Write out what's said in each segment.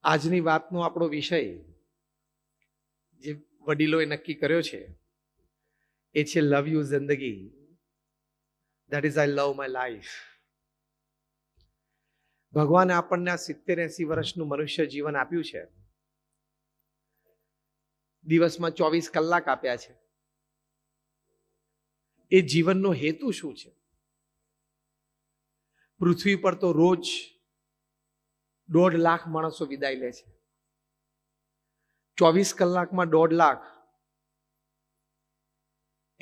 આજની વાતનો આપણો વિષય જે વડીલોએ નક્કી કર્યો છે એ છે લવ યુ જિંદગી. That is I love my life. ભગવાને આપણને આ 70-80 વર્ષનું મનુષ્ય જીવન આપ્યું છે. દિવસમાં 24 કલાક આપ્યા છે. એ જીવનનો હેતુ શું છે? પૃથ્વી પર તો રોજ 1.5 લાખ માણસો વિદાય લે છે. 24 કલાકમાં 1.5 લાખ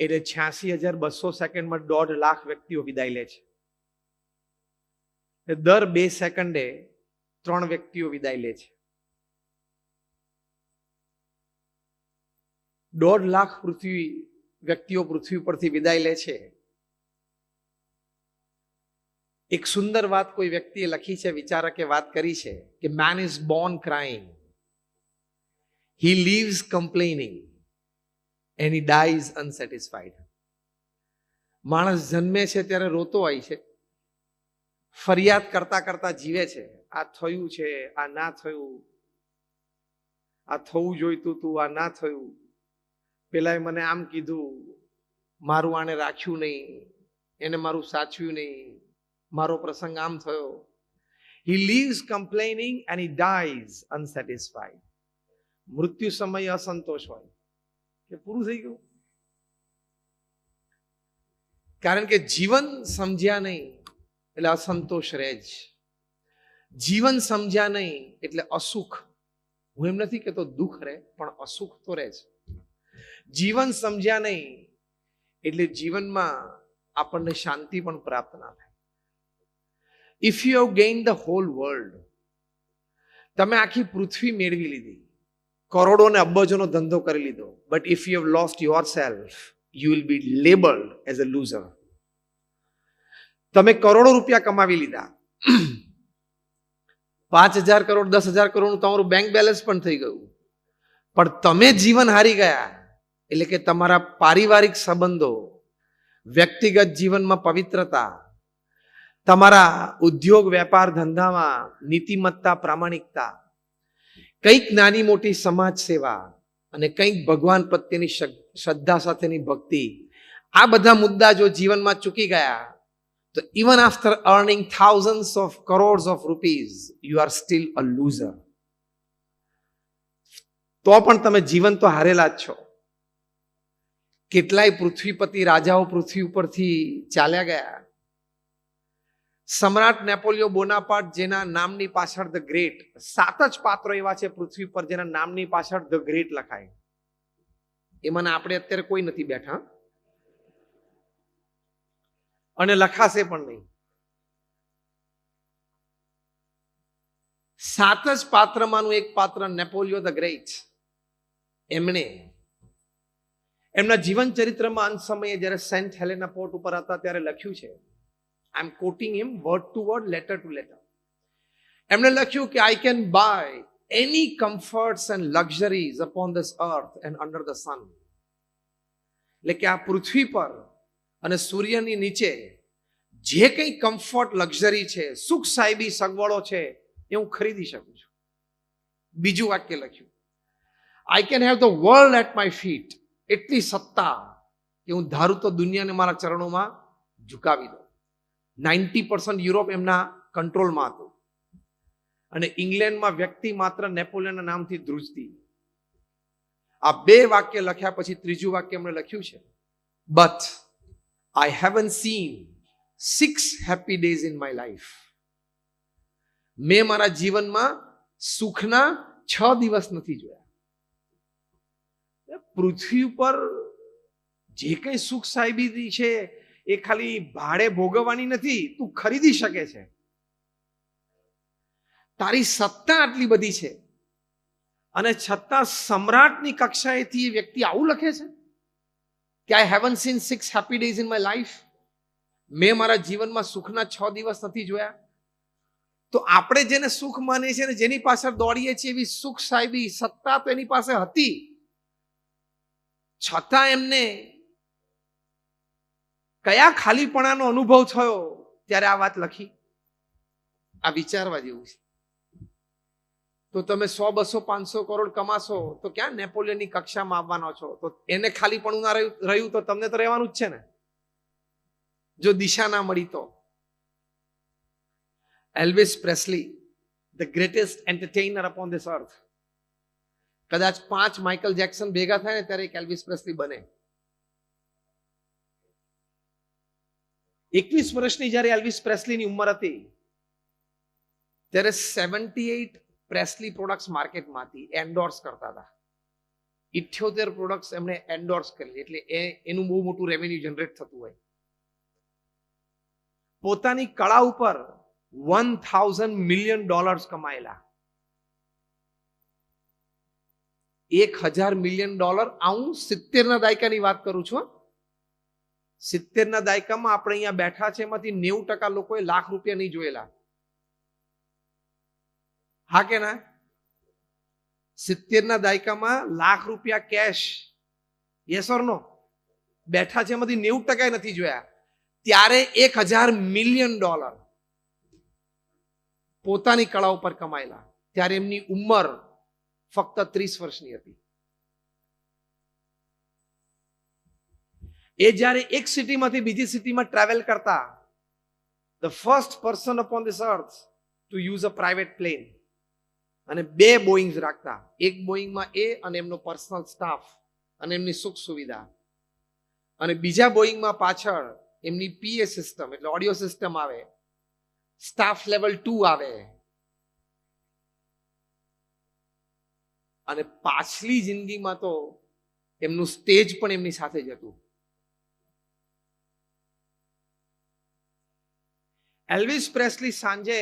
એટલે 86,200 સેકન્ડમાં 1.5 લાખ વ્યક્તિઓ વિદાય લે છે. દર 2 સેકન્ડે 3 વ્યક્તિઓ વિદાય લે છે. 1.5 લાખ વ્યક્તિઓ પૃથ્વી પરથી વિદાય લે છે. એક સુંદર વાત કોઈ વ્યક્તિએ લખી છે, વિચારકે વાત કરી છે કે main is Born crying, he leaves complaining and he dies unsatisfied. માણસ જન્મે છે ત્યારે રોતો હોય છે, ફરિયાદ કરતા કરતા જીવે છે. આ થયું છે, આ ના થયું, આ થવું જોઈતું તું, આ ના થયું, પેલાએ મને આમ કીધું, મારું આને રાખ્યું નહીં, એને મારું સાચવ્યું નહીં, મારો પ્રસંગ આમ થયો. He leaves complaining and he dies unsatisfied. મૃત્યુ સમયે અસંતોષ હોય કે પૂરું થઈ ગયું. કારણ કે જીવન સમજ્યા નહીં એટલે અસંતોષ રહે જ. જીવન સમજ્યા નહીં એટલે અસુખ. હું એમ નથી કહેતો દુઃખ રહે, પણ અસુખ તો રહે જ. જીવન સમજ્યા નહીં એટલે જીવનમાં આપણને શાંતિ પણ પ્રાપ્ત ના થાય. If you have gained the whole world, તમે આખી પૃથ્વી મેળવી લીધી, કરોડો ને અબજોનો ધંધો કરી લીધો, but if you have lost your self, you will be labelled as a loser. તમે કરોડો રૂપિયા કમાવી લીધા, 5,000 કરોડ 10,000 કરોડનું તમારું બેંક બેલેન્સ પણ થઈ ગયું, પણ તમે જીવન હારી ગયા. એટલે કે તમારા પારિવારિક સંબંધો, વ્યક્તિગત જીવનમાં પવિત્રતા, તમારા ઉદ્યોગ વેપાર ધંધામાં નીતિમત્તા, પ્રામાણિકતા, કંઈક નાની મોટી સમાજ સેવા અને કંઈક ભગવાન પ્રત્યેની શ્રદ્ધા સાથેની ભક્તિ, આ બધા મુદ્દા જો જીવનમાં ચૂકી ગયા તો even after earning thousands of crores of rupees you are still a loser. તો પણ તમે જીવન તો હારેલા જ છો. કેટલાય પૃથ્વીપતિ રાજાઓ પૃથ્વી ઉપરથી ચાલ્યા ગયા. સમ્રાટ નેપોલિયો બોનાપાર્ટ, જેના નામની પાછળ ધ ગ્રેટ, 7 જ પાત્રો એવા છે પૃથ્વી પર જેના નામની પાછળ ધ ગ્રેટ લખાય. એમાં આપણે અત્યારે કોઈ નથી બેઠા અને લખાશે પણ નહીં. 7 જ પાત્રમાંનું એક પાત્ર નેપોલિયો ધ ગ્રેટ. એમણે એમના જીવન ચરિત્રમાં અંત સમયે જ્યારે સેન્ટ હેલેના પોર્ટ ઉપર હતા ત્યારે લખ્યું છે, I am quoting him word to word, letter to letter. એમણે લખ્યું કે I can buy any comforts and luxuries upon this earth and under the sun. એટલે કે આ પૃથ્વી પર અને સૂર્યની નીચે જે કંઈ કમ્ફર્ટ, લક્ઝરી છે, સુખ સાહેબી સગવડો છે, એ હું ખરીદી શકું છું. બીજું વાક્ય લખ્યું, I can have the world at my feet. એટલી સત્તા કે હું ધારું તો દુનિયાને મારા ચરણોમાં ઝુકાવી દઉં. 90% યુરોપ એમના કંટ્રોલમાં હતું અને ઇંગ્લેન્ડમાં વ્યક્તિ માત્ર નેપોલિયનના નામથી ધ્રુજતી. આ 2 વાક્ય લખ્યા પછી ત્રીજું વાક્ય એમણે લખ્યું છે, but I haven't seen 6 happy days in my life. મેં મારા જીવનમાં સુખના 6 દિવસ નથી જોયા. પૃથ્વી ઉપર જે કંઈ સુખ સાહેબી છે એ ખાલી ભાડે ભોગવવાની નથી, તું ખરીદી શકે છે. તારી સત્તા આટલી બધી છે અને છતાં સમ્રાટની કક્ષાએથી એ વ્યક્તિ આવું લખે છે કે I haven't seen 6 happy days in my life. મેં મારા જીવનમાં સુખના 6 દિવસ નથી જોયા. તો આપણે જેને સુખ માનીએ છીએ ને જેની પાછળ દોડીએ છીએ, એવી સુખ સાહેબી સત્તા તો એની પાસે હતી, છતાં એમને કયા ખાલીપણાનો અનુભવ થયો ત્યારે આ વાત લખી. આ વિચારવા જેવું છે. તો તમે 100, 200, 500 કરોડ કમાશો તો ક્યાં નેપોલિયનની કક્ષામાં આવવાનો છો? તો એને ખાલી પણ ના રહ્યું તો તમને તો રહેવાનું જ છે ને, જો દિશા ના મળી તો. Elvis Presley, the greatest entertainer upon this earth. કદાચ 5 માઇકલ જેક્સન ભેગા થાય ને ત્યારે એક એલ્વિસ પ્રેસ્લી બને. 21 વર્ષની જ્યારે એલ્વિસ પ્રેસ્લીની ઉંમર હતી ત્યારે 78 પ્રેસ્લી પ્રોડક્ટ્સ માર્કેટમાં હતી, એન્ડોર્સ કરતા હતા. 78 પ્રોડક્ટ્સ એમણે એન્ડોર્સ કરી, એટલે એનું બહુ મોટું રેવન્યુ જનરેટ થતું હોય. પોતાની કળા ઉપર $1,000 મિલિયન કમાયેલા. $1,000 મિલિયન. હું 70 ના દાયકાની વાત કરું છું. 70 ના દાયકામાં આપણે અહીંયા બેઠા છે એમાંથી 90% લોકોએ લાખ રૂપિયા નહીં જોયેલા. હા કે ના? 70 ના દાયકામાં લાખ રૂપિયા કેશ, યસ ઓર નો, બેઠા છે એમાંથી 90% નથી જોયા. ત્યારે $1,000 મિલિયન પોતાની કળા ઉપર કમાયેલા. ત્યારે એમની ઉંમર ફક્ત 30 વર્ષની હતી. એ જ્યારે એક સિટીમાંથી બીજી સિટીમાં ટ્રાવેલ કરતા, the first person upon this earth to use a private plane, અને 2 બોઈંગ્સ રાખતા. એક બોઈંગમાં એ અને એમનો પર્સનલ સ્ટાફ અને એમની સુખ સુવિધા, અને બીજા બોઈંગમાં પાછળ એમની પીએ સિસ્ટમ એટલે ઓડિયો સિસ્ટમ આવે, સ્ટાફ લેવલ 2 આવે, અને પાછલી જિંદગીમાં તો એમનું સ્ટેજ પણ એમની સાથે જ હતું. એલ્વિસ પ્રેસ્લી સાંજે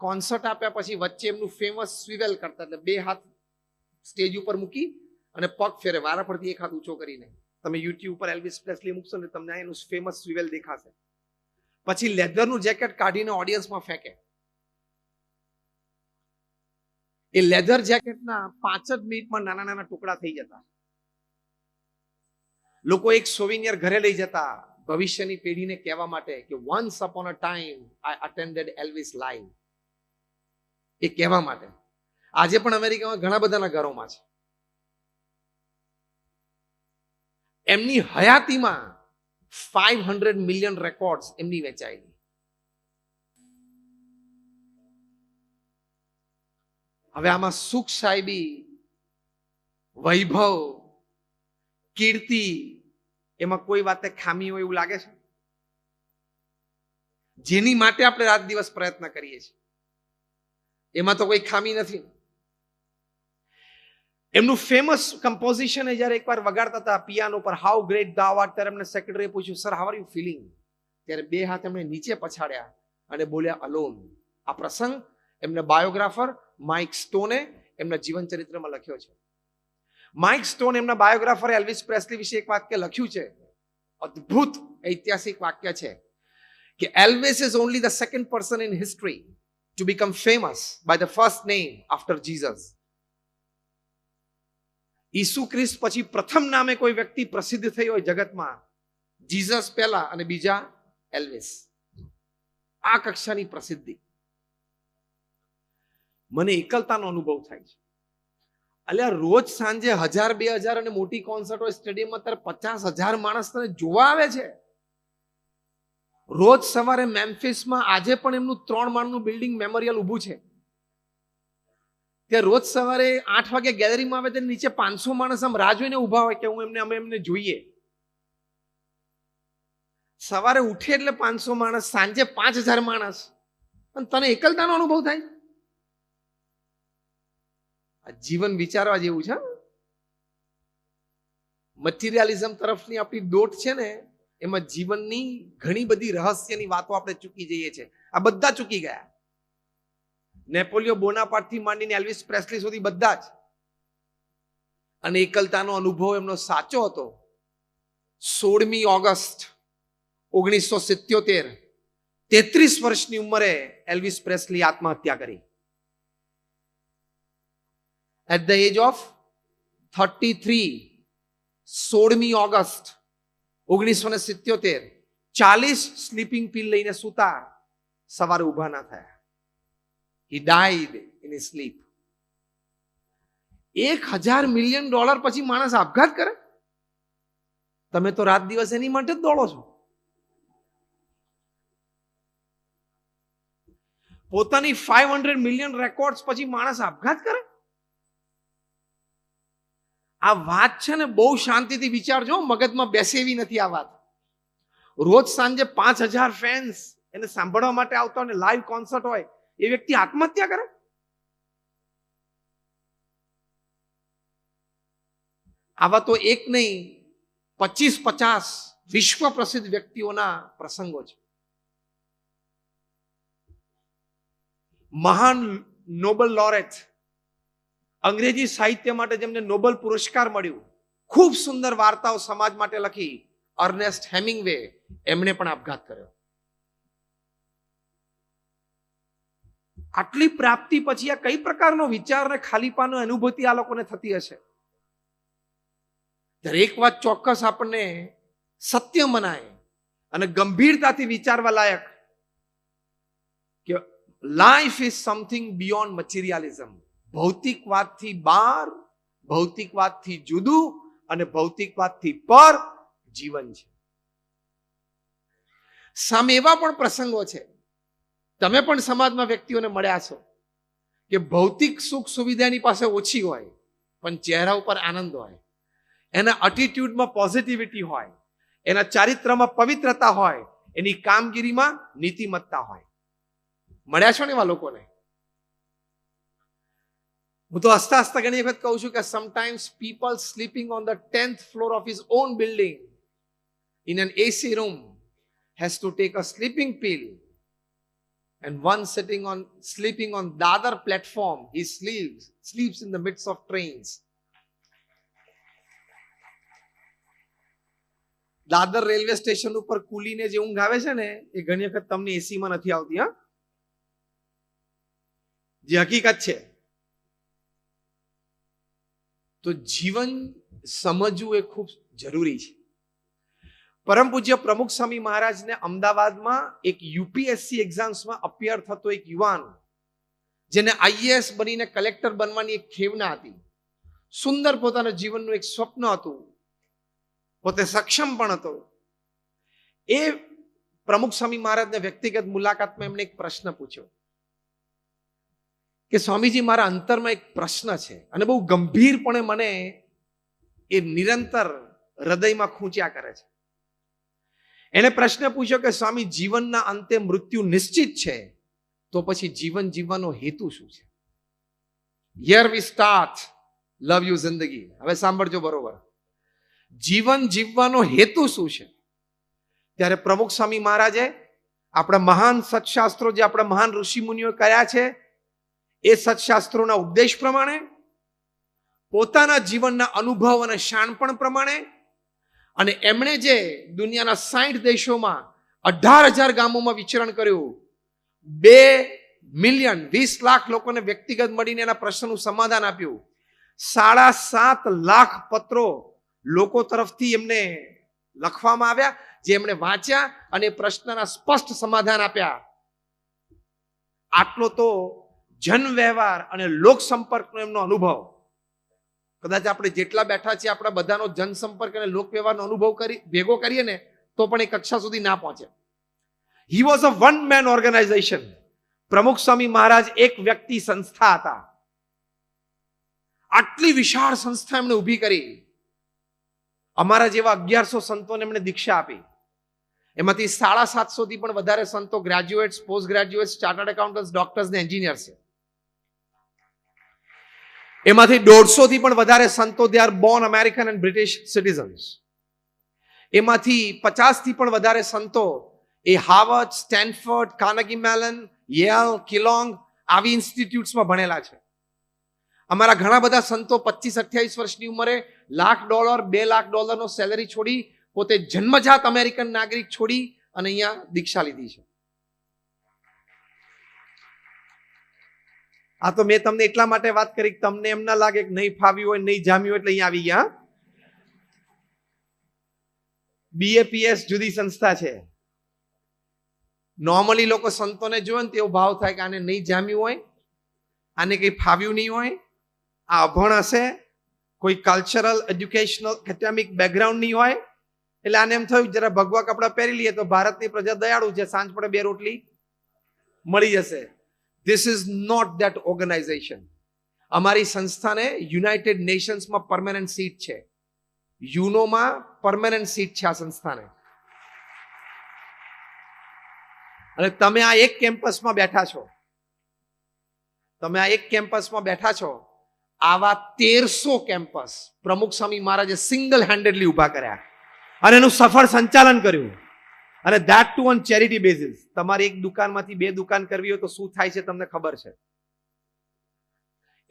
કોન્સર્ટ આપ્યા પછી વચ્ચે એમનું ફેમસ સ્વિવેલ કરતા, એટલે 2 હાથ સ્ટેજ ઉપર મૂકી અને પગ ફેરે વારા પરથી, એક હાથ ઊંચો કરીને. તમે યુટ્યુબ પર એલ્વિસ પ્રેસ્લી મૂકશો ને તમને એનું ફેમસ સ્વિવેલ દેખાશે. પછી લેધરનું જેકેટ કાઢીને ઓડિયન્સમાં ફેંકે. એ લેધર જેકેટના 5 જ મિનિટમાં નાના નાના ટુકડા થઈ જતા. લોકો એક સોવિનિયર ઘરે લઈ જતા ભવિષ્યની પેઢીને કહેવા માટે કે once upon a time I attended Elvis live. એ કહેવા માટે. આજે પણ અમેરિકામાં ઘણા બધાના ઘરોમાં છે. એમની હયાતીમાં 500 મિલિયન રેકોર્ડ્સ એમની વેચાયેલી. હવે આમાં સુખ સાહેબી, વૈભવ, કીર્તિ, એમાં કોઈ વાતે ખામી હોય એવું લાગે છે? જેની માટે આપણે રાત દિવસ પ્રયત્ન કરીએ છીએ એમાં તો કોઈ ખામી નથી. એમનું ફેમસ કમ્પોઝિશન જ્યારે એકવાર વગાડતા હતા પિયાનો પર, હાઉ ગ્રેટ thou art, ત્યારે એમને સેક્રેટરીએ પૂછ્યું, sir how are you feeling? ત્યારે 2 હાથ એમણે નીચે પછાડ્યા અને બોલ્યા, અલોન. આ પ્રસંગ એમના બાયોગ્રાફર માઇક સ્ટોને એમના જીવન ચરિત્રમાં લખ્યો છે. માઇક સ્ટોન એમના બાયોગ્રાફર એલ્વિસ પ્રેસ્લી વિશે એક વાક્ય લખ્યું છે, અદ્ભુત ઐતિહાસિક વાક્ય છે, કે Elvis is only the second person in history to become famous by the first name after Jesus. ઈસુ ખ્રિસ્ત પછી પ્રથમ નામે કોઈ વ્યક્તિ પ્રસિદ્ધ થઈ હોય જગતમાં, જીસસ પહેલા અને બીજા એલ્વિસ. આ કક્ષાની પ્રસિદ્ધિ. મને એકલતાનો અનુભવ થાય છે. અલ્યા રોજ સાંજે 1000, 2000 અને મોટી કોન્સર્ટ હોય સ્ટેડિયમમાં, ત્યારે 50,000 માણસ તને જોવા આવે છે. રોજ સવારે મેમ્ફિસમાં આજે પણ એમનું 3 માળનું બિલ્ડિંગ મેમોરિયલ ઊભું છે. ત્યાં રોજ સવારે 8 વાગે ગેલેરીમાં આવે ત્યારે નીચે 500 માણસ આમ રાહ જોઈને ઊભા હોય કે અમે એમને જોઈએ. સવારે ઉઠે એટલે 500 માણસ, સાંજે 5000 માણસ, અને તને એકલતાનો અનુભવ થાય. આ જીવન વિચારવા જેવું છે. મટીરિયાલિઝમ તરફની આપણી દોટ છે ને, એમાં જીવનની ઘણી બધી રહસ્યની વાતો આપણે ચૂકી જઈએ છીએ. આ બધા ચૂકી ગયા. નેપોલિયો બોનાપાર્ટથી માંડીને એલ્વિસ પ્રેસ્લી સુધી બધા જ. અને એકલતાનો અનુભવ એમનો સાચો હતો. 16મી ઓગસ્ટ 1977, 33 વર્ષની ઉંમરે એલ્વિસ પ્રેસ્લી આત્મહત્યા કરી. At the age of 33, 16મી ઓગસ્ટ 1977, 40 સ્લીપિંગ પિલ લઈને સૂતા, સવારે ઊભા ના થયા. He died in his sleep. $1,000 million પછી માણસ આપઘાત કરે? તમે તો રાત દિવસ એની માટે જ દોડો છો. પોતાની 500 મિલિયન રેકોર્ડ્સ પછી માણસ આપઘાત કરે? આ વાત છે ને, બહુ શાંતિથી વિચારજો, મગજમાં બેસે એવી નથી આ વાત. રોજ સાંજે 5,000 ફેન્સ એને સાંભળવા માટે આવતા હોય, લાઈવ કોન્સર્ટ હોય, એ વ્યક્તિ આત્મહત્યા કરે? આવા તો એક નહીં, 25-50 વિશ્વ પ્રસિદ્ધ વ્યક્તિઓના પ્રસંગો છે. મહાન નોબેલ લોરેટ, અંગ્રેજી સાહિત્ય માટે જેમને નોબેલ પુરસ્કાર મળ્યું, ખૂબ સુંદર વાર્તાઓ સમાજ માટે લખી, અર્નેસ્ટ હેમિંગવે, એમણે પણ આપઘાત કર્યો. આટલી પ્રાપ્તિ પછી આ કઈ પ્રકારનો વિચાર ને ખાલીપાનો અનુભૂતિ આ લોકોને થતી હશે? દરેક વાત ચોક્કસ આપણને સત્ય મનાય અને ગંભીરતાથી વિચારવા લાયક કે life is something beyond materialism. ભૌતિકવાદથી બહાર, ભૌતિકવાદથી જુદું અને ભૌતિકવાદથી પર જીવન છે. સામે એવા પણ પ્રસંગો છે, તમે પણ સમાજમાં વ્યક્તિઓને મળ્યા છો કે ભૌતિક સુખ સુવિધાની પાસે ઓછી હોય પણ ચહેરા ઉપર આનંદ હોય, એના એટીટ્યુડમાં પોઝિટિવિટી હોય, એના ચારિત્રમાં પવિત્રતા હોય, એની કામગીરીમાં નીતિમત્તા હોય. મળ્યા છો ને એવા લોકોને? હું તો હસતા હસતા ઘણી વખત કહું છું કે sometimes people sleeping on the 10th floor of his own building in an AC room has to take a sleeping pill, and one sleeping on the other platform, he sleeps in the midst of trains. Dadar railway station ઉપર કુલીને જે ઊંઘ આવે છે ને, એ ઘણી વખત તમને એસી માં નથી આવતી. હા, જે હકીકત છે. તો જીવન સમજવું એ ખૂબ જરૂરી છે. પરમ પૂજ્ય પ્રમુખ સ્વામી મહારાજને અમદાવાદમાં એક યુપીએસસી એક્ઝામ્સમાં અપિયર થતો એક યુવાન, જેને આઈએએસ બનીને કલેક્ટર બનવાની એક ખેવના હતી, સુંદર પોતાના જીવનનું એક સ્વપ્ન હતું, પોતે સક્ષમ પણ હતો. એ પ્રમુખ સ્વામી મહારાજને વ્યક્તિગત મુલાકાતમાં એમણે એક પ્રશ્ન પૂછ્યો કે સ્વામીજી, મારા અંતરમાં એક પ્રશ્ન છે અને બહુ ગંભીરપણે મને એ નિરંતર હૃદયમાં ખૂંચ્યા કરે છે. એને પ્રશ્ન પૂછ્યો કે સ્વામી, જીવનના અંતે મૃત્યુ નિશ્ચિત છે, તો પછી જીવન જીવવાનો હેતુ શું છે? Here we start love you જિંદગી. હવે સાંભળજો બરોબર. જીવન જીવવાનો હેતુ શું છે? ત્યારે પ્રમુખ સ્વામી મહારાજે આપણા મહાન સત્શાસ્ત્રો, જે આપણા મહાન ઋષિ મુનિઓ કર્યા છે, એ સત્શાસ્ત્રોના ઉપદેશ પ્રમાણે, પોતાના જીવનના અનુભવ અને શાણપણ પ્રમાણે, અને એમણે જે દુનિયાના 60 દેશોમાં 18,000 ગામોમાં વિચરણ કર્યું, 2 મિલિયન 20 લાખ લોકોને વ્યક્તિગત મળીને એના પ્રશ્નનું સમાધાન આપ્યું, 7.5 લાખ પત્રો લોકો તરફથી એમને લખવામાં આવ્યા, જે એમણે વાંચ્યા અને પ્રશ્નના સ્પષ્ટ સમાધાન આપ્યા. આટલો તો જન વ્યવહાર અને લોક સંપર્કનો એમનો અનુભવ. કદાચ આપણે જેટલા બેઠા છીએ, આપણા બધાનો જનસંપર્ક અને લોક વ્યવહારનો અનુભવ ભેગો કરીએ ને, તો પણ એ કક્ષા સુધી ના પહોંચે. He was a one man organization. Pramukh Swami મહારાજ એક વ્યક્તિ સંસ્થા હતા. આટલી વિશાળ સંસ્થા એમણે ઊભી કરી. અમારા જેવા 1100 સંતોને એમણે દીક્ષા આપી. એમાંથી 750 થી પણ વધારે સંતો graduates, post graduates, chartered accountants, doctors ને એન્જિનિયર્સ છે. એમાંથી 150 થી પણ વધારે સંતો they are born American and British citizens. એમાંથી 50 થી પણ વધારે સંતો એ Harvard, Stanford, Carnegie Mellon, Yale, Kellogg આવી ઇન્સ્ટિટ્યૂટ્સમાં ભણેલા છે. અમારા ઘણા બધા સંતો 25-28 વર્ષની ઉંમરે $1,00,000, $2,00,000 સેલેરી છોડી, પોતે જન્મજાત અમેરિકન નાગરિક છોડી અને અહીંયા દીક્ષા લીધી છે. આ તો મેં તમને એટલા માટે વાત કરી કે તમને એમ ના લાગે કે નહીં ફાવ્યું હોય, નહીં જામ્યું હોય એટલે અહીંયા આવી ગયા. BAPS જુદી સંસ્થા છે. નોર્મલી લોકો સંતોને જોવે ને તેવો ભાવ થાય કે આને નહીં જામ્યું હોય, આને કઈ ફાવ્યું નહીં હોય, આ અભણ હશે, કોઈ કલ્ચરલ એજ્યુકેશનલ એકેડેમિક બેકગ્રાઉન્ડ નહીં હોય, એટલે આને એમ થયું જરા ભગવા કપડા પહેરી લઈએ તો ભારતની પ્રજા દયાળુ છે, સાંજ પડે 2 રોટલી મળી જશે. This is not that organization. અમારી સંસ્થાને યુનાઇટેડ નેશન્સમાં પરમેનન્ટ સીટ છે, યુનોમાં પરમેનન્ટ સીટ છે આ સંસ્થાને. અને તમે આ એક કેમ્પસમાં બેઠા છો, આવા 1300 કેમ્પસ પ્રમુખ સ્વામી મહારાજે સિંગલ હેન્ડેડલી ઉભા કર્યા અને એનું સફળ સંચાલન કર્યું, અને that two on charity basis. તમારી એક દુકાનમાંથી 2 દુકાન કરવી હોય તો શું થાય છે તમને ખબર છે?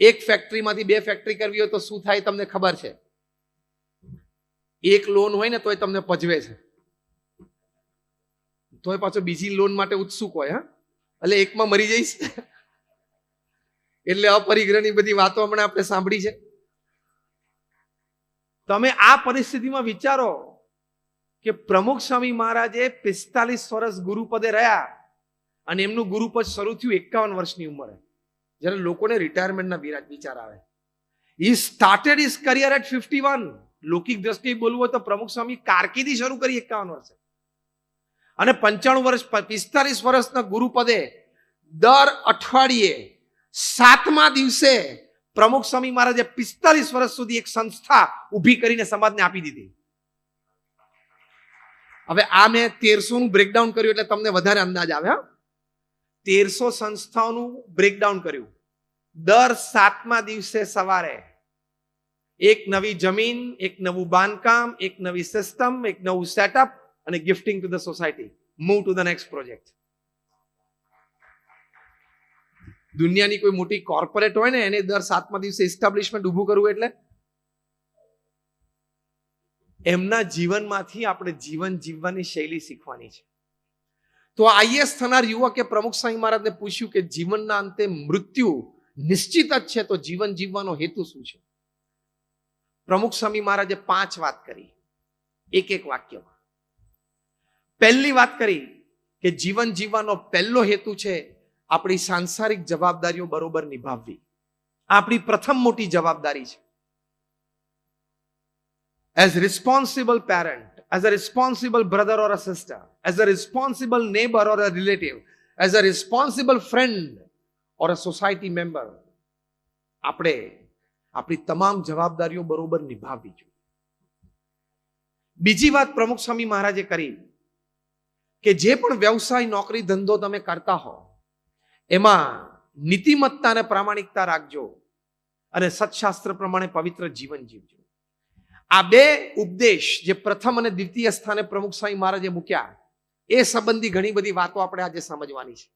એક ફેક્ટરીમાંથી 2 ફેક્ટરી કરવી હોય તો શું થાય તમને ખબર છે? એક લોન હોય ને તોય તમને પજવે છે, તોય પાછો બીજી લોન માટે ઉત્સુક હોય. એટલે એકમાં મરી જઈશ એટલે અપરિગ્રહની બધી વાતો હમણાં આપણે સાંભળી છે. તમે આ પરિસ્થિતિમાં વિચારો કે પ્રમુખ સ્વામી મહારાજે 45 વર્ષ ગુરુપદે રહ્યા અને એમનું ગુરુપદ શરૂ થયું 51 વર્ષની ઉંમરે, જ્યારે લોકોને રિટાયરમેન્ટના વિચાર આવે. He started his career at 51. લૌકિક દ્રષ્ટિએ બોલવું હોય તો પ્રમુખ સ્વામી કારકિર્દી શરૂ કરી 51 વર્ષે, અને 95 વર્ષ 45 વર્ષના ગુરુપદે દર અઠવાડિયે 7મા દિવસે પ્રમુખ સ્વામી મહારાજે 45 વર્ષ સુધી એક સંસ્થા ઊભી કરીને સમાજને આપી દીધી. હવે આ મેં 1300 નું બ્રેકડાઉન કર્યું એટલે તમને વધારે અંદાજ આવે. 1300 સંસ્થાઓનું બ્રેકડાઉન કર્યું. દર 7મા દિવસે સવારે એક નવી જમીન, એક નવું બાંધકામ, એક નવી સિસ્ટમ, એક નવું સેટઅપ અને gifting to the society. Move to the next project. દુનિયાની કોઈ મોટી કોર્પોરેટ હોય ને એને દર 7મા દિવસે એસ્ટાબ્લિશમેન્ટ ઊભું કરવું એટલે એમના જીવનમાંથી આપણે જીવન જીવવાની શૈલી શીખવાની છે. તો આઈએસ થનાર યુવકે પ્રમુખ સ્વામી મહારાજને પૂછ્યું કે જીવનના અંતે મૃત્યુ નિશ્ચિત જ છે, તો જીવન જીવવાનો હેતુ શું છે? પ્રમુખ સ્વામી મહારાજે 5 વાત કરી એક વાક્યમાં. પહેલી વાત કરી કે જીવન જીવવાનો પહેલો હેતુ છે આપણી સાંસારિક જવાબદારીઓ બરોબર નિભાવવી. આપણી પ્રથમ મોટી જવાબદારી છે. As a responsible parent, as a responsible brother or a sister, as a responsible neighbor or a relative, as a responsible friend or a society member, આપણે આપણી તમામ જવાબદારીઓ બરોબર નિભાવવી જોઈએ. બીજી વાત પ્રમુખ સ્વામી મહારાજે કરી કે જે પણ વ્યવસાય, નોકરી, ધંધો તમે કરતા હો એમાં નીતિમત્તા અને પ્રામાણિકતા રાખજો અને સત્શાસ્ત્ર પ્રમાણે પવિત્ર જીવન જીવજો. આ 2 ઉપદેશ જે પ્રથમ અને દ્વિતીય સ્થાને પ્રમુખ સ્વામી મહારાજે મૂક્યા એ સંબંધી ઘણી બધી વાતો આપણે આજે સમજવાની છે.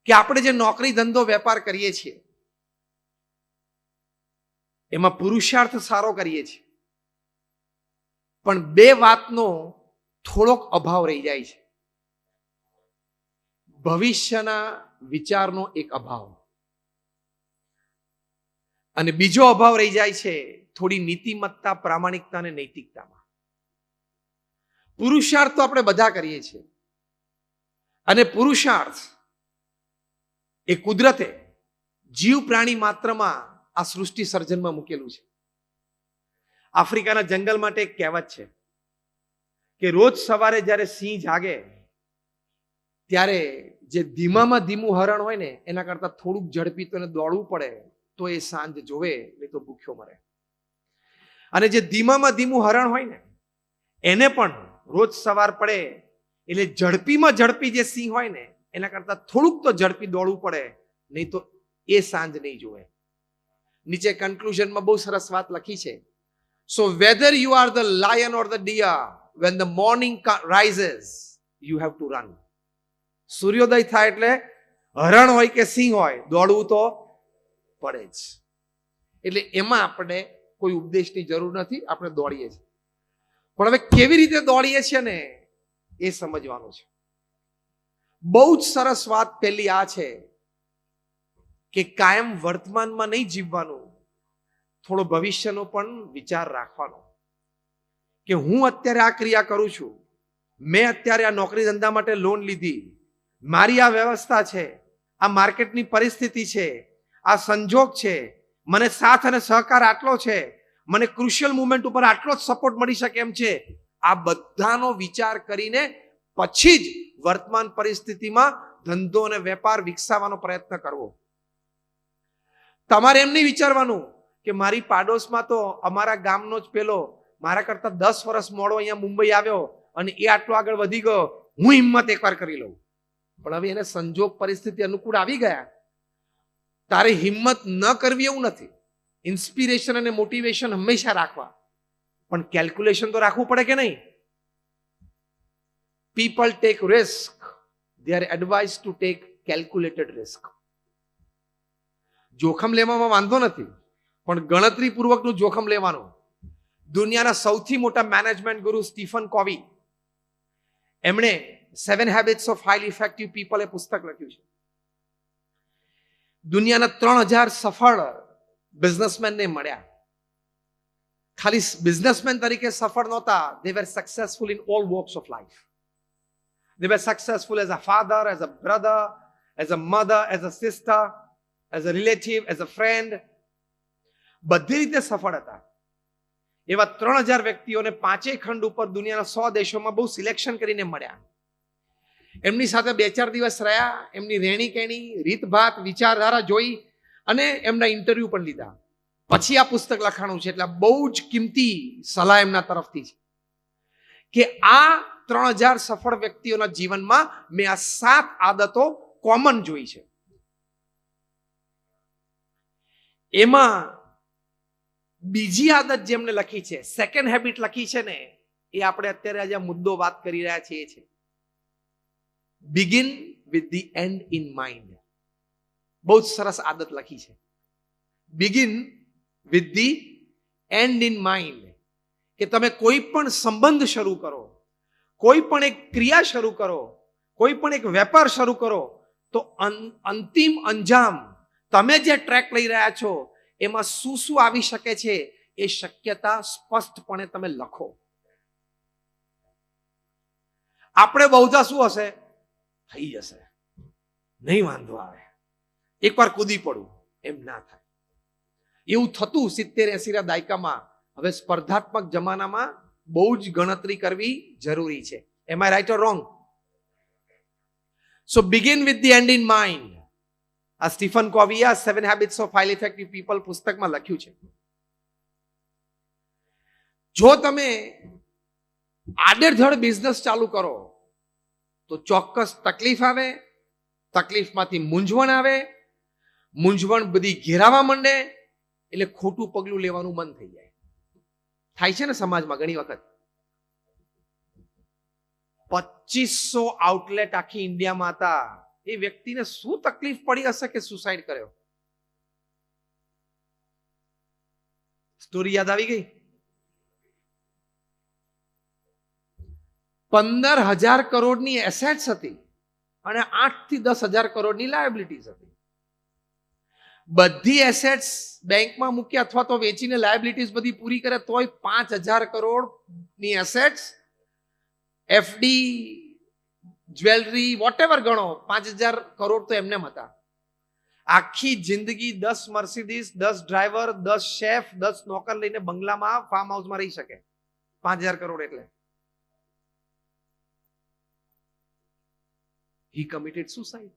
કે આપણે જે નોકરી, ધંધો, વેપાર કરીએ છીએ એમાં પુરુષાર્થ સારો કરીએ છીએ, પણ 2 વાતનો થોડોક અભાવ રહી જાય છે. ભવિષ્યના વિચારનો એક અભાવ, અને બીજો અભાવ રહી જાય છે થોડી નીતિમત્તા, પ્રામાણિકતા અને નૈતિકતામાં. પુરુષાર્થ તો આપણે બધા કરીએ છીએ, અને પુરુષાર્થ એ કુદરતે જીવ પ્રાણી માત્રમાં આ સૃષ્ટિ સર્જનમાં મૂકેલું છે. આફ્રિકાના જંગલ માટે એક કહેવત છે કે રોજ સવારે જ્યારે સિંહ જાગે ત્યારે જે ધીમામાં ધીમું હરણ હોય ને એના કરતા થોડુંક ઝડપી તો એને દોડવું પડે તો એ સાંજ જોવે, નહીં તો ભૂખ્યો મરે. અને જે ધીમામાં ધીમું હરણ હોય ને એને પણ રોજ સવાર પડે એટલે ઝડપીમાં ઝડપી જે સિંહ હોય ને એના કરતા થોડુંક તો ઝડપી દોડવું પડે, નહીં તો એ સાંજ નહીં જોવે. નીચે કન્ક્લુઝનમાં બહુ સરસ વાત લખી છે. So whether you are the lion or the deer, when the morning rises you have to run. સૂર્યોદય થાય એટલે હરણ હોય કે સિંહ હોય દોડવું તો પડે જ. એટલે એમાં આપણે કોઈ ઉપદેશની જરૂર નથી, આપણે દોડીએ છીએ. પણ હવે કેવી રીતે દોડીએ છીએ ને એ સમજવાનું છે. બહુ જ સરસ વાત પહેલી આ છે કે કાયમ વર્તમાનમાં નહીં જીવવાનું, થોડો ભવિષ્યનો પણ વિચાર રાખવાનો. કે હું અત્યારે આ ક્રિયા કરું છું, મેં અત્યારે આ નોકરી ધંધા માટે લોન લીધી, મારી આ વ્યવસ્થા છે, આ માર્કેટની પરિસ્થિતિ છે, આ સંજોગ છે, મને સાથ અને સહકાર આટલો છે, મને ક્રુશિયલ મુમેન્ટ ઉપર આટલો જ સપોર્ટ મળી શકે એમ છે, આ બધાનો વિચાર કરીને પછી જ વર્તમાન પરિસ્થિતિમાં ધંધો અને વેપાર વિકસાવવાનો પ્રયત્ન કરવો. તમારે એમ નહીં વિચારવાનું કે મારી પાડોશમાં તો અમારા ગામનો જ પેલો મારા કરતા 10 વર્ષ મોડો અહીંયા મુંબઈ આવ્યો અને એ આટલો આગળ વધી ગયો, હું હિંમત એકવાર કરી લઉં. પણ હવે એને સંજોગ પરિસ્થિતિ અનુકૂળ આવી ગયા, તારે હિંમત ન કરવી એવું નથી. ઇન્સ્પિરેશન અને મોટિવેશન હંમેશા રાખવા, પણ કેલ્ક્યુલેશન તો રાખવું પડે કે નહીં? People take risk, they are advised to take calculated risk. જોખમ લેવામાં વાંધો નથી, પણ ગણતરીપૂર્વકનું જોખમ લેવાનું. દુનિયાના સૌથી મોટા મેનેજમેન્ટ ગુરુ સ્ટીફન કોવી, એમણે 7 Habits of Highly Effective People એ પુસ્તક લખ્યું છે. દુનિયાના 3000 સફળ બિઝનેસમેનને મળ્યા. ખાલી બિઝનેસમેન તરીકે સફળ નહોતા, they were successful in all walks of life. They were successful as a father, as a brother, as a mother, as a sister, as a relative, as a friend. બધી રીતે સફળ હતા. એવા 3000 વ્યક્તિઓને 5 ખંડ ઉપર દુનિયાના 100 દેશોમાં બહુ સિલેક્શન કરીને મળ્યા. એમની સાથે 2-4 દિવસ રહ્યા, એમની રહેણી કહેણી, રીતભાત, વિચારધારા જોઈ અને એમના ઇન્ટરવ્યુ પણ લીધા. પછી આ પુસ્તક લખાણું છે. એટલે બહુ જ કિંમતી સલાહ એમના તરફથી છે કે આ 3000 સફળ વ્યક્તિઓના જીવનમાં મેં આ 7 આદતો કોમન જોઈ છે. એમાં બીજી આદત જેમને લખી છે, સેકન્ડ હેબિટ લખી છે ને, એ આપણે અત્યારે આજે મુદ્દો વાત કરી રહ્યા છીએ છે begin with the end in mind. બહુ જ સરસ આદત લખી છે, begin with the end in mind. કે તમે કોઈ પણ સંબંધ શરૂ કરો, કોઈ પણ એક ક્રિયા શરૂ કરો, કોઈ પણ એક વેપાર શરૂ કરો, તો અંતિમ અંજામ તમે જે ટ્રેક લઈ રહ્યા છો એમાં શું શું આવી શકે છે એ શક્યતા સ્પષ્ટપણે તમે લખો. આપણે બહુધા શું હશે, થઈ જશે, નહીં વાંધો આવે, એકવાર કૂદી પડવું, એમ ના થાય. એવું થતું 70-80 ના દાયકામાં. હવે સ્પર્ધાત્મક જમાનામાં બહુ જ ગણતરી કરવી જરૂરી છે. Am I right or wrong? So begin with the end in mind. આ સ્ટીફન કોવીએ 7 Habits of Highly Effective People પુસ્તકમાં લખ્યું છે. જો તમે આડેધડ બિઝનેસ ચાલુ કરો તો ચોક્કસ તકલીફ આવે, તકલીફમાંથી મૂંઝવણ આવે, મૂંઝવણ બધી ઘેરાવા માંડે, એટલે ખોટું પગલું લેવાનું મન થઈ જાય. થાય છે ને સમાજમાં ઘણી વખત. 2500 આઉટલેટ આખી ઇન્ડિયામાં હતા. એ વ્યક્તિને શું તકલીફ પડી હશે કે સુસાઇડ કર્યો? સ્ટોરી યાદ આવી ગઈ? 15,000 કરોડની એસેટ્સ હતી અને 8 થી 10,000 કરોડની લાયબિલિટીઝ હતી. બધી એસેટ્સ બેંકમાં મૂકી અથવા તો વેચીને લાયબિલિટીઝ બધી પૂરી કરે તોય 5,000 કરોડની એસેટ્સ, એફડી, જ્વેલરી, વોટેવર ગણો, 5,000 કરોડ તો એમને હતા. આખી જિંદગી 10 મર્સિડીઝ, 10 ડ્રાઈવર, 10 શેફ, 10 નોકર લઈને બંગલામાં, ફાર્મ હાઉસમાં રહી શકે. 5,000 કરોડ એટલે he committed suicide.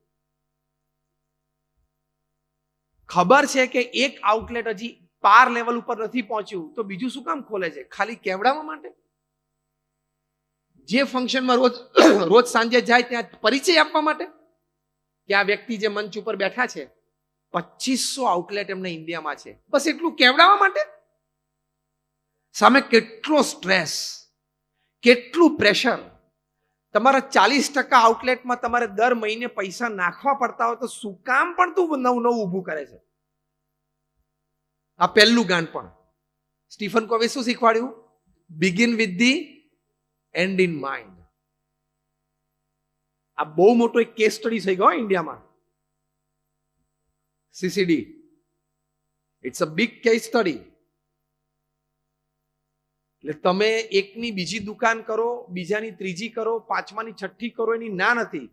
ખબર છે કે એક આઉટલેટ હજી પાર લેવલ ઉપર નથી પહોંચ્યું તો બીજું શું કામ ખોલે છે? ખાલી કેવડાવવા માટે? જે ફંક્શનમાં રોજ સાંજે જાય ત્યાં પરિચય આપવા માટે કે આ વ્યક્તિ જે મંચ ઉપર બેઠા છે, 2500 આઉટલેટ એમને ઇન્ડિયામાં છે, બસ એટલું કેવડાવવા માટે? સામે કેટલો સ્ટ્રેસ, કેટલું પ્રેશર. તમારા 40% આઉટલેટમાં તમારે દર મહિને પૈસા નાખવા પડતા હોય તો શું કામ પણ તું નવું ઊભું કરે છે? આ પહેલું ગાંઠપણ. સ્ટીફન કોવે શું શીખવાડ્યું? Begin with the end in mind. આ બહુ મોટો એક કેસ સ્ટડી થઈ ગયો ઇન્ડિયામાં. CCD, it's a big case study. એટલે તમે એકની બીજી દુકાન કરો, બીજાની ત્રીજી કરો, પાંચમાની છઠ્ઠી કરો, એની ના નથી,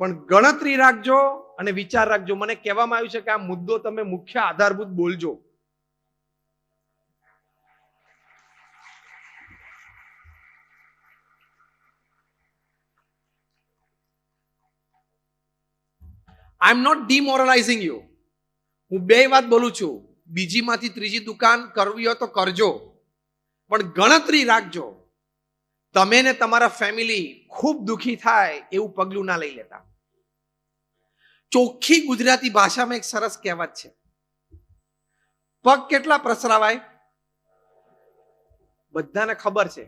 પણ ગણતરી રાખજો અને વિચાર રાખજો, મને કહેવામાં આવ્યું છે કે આ મુદ્દો તમે મુખ્ય આધારભૂત બોલજો. આઈ એમ નોટ ડિમોરલાઇઝિંગ યુ. હું બે વાત બોલું છું. બીજીમાંથી ત્રીજી દુકાન કરવી હોય તો કરજો, પણ ગણતરી રાખજો. તમે ને તમારા ફેમિલી ખૂબ દુખી થાય એવું પગલું ના લઈ લેતા. ચોખ્ખી ગુજરાતી ભાષામાં એક સરસ કહેવત છે, પગ કેટલા પ્રસરાવાય? બધાને ખબર છે.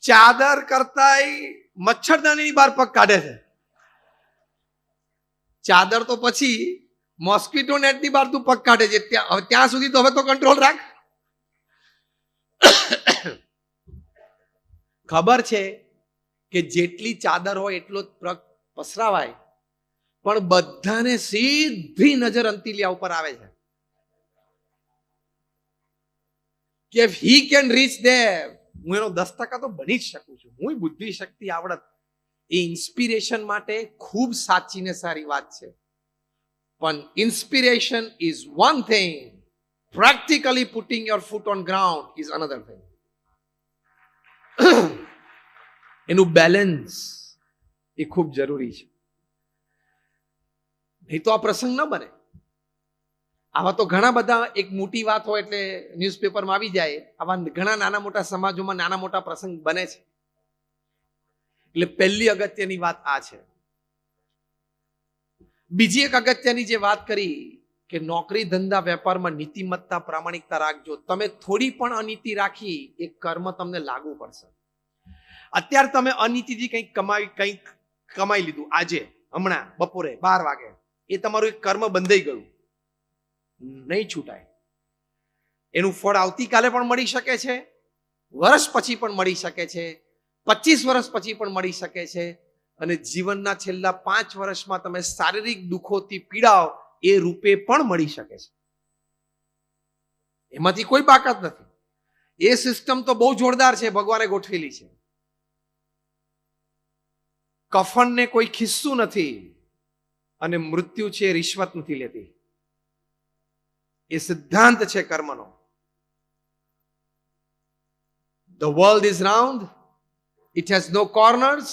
ચાદર કરતાય મચ્છરદાનીની બહાર પગ કાઢે છે. ચાદર તો પછી મોસ્કીટો નેટની બહાર તું પગ કાઢે છે. ત્યાં સુધી તો હવે તો કંટ્રોલ રાખ. ખબર છે કે જેટલી ચાદર હોય એટલો જ પગ પસરાવાય, પણ બધાને સીધી નજર અંતિલિયા ઉપર આવે છે કે હી કેન રીચ ધેર. હું એનો 10% તો બની જ શકું છું. હું બુદ્ધિ શક્તિ આવડત એ ઇન્સ્પિરેશન માટે ખૂબ સાચી ને સારી વાત છે, પણ inspiration is one thing, practically putting your foot on ground is another thing. એનું બેલેન્સ એ ખૂબ જરૂરી છે, નહીં તો આ પ્રસંગ ન બને. આવા તો ઘણા બધા, એક મોટી વાત હોય એટલે ન્યૂઝપેપરમાં આવી જાય, આવા ઘણા નાના મોટા સમાજોમાં નાના મોટા પ્રસંગ બને છે. એટલે પહેલી અગત્યની વાત આ છે. બીજી એક અગત્યની જે વાત કરી કે નોકરી ધંધા વેપારમાં નીતિમત્તા પ્રામાણિકતા રાખજો. તમે થોડી પણ અનીતિ રાખી એ કર્મ તમને લાગુ પડશે. અત્યારે તમે અનીતિથી કંઈક કમાઈ લીધું, આજે હમણાં બપોરે 12 વાગે, એ તમારું એક કર્મ બંધાઈ ગયું, નહીં છૂટાય. એનું ફળ આવતીકાલે પણ મળી શકે છે, વર્ષ પછી પણ મળી શકે છે, 25 વર્ષ પછી પણ મળી શકે છે, અને જીવનના છેલ્લા 5 વર્ષમાં તમે શારીરિક દુઃખોથી પીડાઓ એ રૂપે પણ મળી શકે છે. એમાંથી કોઈ બાકાત નથી. એ સિસ્ટમ તો બહુ જોરદાર છે, ભગવાને ગોઠવેલી છે. કફનને કોઈ ખિસ્સું નથી, અને મૃત્યુ છે રિશ્વત નથી લેતી. એ સિદ્ધાંત છે કર્મનો. The world is round, it has no corners,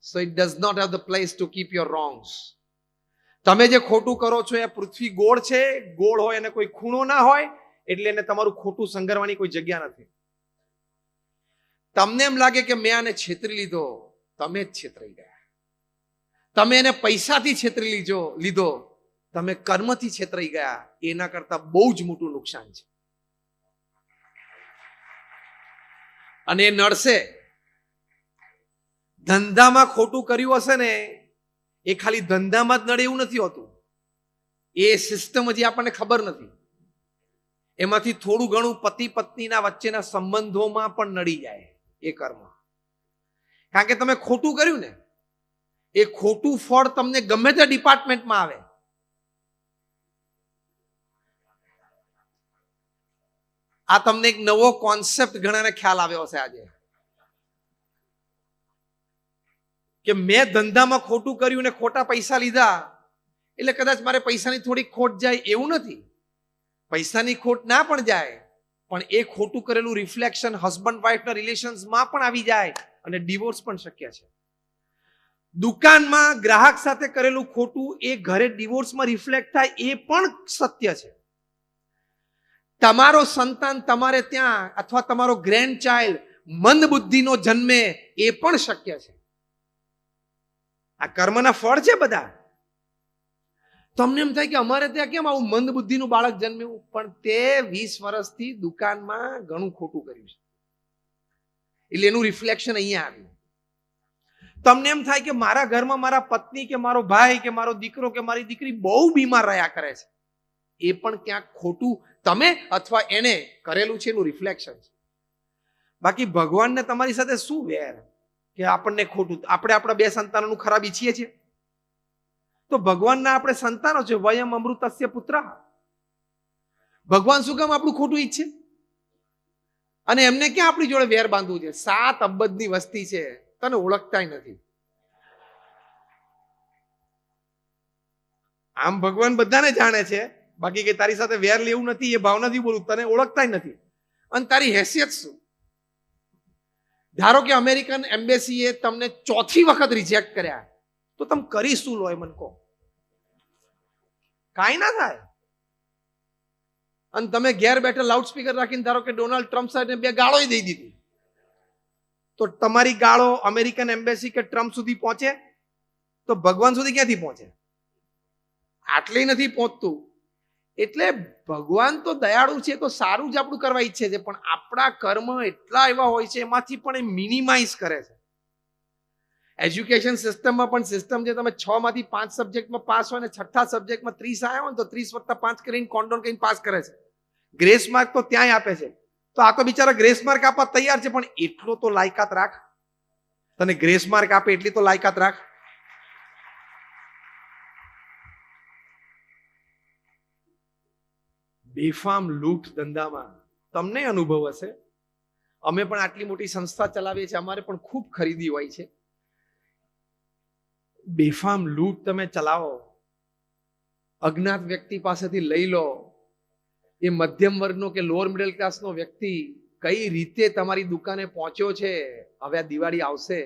so it does not have the place to keep your wrongs. તમે જે ખોટું કરો છો એ પૃથ્વી ગોળ છે, ગોળ હોય અને કોઈ ખૂણો ના હોય, એટલે એને તમારું ખોટું સંગરવાની કોઈ જગ્યા નથી. તમને એમ લાગે કે મેં આને છેતરી લીધો, તમે જ છેતરાઈ ગયા. તમે એને પૈસાથી છેતરી લીધો, તમે કર્મથી છેતરાઈ ગયા. એના કરતા બહુ જ મોટું નુકસાન છે. અને એ નડશે. ધંધામાં ખોટું કર્યું હશે ને, એ ખાલી ધંધામાં જ નડે એવું નથી હોતું. એ સિસ્ટમ હજી આપણને ખબર નથી. એમાંથી થોડું ઘણું પતિ પત્નીના વચ્ચેના સંબંધોમાં પણ નડી જાય એ કર્મ. કારણ કે તમે ખોટું કર્યું ને, એ ખોટું ફળ તમને ગમે તે ડિપાર્ટમેન્ટમાં આવે. આ તમને એક નવો કોન્સેપ્ટ ઘણાને ખ્યાલ આવ્યો હશે આજે, કે મેં ધંધામાં ખોટું કર્યું ને ખોટા પૈસા લીધા એટલે કદાચ મારે પૈસાની થોડીક ખોટ જાય એવું નથી. પૈસાની ખોટ ના પણ જાય, પણ એ ખોટું કરેલું રિફ્લેક્શન હસબન્ડ વાઇફના રિલેશન્સમાં પણ આવી જાય અને ડિવોર્સ પણ શક્ય છે. દુકાનમાં ગ્રાહક સાથે કરેલું ખોટું એ ઘરે ડિવોર્સમાં રિફ્લેક્ટ થાય એ પણ સત્ય છે. તમારો સંતાન તમારે ત્યાં અથવા તમારો ગ્રેન્ડ ચાઇલ્ડ મંદ બુદ્ધિનો જન્મે એ પણ શક્ય છે. આ કર્મના ફળ છે બધા. તમને એમ થાય કે અમારે ત્યાં કેમ આવું મંદ બુદ્ધિનું બાળક જન્મ્યું, પણ તે 20 વર્ષથી દુકાનમાં ઘણું ખોટું કર્યું છે, એટલે એનું રિફ્લેક્શન અહીંયા આવ્યું. તમને એમ થાય કે મારા ઘરમાં મારા પત્ની કે મારો ભાઈ કે મારો દીકરો કે મારી દીકરી બહુ બીમાર રહ્યા કરે છે, એ પણ ક્યાંક ખોટું તમે અથવા એને કરેલું છે એનું રિફ્લેક્શન છે. બાકી ભગવાનને તમારી સાથે શું વેર કે આપણને ખોટું, આપણે આપણા 2 સંતાનોનું ખરાબ ઈચ્છીએ છીએ? તો ભગવાનના આપણે સંતાનો છે, વયમ અમૃતસ્ય પુત્ર. ભગવાન શું કામ આપણું ખોટું ઈચ્છે? અને એમને ક્યાં આપણી જોડે વેર બાંધવું છે? 7 અબજની વસ્તી છે, તને ઓળખતાય નથી. આમ ભગવાન બધાને જાણે છે, બાકી કે તારી સાથે વેર લેવું નથી એ ભાવનાથી બોલું, તને ઓળખતા નથી. અને તારી હેસિયત શું? ધારો કે અમેરિકન એમ્બેસીએ તમને 4થી વખત રિજેક્ટ કર્યા, તો તમે કરી શું લો? મને કહો. કાંઈ ના થાય. અને તમે ઘેર બેઠા લાઉડ સ્પીકર રાખીને ધારો કે ડોનાલ્ડ ટ્રમ્પ સાહેબને 2 ગાળો દઈ દીધી, તો તમારી ગાળો અમેરિકન એમ્બેસી કે ટ્રમ્પ સુધી પહોંચે? તો ભગવાન સુધી ક્યાંથી પહોંચે? આટલી નથી પહોંચતું. એટલે ભગવાન તો દયાળુ છે, તો સારું જ આપણું કરવા ઈચ્છે છે, પણ આપણા કર્મ એટલા એવા હોય છે, એમાંથી પણ એ મિનિમાઇઝ કરે છે. એજ્યુકેશન સિસ્ટમમાં પણ સિસ્ટમ છે, તમે 6 માંથી 5 સબ્જેક્ટમાં પાસ હોય ને 6થા સબ્જેક્ટમાં 30 આવ્યા હોય તો 30 + 5 કરીને કોન્ડોન કરીને પાસ કરે છે. ગ્રેસ માર્ક તો ત્યાંય આપે છે. તો આ તો બિચારા ગ્રેસ માર્ક આપવા તૈયાર છે, પણ એટલો તો લાયકાત રાખ. તને ગ્રેસ માર્ક આપે એટલી તો લાયકાત રાખ. બેફામ લૂંટ ધંધામાં તમને અનુભવ હશે. અમે પણ આટલી મોટી સંસ્થા ચલાવીએ છીએ, અમારે પણ ખૂબ ખરીદી હોય છે. બેફામ લૂંટ તમે ચલાવો, અજ્ઞાત વ્યક્તિ પાસેથી લઈ લો. એ મધ્યમ વર્ગનો કે લોઅર મિડલ ક્લાસનો વ્યક્તિ કઈ રીતે તમારી દુકાને પહોંચ્યો છે. હવે આ દિવાળી આવશે,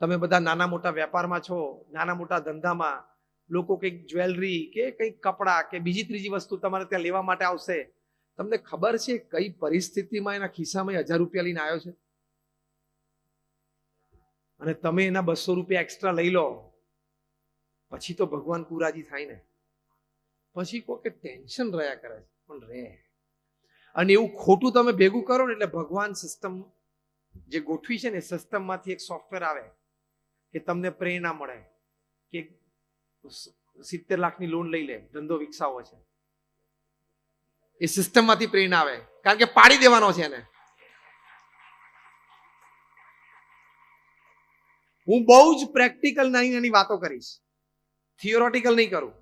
તમે બધા નાના મોટા વેપારમાં છો, નાના મોટા ધંધામાં, લોકો કંઈક જ્વેલરી કે કંઈક કપડા કે બીજી ત્રીજી વસ્તુ તમારે ત્યાં લેવા માટે આવશે. તમને ખબર છે કઈ પરિસ્થિતિમાં એના ખિસ્સામાં 1000 રૂપિયા લઈને આવ્યો છે, અને તમે એના 200 રૂપિયા એક્સ્ટ્રા લઈ લો. પછી તો ભગવાન કુરાજી થાય ને. પછી કોઈ કે ટેન્શન રહ્યા કરે છે, પણ રે. અને એવું ખોટું તમે ભેગું કરો ને એટલે ભગવાન સિસ્ટમ જે ગોઠવી છે ને, સિસ્ટમમાંથી એક સોફ્ટવેર આવે કે તમને પ્રેરણા મળે કે 70 લાખની લોન લઈ લે, ધંધો વિકસાવો છે. એ સિસ્ટમમાંથી પ્રેરણા આવે, કારણ કે પાડી દેવાનો છે એને. હું બહુ જ પ્રેક્ટિકલ નાની નાની વાતો કરીશ, થિયોરેટિકલ નહીં કરું.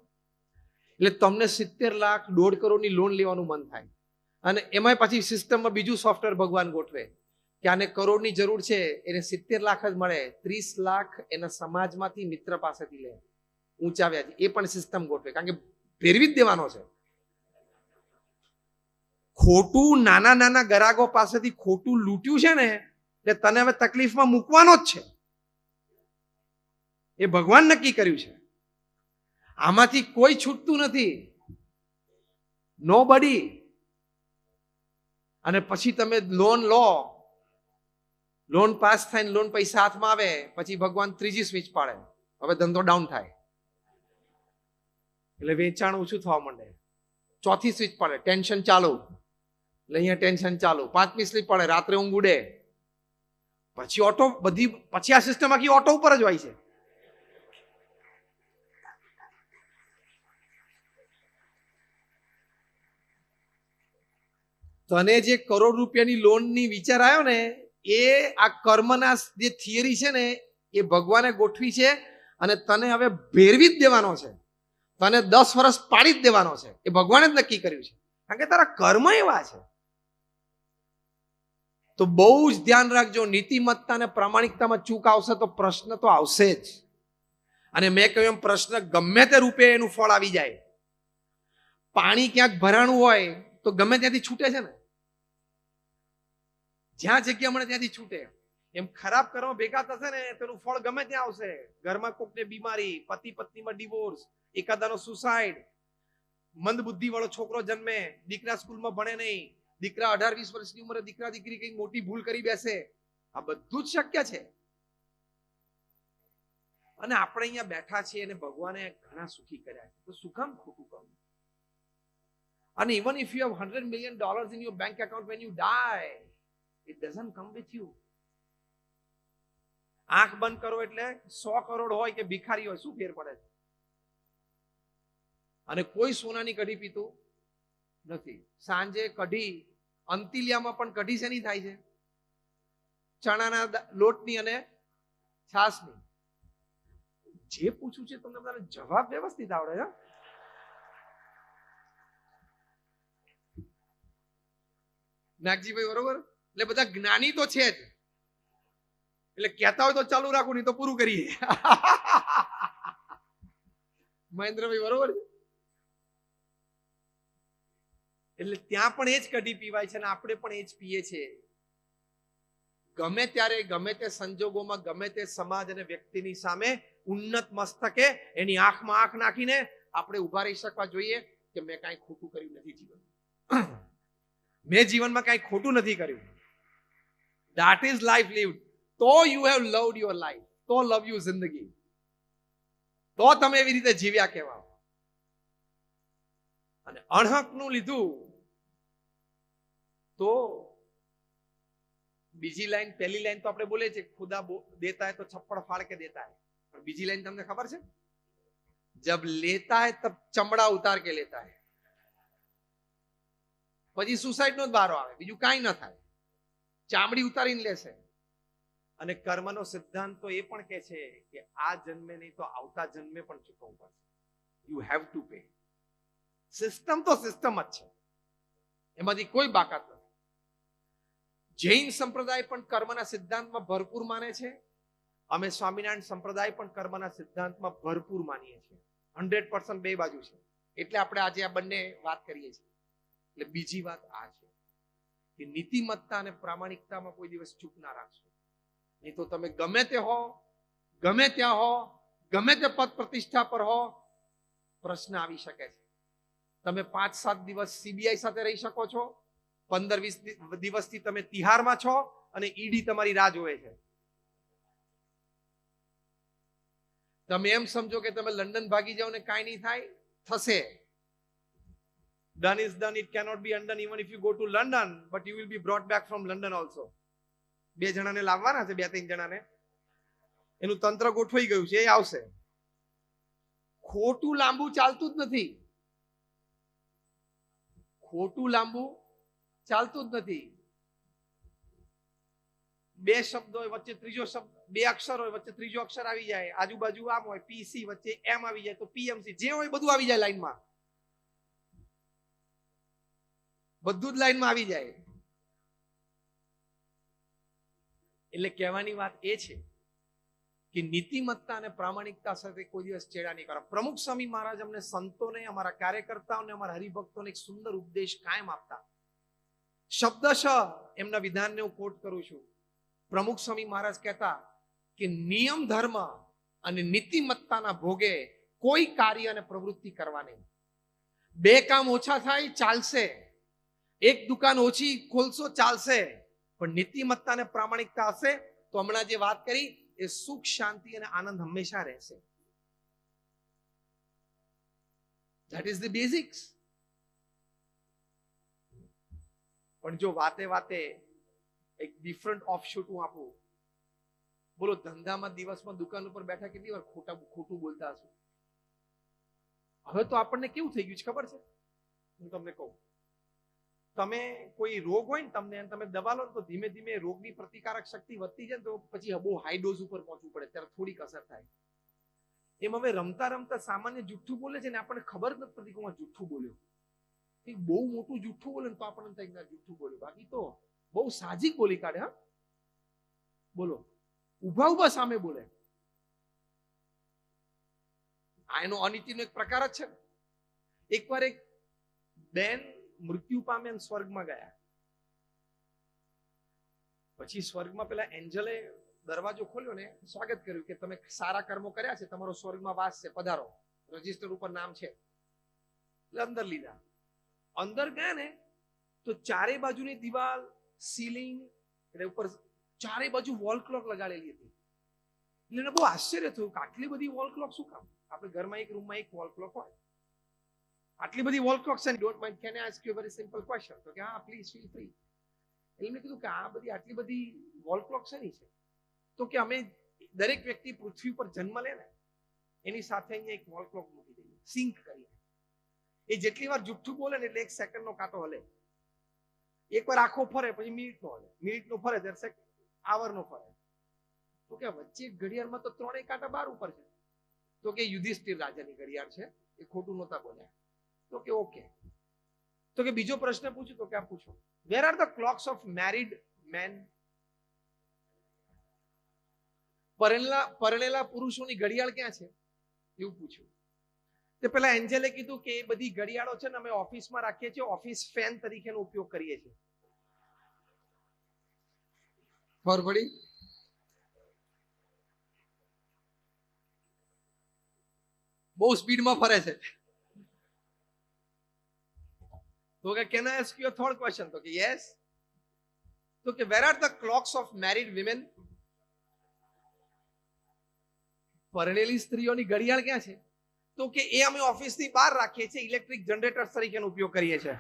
એટલે તમને 70 લાખ 1.5 કરોડની લોન લેવાનું મન થાય. અને એમાં પછી સિસ્ટમમાં બીજું સોફ્ટવેર ભગવાન ગોઠવે કે આને કરોડની જરૂર છે, એને 70 લાખ જ મળે, 30 લાખ એના સમાજમાંથી મિત્ર પાસેથી લે, ઊંચા વ્યાજ. એ પણ સિસ્ટમ ગોઠવે, કારણ કે ફેરવી જ દેવાનો છે. ખોટું નાના નાના ગરાગો પાસેથી ખોટું લૂંટ્યું છે ને, એટલે તને હવે તકલીફમાં મૂકવાનો જ છે. એ ભગવાન નક્કી કર્યું છે. આમાંથી કોઈ છૂટતું નથી, નો બડી. અને પછી તમે લોન લો, લોન પાસ થાય ને લોન પૈસા હાથમાં આવે, પછી ભગવાન ત્રીજી સ્વિચ પાડે, હવે ધંધો ડાઉન થાય એટલે વેચાણ ઓછું થવા માંડે. 4થી સ્વિચ પડે, ટેન્શન ચાલુ, એટલે અહીંયા ટેન્શન ચાલુ. 5મી સ્વિચ પડે, રાત્રે ઊંઘ ઉડે. પછી ઓટો બધી, પછી આ સિસ્ટમ આખી ઓટો ઉપર જ હોય છે. તને જે કરોડ રૂપિયાની લોનની વિચાર આવ્યો ને, એ આ કર્મના જે થિયરી છે ને, એ ભગવાને ગોઠવી છે. અને તને હવે ભેરવી જ દેવાનો છે, તને 10 વર્ષ પાડી જ દેવાનો છે. એ ભગવાને જ નક્કી કર્યું છે, કારણ કે તારા કર્મ એવા છે. તો બહુ જ ધ્યાન રાખજો. નીતિમત્તા અને પ્રામાણિકતામાં ચૂક આવશે તો પ્રશ્ન તો આવશે જ. અને મેં કહ્યું એમ, પ્રશ્ન ગમે તે રૂપે એનું ફળ આવી જાય. પાણી ક્યાંક ભરાણું હોય તો ગમે ત્યાંથી છૂટે છે ને, જ્યાં જગ્યા મળે ત્યાંથી છૂટે. એમ ખરાબ કર્મ ભેગા થશે ને, તેનું ફળ ગમે ત્યાં આવશે. ઘરમાં કોકને બીમારી, પતિ પત્નીમાં ડિવોર્સ, એકાદાનો સુસાઇડ, મંદ બુદ્ધિ વાળો છોકરો જન્મે, દીકરા સ્કૂલમાં ભણે નહીં, દીકરા 18-20 વર્ષની ઉંમરે દીકરા દીકરી કઈ મોટી ભૂલ કરી બેસે. આ બધું જ શક્ય છે. અને આપણે અહીંયા બેઠા છીએ અને ભગવાને ઘણા સુખી કર્યા છે, તો શું કામ ખોટું કરવું? And even if you have $100 million in your bank account, when you die, it doesn't come with you. આંખ બંધ કરો એટલે 100 કરોડ હોય કે ભિખારી હોય, શું ફેર પડે છે? અને કોઈ સોનાની કઢી પીતું નથી. સાંજે કઢી, અંતિલિયામાં પણ કઢી શેની થાય છે? ચણાના લોટની અને છાશની. જે પૂછું છે તમને બધાને જવાબ વ્યવસ્થિત આવડે છે? નાગજીભાઈ બરોબર? એટલે બધા જ્ઞાની તો છે જ, એટલે કહેતા હોય તો ચાલુ રાખો, નહીં તો પૂરું કરીએ. મહેન્દ્રભાઈ બરોબર છે? એટલે ત્યાં પણ એ જ કઢી પીવાય છે અને આપણે પણ એ જ પીએ છીએ. ગમે ત્યારે ગમે તે સંજોગોમાં ગમે તે સમાજ અને વ્યક્તિની સામે ઉન્નત મસ્તકે એની આંખમાં આંખ નાખીને આપણે ઉભા રહી શકવા જોઈએ કે મેં કાંઈ ખોટું કર્યું નથી જીવનમાં. મેં જીવનમાં કાંઈ ખોટું નથી કર્યું. That is life lived. તો you have loved your life. તો લવ યુ જિંદગી. તો તમે એવી રીતે જીવ્યા કહેવાય. અને અણહકનું લીધું તો બીજી લાઈન, પહેલી લાઈન તો આપણે બોલે છે ખુદા દેતા હે તો છપ્પડ ફાડ કે દેતા હે. પણ બીજી લાઈન તમને ખબર છે? જબ લેતા હે તબ ચમડા ઉતાર કે લેતા હે. પછી સુસાઇડ નો જ વારો આવે, બીજું કાંઈ ન થાય, ચામડી ઉતારીને લેશે. અને કર્મનો સિદ્ધાંત તો એ પણ કહે છે કે આ જન્મે નહીં તો આવતા જન્મે પણ ચૂકવવું પડશે. You have to pay. System તો સિસ્ટમ જ છે, એમાંથી કોઈ બાકાત નથી. જૈન સંપ્રદાય પણ કર્મના સિદ્ધાંતમાં ભરપૂર માને છે. અમે સ્વામિનારાયણ સંપ્રદાય પણ કર્મના સિદ્ધાંતમાં ભરપૂર માનીએ છીએ. 100% બે બાજુ છે. એટલે આપણે આજે આ બંને વાત કરીએ છીએ. એટલે બીજી વાત આ છે કે નીતિમત્તા અને પ્રામાણિકતામાં કોઈ દિવસ ચૂક ના રાખશો. નહીં તો તમે ગમે તે હો, ગમે ત્યાં હો, ગમે તે પદ પ્રતિષ્ઠા પર હો, પ્રશ્ન આવી શકે છે. તમે 5-7 દિવસ સીબીઆઈ સાથે રહી શકો છો, 15-20 દિવસથી તમે તિહારમાં છો અને ઈડી તમારી રાહ જોવે છે. તમે એમ સમજો કે તમે લંડન ભાગી જાઓ ને કાંઈ નહીં થાય, થશે. Done is done. It cannot be undone even if you go to London, but you will be brought back from London also. 2 જણાને લાવવાના છે, 2-3 જણાને. એનું તંત્ર ગોઠવાઈ ગયું છે, એ આવશે. ખોટું લાંબુ ચાલતું જ નથી. ખોટું લાંબુ ચાલતું જ નથી. 2 શબ્દો હોય વચ્ચે ત્રીજો શબ્દ, 2 અક્ષર હોય વચ્ચે ત્રીજો અક્ષર આવી જાય, આજુબાજુ આમ હોય પીસી વચ્ચે એમ આવી જાય તો પીએમસી, જે હોય બધું આવી જાય લાઈનમાં. બધું જ લાઈનમાં આવી જાય. એટલે કહેવાની વાત એ છે કે નીતિમત્તા અને પ્રામાણિકતા સાથે કોઈ દિવસ ચેડા નહીં કરો. પ્રમુખ સ્વામી મહારાજ અમને સંતોને, અમારા કાર્યકર્તાઓને, અમારા હરિભક્તોને એક સુંદર ઉપદેશ કાયમ આપતા. શબ્દશ એમના વિધાનને હું કોટ કરું છું. પ્રમુખ સ્વામી મહારાજ કહેતા કે નિયમ ધર્મ અને નીતિમત્તાના ભોગે કોઈ કાર્ય અને પ્રવૃત્તિ કરવા નહીં. 2 કામ ઓછા થાય ચાલશે, 1 દુકાન ઓછી ખોલશો ચાલશે, પણ નીતિમત્તા અને પ્રામાણિકતા હશે તો હમણાં જે વાત કરી એ સુખ, શાંતિ અને આનંદ હંમેશા રહેશે. That is the basics. પણ જો વાતે વાતે એક ડિફરન્ટ ઓફશૂટ હું આપું, બોલો ધંધામાં દિવસમાં દુકાન ઉપર બેઠા કેટલી વાર ખોટું બોલતા હશું. હવે તો આપણને કેવું થઈ ગયું છે ખબર છે? હું તમને કહું, તમે કોઈ રોગ હોય ને તમને, તમે દવા લો ને તો ધીમે ધીમે રોગની પ્રતિકારક શક્તિ વધતી જાય તો પછી બહુ હાઈ ડોઝ ઉપર પહોંચવું પડે, ત્યારે થોડીક અસર થાય. એમ હવે રમતા રમતા સામાન્ય જુઠ્ઠું બોલે છે ને આપણને ખબર જ નથી પડતી કે હું જુઠ્ઠું બોલ્યો. બહુ મોટું જુઠ્ઠું બોલે ને તો આપણને થાય જુઠ્ઠું બોલ્યું, બાકી તો બહુ સાહજિક બોલી કાઢે. હા બોલો, ઉભા ઉભા સામે બોલે. આ એનો અનીતિનો એક પ્રકાર જ છે. એકવાર એક બેન મૃત્યુ પામે અને સ્વર્ગમાં ગયા. પછી સ્વર્ગમાં પેલા એન્જલે દરવાજો ખોલ્યો ને સ્વાગત કર્યું કે તમે સારા કર્મો કર્યા છે, તમારો સ્વર્ગમાં વાસ છે, પધારો, રજીસ્ટર ઉપર નામ છે. એટલે અંદર લીધા. અંદર ગયા ને તો ચારે બાજુની દિવાલ, સીલિંગ, એટલે ઉપર ચારે બાજુ વોલ ક્લોક લગાડેલી હતી. એટલે એને બહુ આશ્ચર્ય થયું કે આટલી બધી વોલ ક્લોક શું કામ? આપણે ઘરમાં એક રૂમમાં એક વોલ ક્લોક હોય, આટલી બધી વોલ ક્લોક છે. Don't mind, can I ask you a very simple question? તો કે હા પ્લીઝ ફીલ ફ્રી. એમને કીધું કે આ બધી આટલી બધી વોલ ક્લોક શેની છે? તો કે અમે દરેક વ્યક્તિ પૃથ્વી પર જન્મ લે ને એની સાથે અહીંયા એક વોલ ક્લોક મૂકી દઈએ, સિંક કરીએ. એ જેટલી વાર જુઠ્ઠું બોલે ને એટલે 1 સેકન્ડનો કાંટો હલે. એકવાર આખો ફરે પછી મિનિટનો હલે, મિનિટનો ફરે ત્યારે આવરનો ફરે. તો કે વચ્ચે ઘડિયાળમાં તો 3 કાંટા બાર ઉપર છે. તો કે યુધિષ્ઠિર રાજાની ઘડિયાળ છે, એ ખોટું નહોતા બોલ્યા. તો કે ઓકે. તો કે બીજો પ્રશ્ન પૂછું? તો કે આ પૂછો, where are the clocks of married men? પરણેલા પુરુષોની ઘડિયાળ ક્યાં છે? એવું પૂછ્યું. તે પેલા એન્જલે કીધું કે એ બધી ઘડિયાળો છે ને અમે ઓફિસમાં રાખીએ છીએ, ઓફિસ ફેન તરીકેનો ઉપયોગ કરીએ છીએ. ખબર પડી? બહુ સ્પીડમાં ફરે છે. તો કે can I ask you a third question? તો કે યસ. તો કે where are the clocks of married women? પરણેલી સ્ત્રીઓની ઘડિયાળ ક્યાં છે? તો કે એ અમે ઓફિસની બહાર રાખીએ છીએ, ઇલેક્ટ્રિક જનરેટર તરીકેનો ઉપયોગ કરીએ છીએ.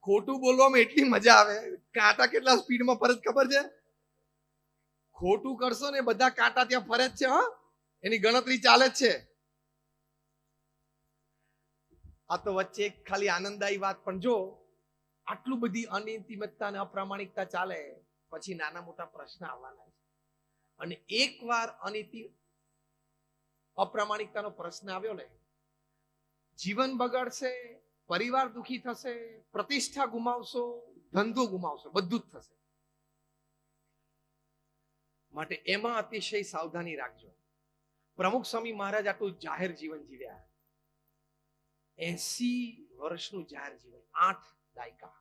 ખોટું બોલવામાં એટલી મજા આવે, કાંટા કેટલા સ્પીડમાં ફરે ખબર છે? ખોટું કરશો ને બધા કાંટા ત્યાં ફરે જ છે. હા, એની ગણતરી ચાલે જ છે. આ તો વચ્ચે એક ખાલી આનંદદાયી વાત, પણ જો આટલું બધી અનિયમિતતા અને અપ્રામાણિકતા ચાલે પછી નાના મોટા પ્રશ્ન આવવાના છે. અને એકવાર અપ્રામાણિકતાનો પ્રશ્ન આવ્યો ને, જીવન બગડશે, પરિવાર દુખી થશે, પ્રતિષ્ઠા ગુમાવશો, ધંધો ગુમાવશો, બધું જ થશે. માટે એમાં અતિશય સાવધાની રાખજો. પ્રમુખ સ્વામી મહારાજ આટલું જાહેર જીવન જીવ્યા, 80 વર્ષનું જાહેર જીવન, 8 દાયકા.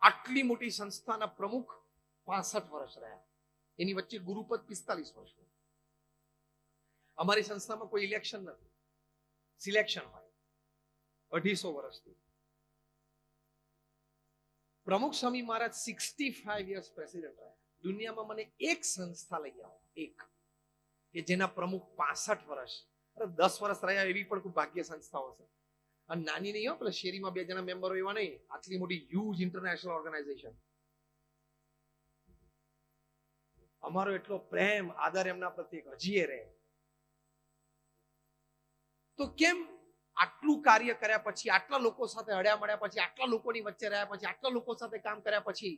આટલી મોટી સંસ્થાના પ્રમુખ 65 વર્ષ રહ્યા. એની વચ્ચે ગુરુપદ 45 વર્ષનું. અમારી સંસ્થામાં કોઈ ઇલેક્શન નથી, સિલેક્શન હોય 250 વર્ષથી. પ્રમુખ સ્વામી મહારાજ 65 યર્સ પ્રેસિડેન્ટ રહ્યા. દુનિયામાં મને એક સંસ્થા લઈ આવો, એક કે જેના પ્રમુખ 65 વર્ષ, 10 વર્ષ રહ્યા એવી પણ કોઈ ભાગ્ય સંસ્થાઓ છે. અને નાની નહીં હો, પેલા શેરીમાં 2 જણા મેમ્બરો એવા નહીં, આટલી મોટી હ્યુજ ઇન્ટરનેશનલ ઓર્ગેનાઇઝેશન. અમારો એટલો પ્રેમ આદર એમના પ્રત્યે હજી રહે. તો કેમ આટલું કાર્ય કર્યા પછી, આટલા લોકો સાથે હળ્યા મળ્યા પછી, આટલા લોકોની વચ્ચે રહ્યા પછી, આટલા લોકો સાથે કામ કર્યા પછી,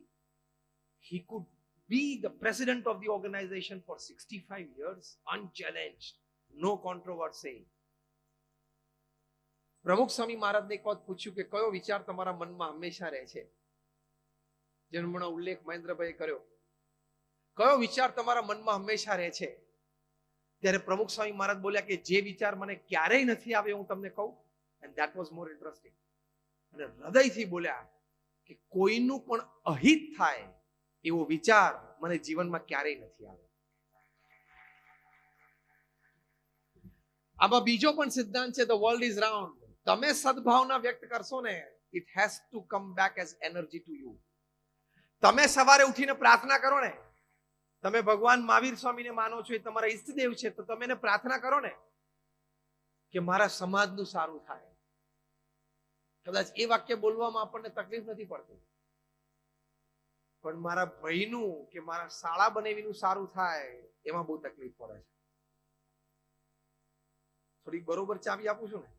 he could be the president of the organization for 65 years unchallenged, no controversy. પ્રમુખ સ્વામી મહારાજને એક વાત પૂછ્યું કે કયો વિચાર તમારા મનમાં હંમેશા રહે છે? જેનો હમણાં ઉલ્લેખ મહેન્દ્રભાઈએ કર્યો, કયો વિચાર તમારા મનમાં હંમેશા રહે છે? ત્યારે પ્રમુખ સ્વામી મહારાજ બોલ્યા કે જે વિચાર મને ક્યારેય નથી આવ્યો હું તમને કહું, and that was more interesting. અને હૃદયથી બોલ્યા કે કોઈનું પણ અહિત થાય એવો વિચાર મને જીવનમાં ક્યારેય નથી આવ્યો. આમાં બીજો પણ સિદ્ધાંત છે, the world is round. તમે સદભાવના વ્યક્ત કરશો ને, it has to come back as energy to you. તમે સવારે ઉઠીને પ્રાર્થના કરો ને, તમે ભગવાન મહાવીર સ્વામીને માનો છો, એ તમારા ઈષ્ટદેવ છે, તો તમે એને પ્રાર્થના કરો ને કે મારા સમાજનું સારું થાય. કદાચ એ વાક્ય બોલવામાં આપણને તકલીફ નથી પડતી, પણ મારા ભાઈનું કે મારા શાળા બનેવીનું સારું થાય એમાં બહુ તકલીફ પડે છે. થોડી બરોબર ચાવી આપું છું ને,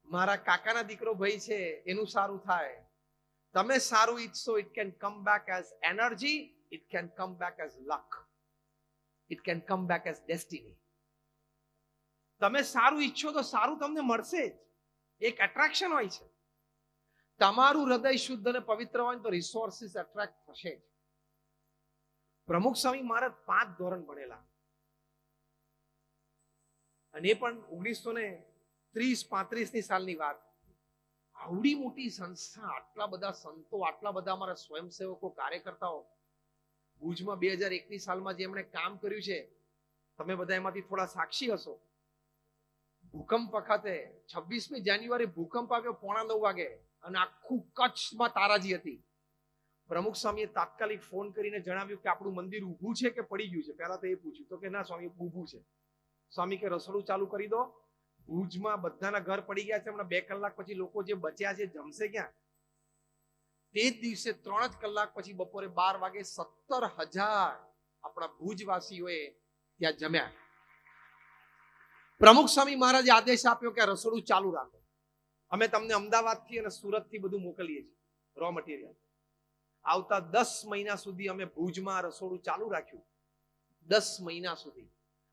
મારા કાકાના દીકરો ભાઈ છે એનું સારું થાય, તમે સારું ઈચ્છો, it can come back as energy, it can come back as luck, it can come back as destiny. તમે સારું ઈચ્છો તો સારું તમને મળશે જ. એક એટ્રેક્શન હોય છે. તમારું હૃદય શુદ્ધ અને પવિત્ર હોય તો રિસોર્સિસ એટ્રેક્ટ થશે જ. પ્રમુખ સ્વામી મહારાજ 5 ધોરણ ભણેલા, અને એ પણ 1930-35 સાલની વાત. આવડી મોટી સંસ્થા, આટલા બધા સંતો, આટલા બધા અમારા સ્વયંસેવકો, કાર્યકર્તાઓ, ભુજમાં 2001ની સાલમાં જે એમણે કામ કર્યું છે, તમે બધા એમાંથી થોડા સાક્ષી હશો. ભૂકંપ વખતે 26મી જાન્યુઆરી ભૂકંપ આવ્યો 9:45 વાગે, અને આખું કચ્છમાં તારાજી હતી. પ્રમુખ સ્વામીએ તાત્કાલિક ફોન કરીને જણાવ્યું કે આપણું મંદિર ઊભું છે કે પડી ગયું છે. પહેલા તો એ પૂછ્યું, તો કે ના સ્વામી ઊભું છે. સ્વામી કે રસોડું ચાલુ કરી દો. ભુજમાં બધાના ઘર પડી ગયા છે, હમણાં 2 કલાક પછી લોકો જે બચ્યા છે જમશે ક્યાં? તે જ દિવસે 3 જ કલાક પછી બપોરે 12 વાગે 17,000 આપણા ભુજવાસીઓએ ત્યાં જમ્યા. પ્રમુખ સ્વામી મહારાજે આદેશ આપ્યો કે રસોડું ચાલુ રાખો. અમે તમને અમદાવાદથી અને સુરતથી બધું મોકલીએ છીએ, રો મટીરિયલ. આવતા 10 મહિના સુધી અમે ભુજમાં રસોડું ચાલુ રાખ્યું, 10 મહિના સુધી.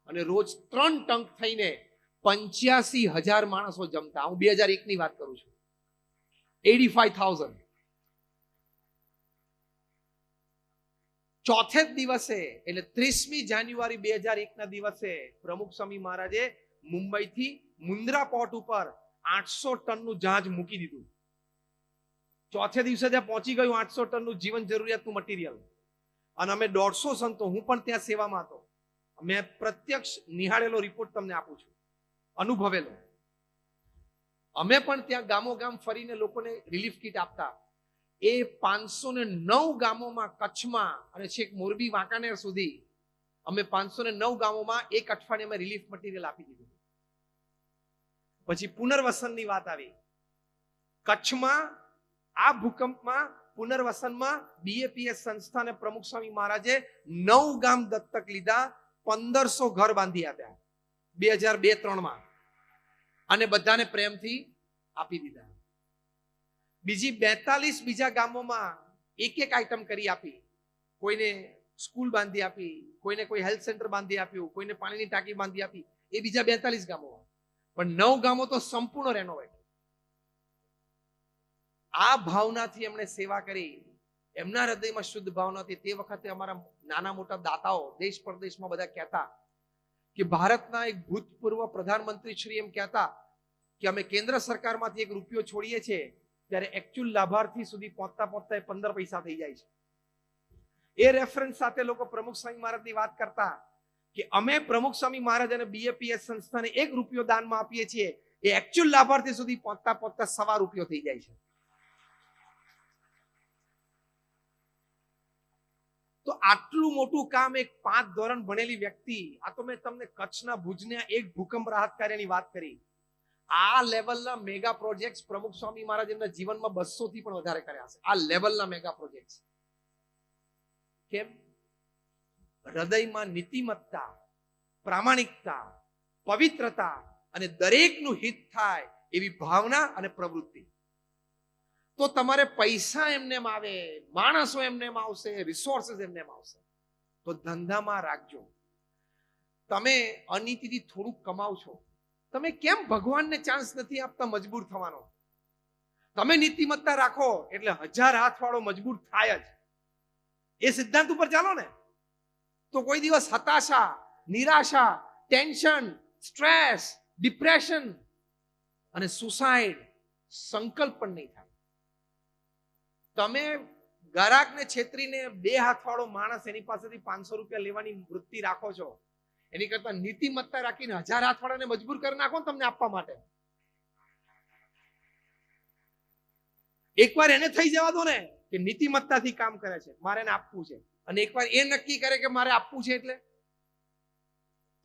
અને રોજ 3 ટંક થઈને 85,000 માણસો જમતા. હું 2001ની વાત કરું છું. 85,000. ચોથે જ દિવસે એટલે 30મી જાન્યુઆરી 2001 ના દિવસે પ્રમુખ સ્વામી મહારાજે મુંબઈથી મુન્દ્રા પોર્ટ ઉપર 800 ટનનું જહાજ મૂકી દીધું. ચોથે દિવસે ત્યાં પહોંચી ગયું 800 ટનનું જીવન જરૂરિયાતનું મટીરિયલ. અને અમે 150 સંતો, હું પણ ત્યાં સેવામાં હતો, મેં પ્રત્યક્ષ નિહાળેલો રિપોર્ટ તમને આપું છું, અનુભવેલો. અમે પણ ત્યાં ગામો ગામ ફરીને લોકોને રિલીફ કીટ આપતા. એ 509 ગામોમાં, કચ્છમાં અને છેક મોરબી વાંકાનેર સુધી અમે 509 ગામોમાં એક અઠવાડિયામાં રિલીફ મટીરિયલ આપી દીધું. પછી પુનર્વસનની વાત આવી. કચ્છમાં આ ભૂકંપમાં પુનર્વસનમાં બીએપીએસ સંસ્થાને પ્રમુખ સ્વામી મહારાજે 9 ગામ દત્તક લીધા, 1500 ઘર બાંધી આપ્યા 2002-03માં, અને બધાને પ્રેમથી આપી દીધા. બીજી 42 બીજા ગામોમાં એક એક આઈટમ કરી આપી. કોઈને સ્કૂલ બાંધી આપી, કોઈને કોઈ હેલ્થ સેન્ટર બાંધી આપ્યું, કોઈને પાણીની ટાંકી બાંધી આપી. એ બીજા 42 ગામોમાં. પણ 9 ગામો તો સંપૂર્ણ રેનોવેટ. આ ભાવનાથી એમણે સેવા કરી. એમના હૃદયમાં શુદ્ધ ભાવનાથી તે વખતે અમારા નાના મોટા દાતાઓ દેશ પરદેશમાં બધા કહેતા કે ભારતના એક ભૂતપૂર્વ પ્રધાનમંત્રી શ્રી એમ કહેતા કે અમે કેન્દ્ર સરકારમાંથી એક રૂપિયો છોડીએ છીએ ત્યારે એકચ્યુઅલ લાભાર્થી સુધી પહોંચતા 15 પૈસા થઈ જાય છે. એ રેફરન્સ સાથે લોકો પ્રમુખ સ્વામી મહારાજની વાત કરતા કે અમે પ્રમુખ સ્વામી મહારાજ અને બીએપીએસ સંસ્થાને 1 રૂપિયો દાનમાં આપીએ છીએ, એ એકચ્યુઅલ લાભાર્થી સુધી પહોંચતા ₹1.25 રૂપિયો થઈ જાય છે. તો આટલું મોટું કામ એક 5 ધોરણ ભણેલી વ્યક્તિ, આ તો મેં તમને કચ્છના ભુજના એક ભૂકંપ રાહત કાર્યની વાત કરી. આ લેવલના મેગા પ્રોજેક્ટ્સ પ્રમુખ સ્વામી મહારાજ એમના જીવનમાં 200 થી પણ વધારે કર્યા છે. આ લેવલના મેગા પ્રોજેક્ટ્સ. કેમ? હૃદયમાં નીતિમત્તા, પ્રામાણિકતા, પવિત્રતા અને દરેકનું હિત થાય એવી ભાવના અને પ્રવૃત્તિ. તો તમારે પૈસા એમનેમ આવે, માણસો એમનેમ આવશે, રિસોર્સિસ એમનેમ આવશે. તો ધંધામાં રાખજો. તમે અનીતિથી થોડુંક કમાવ છો, તમે કેમ ભગવાનને ચાન્સ નથી આપતા મજબૂર થવાનો? તમે નીતિમત્તા રાખો એટલે 1000 હાથવાળો મજબૂર થાય જ. એ સિદ્ધાંત ઉપર ચાલો ને, તો કોઈ દિવસ હતાશા, નિરાશા, ટેન્શન, સ્ટ્રેસ, ડિપ્રેશન અને સુસાઇડ સંકલ્પ પણ નહીં થાય. તમે ગ્રાહકને છેતરીને 2 હાથવાળો માણસ એની પાસેથી 500 રૂપિયા લેવાની વૃત્તિ રાખો છો, એની કરતા નીતિમત્તા રાખીને 1000 હાથવાળાને મજબૂર કરી નાખો તમને આપવા માટે. એકવાર એને થઈ જવા દો ને કે નીતિમત્તાથી કામ કરે છે, મારે એને આપવું છે, અને એકવાર એ નક્કી કરે કે મારે આપવું છે, એટલે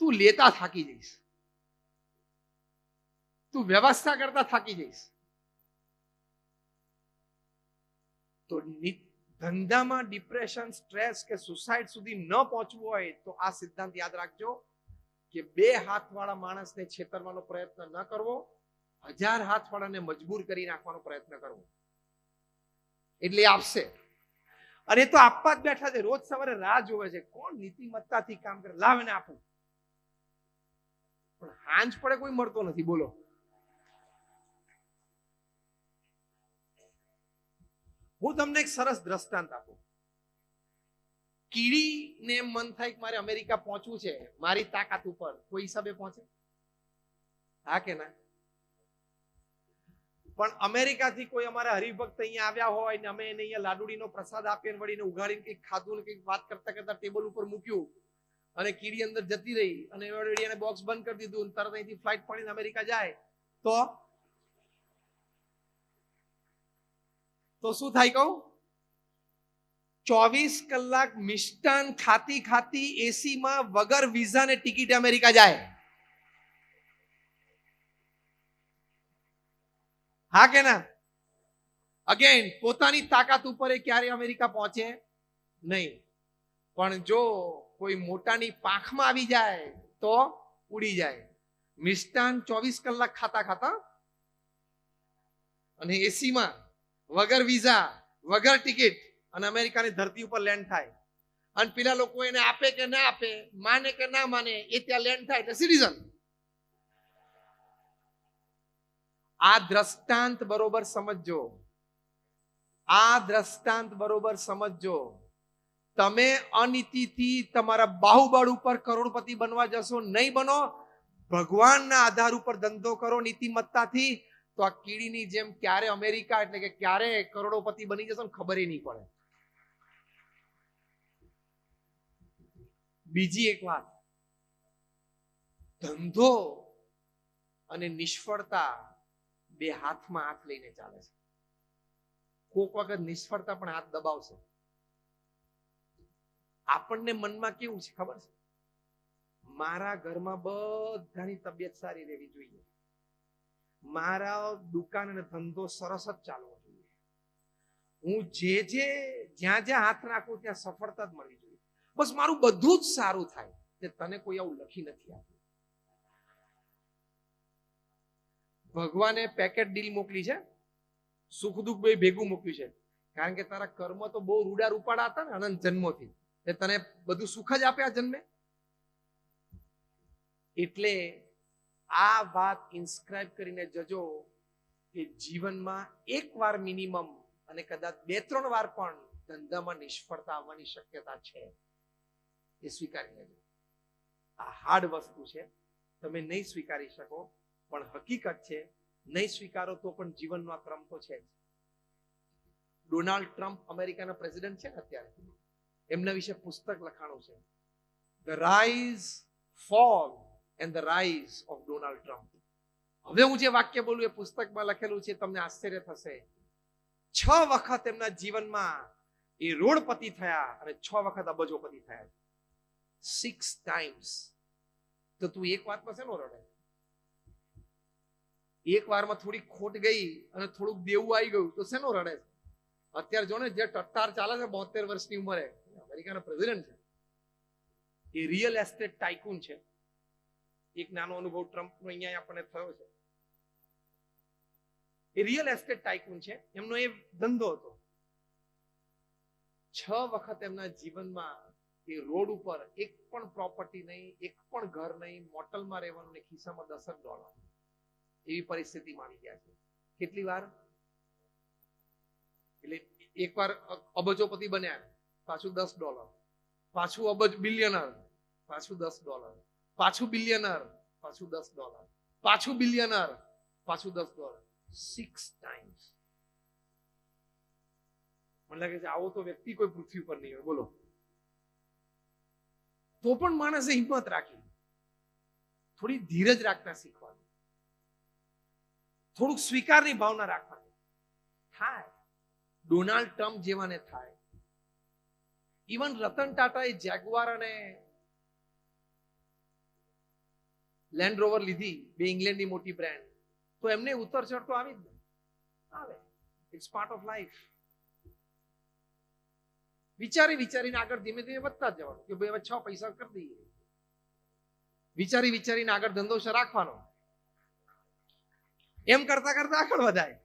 તું લેતા થાકી જઈશ, તું વ્યવસ્થા કરતા થાકી જઈશ. તો ધંધામાં ડિપ્રેશન, સ્ટ્રેસ કે સુસાઇડ સુધી ન પહોંચવું હોય તો આ સિદ્ધાંત યાદ રાખજો કે 2 હાથવાળા માણસને છેતરવાનો પ્રયત્ન ન કરવો, 1000 હાથવાળાને મજબૂર કરી નાખવાનો પ્રયત્ન કરવો, એટલે આપશે. અને તો આપવા જ બેઠા છે, રોજ સવારે રાહ જોવે છે કોણ નીતિમત્તાથી કામ કરે, લાવ એને આપું. પણ હાંજ પડે કોઈ મળતો નથી. બોલો, હું તમને એક સરસ દ્રષ્ટાંત આપું. કીડીને મન થાય કે મારે અમેરિકા પહોંચવું છે, મારી તાકાત ઉપર, કોઈ હિસાબે પહોંચે? હા કે ના? પણ અમેરિકાથી કોઈ અમારા હરિભક્ત અહીંયા આવ્યા હોય ને અમે એને અહીંયા લાડુડીનો પ્રસાદ આપીને વળીને ઉઘાડીને કંઈક ખાધું ને કંઈક વાત કરતા કરતા ટેબલ ઉપર મૂક્યું અને કીડી અંદર જતી રહી અને એને બોક્સ બંધ કરી દીધું, તરત અહીંથી ફ્લાઇટ પડીને અમેરિકા જાય તો શું થાય કહું? 24 કલાક મિષ્ટાન ખાતી ખાતી એસીમાં વગર વિઝા ને ટિકિટ અમેરિકા જાય. હા કે ના? અગેન પોતાની તાકાત ઉપર એ ક્યારે અમેરિકા પહોંચે નહીં. પણ જો કોઈ મોટાની પાંખમાં આવી જાય તો ઉડી જાય. મિષ્ટાન 24 કલાક ખાતા ખાતા અને એસીમાં વગર વિઝા, વગર ટિકિટ અને અમેરિકાની ધરતી ઉપર લેન્ડ થાય. અને પેલા લોકો એને આપે કે ના આપે, માને કે ના માને, એ ત્યાં લેન્ડ થાય એટલે સિટીઝન. આ દ્રષ્ટાંત બરોબર સમજજો. આ દ્રષ્ટાંત બરોબર સમજજો. તમે અનીતિથી તમારા બાહુબળ ઉપર કરોડપતિ બનવા જશો, નહીં બનો. ભગવાનના આધાર ઉપર ધંધો કરો નીતિમત્તાથી, તો આ કીડીની જેમ ક્યારે અમેરિકા એટલે કે ક્યારે કરોડોપતિ બની જશો ને ખબર નહીં પડે. બીજી એક વાત, ધંધો અને નિષ્ફળતા બે હાથમાં હાથ લઈને ચાલે છે. કોક વખત નિષ્ફળતા પણ હાથ દબાવશે. આપણને મનમાં કેવું છે ખબર છે? મારા ઘરમાં બધાની તબિયત સારી રહેવી જોઈએ, મારા દુકાન અને ધંધો સરસ જ ચાલવો જોઈએ, હું જ્યાં જ્યાં હાથ નાખું ત્યાં સફળતા જ મળવી જોઈએ, બસ મારું બધું જ સારું થાય. તે તને કોઈ આવું લખી નથી આપ્યું. ભગવાને પેકેટ ડીલ મોકલી છે, સુખ દુઃખ બે ભેગું મૂક્યું છે, કારણ કે તારા કર્મ તો બહુ રૂડા રૂપાડા હતા ને અનંત જન્મોથી, એ તને બધું સુખ જ આપે આ જન્મે. એટલે આ વાત ઇન્સ્ક્રાઇબ કરીને જજો કે જીવનમાં એક વાર મિનિમમ અને કદાચ 2-3 વાર પણ ધંધામાં નિષ્ફળતા આવવાની શક્યતા છે. એ સ્વીકારી લેજો. આ હાર્ડ વસ્તુ છે, તમે નહીં સ્વીકારી શકો, પણ હકીકત છે. નહીં સ્વીકારો તો પણ જીવનનો આ ક્રમ તો છે જ. ડોનાલ્ડ ટ્રમ્પ અમેરિકાના પ્રેસિડેન્ટ છે ને અત્યારે, એમના વિશે પુસ્તક લખાણું છે, the rise, fall and the rise of Donald Trump. હવે હું જે વાક્ય બોલું એ પુસ્તકમાં લખેલું છે, તમને આશ્ચર્ય થશે. 6 વખત એમના જીવનમાં એ રોડપતિ થયા અને 6 વખત અબજોપતિ થયા. 6 times. તો તું એક વાતમાં શેનો રડે? એક વારમાં થોડી ખોટ ગઈ અને થોડુંક દેવું આવી ગયું તો શેનો રડે? અત્યારે જો ને જે ટટ્ટાર ચાલે છે 72 વર્ષની ઉંમરે, અમેરિકાના પ્રેસિડેન્ટ છે, એ રિયલ એસ્ટેટ ટાઇકૂન છે. એક નાનો અનુભવ ટ્રમ્પનો અહીંયા આપણને થયો છે. એ રિયલ એસ્ટેટ ટાઇકૂન છે, એમનો એ ધંધો હતો. 6 વખત એમના જીવનમાં એ રોડ ઉપર એક પણ પ્રોપર્ટી નહીં, એક પણ ઘર નહીં, મોટલમાં રહેવાનું ને ખિસ્સામાં $10 એવી પરિસ્થિતિમાં આવી ગયા છે. કેટલી વાર? એટલે એક વાર અબજોપતિ બન્યા, પાછું $10, પાછું અબજ બિલિયનર, પાછું $10, પાછું બિલિયનર, પાછું $10, પાછું બિલિયનર, પાછું $10. 6 times. મને લાગે છે આવો તો વ્યક્તિ કોઈ પૃથ્વી પર નહીં હોય. બોલો. તો પણ માણસે હિંમત રાખી, થોડી ધીરજ રાખતા શીખવાનું, થોડુંક સ્વીકારની ભાવના રાખવાની. થાય. ડોનાલ્ડ ટ્રમ્પ જેવાને થાય. ઇવન રતન ટાટા એ જેગુઆર અને લેન્ડ રોવર લીધી, બે ઇંગ્લેન્ડની મોટી બ્રાન્ડ, તો એમને ઉતર ચઢ તો આવી જ આવે. It's part of life. વિચારીને આગળ ધીમે ધીમે વધતા જ જવાનું કે ભાઈ હવે 6 પૈસા કરી દઈએ. વિચારીને આગળ ધંધો રાખવાનો. એમ કરતા કરતા આગળ વધાય.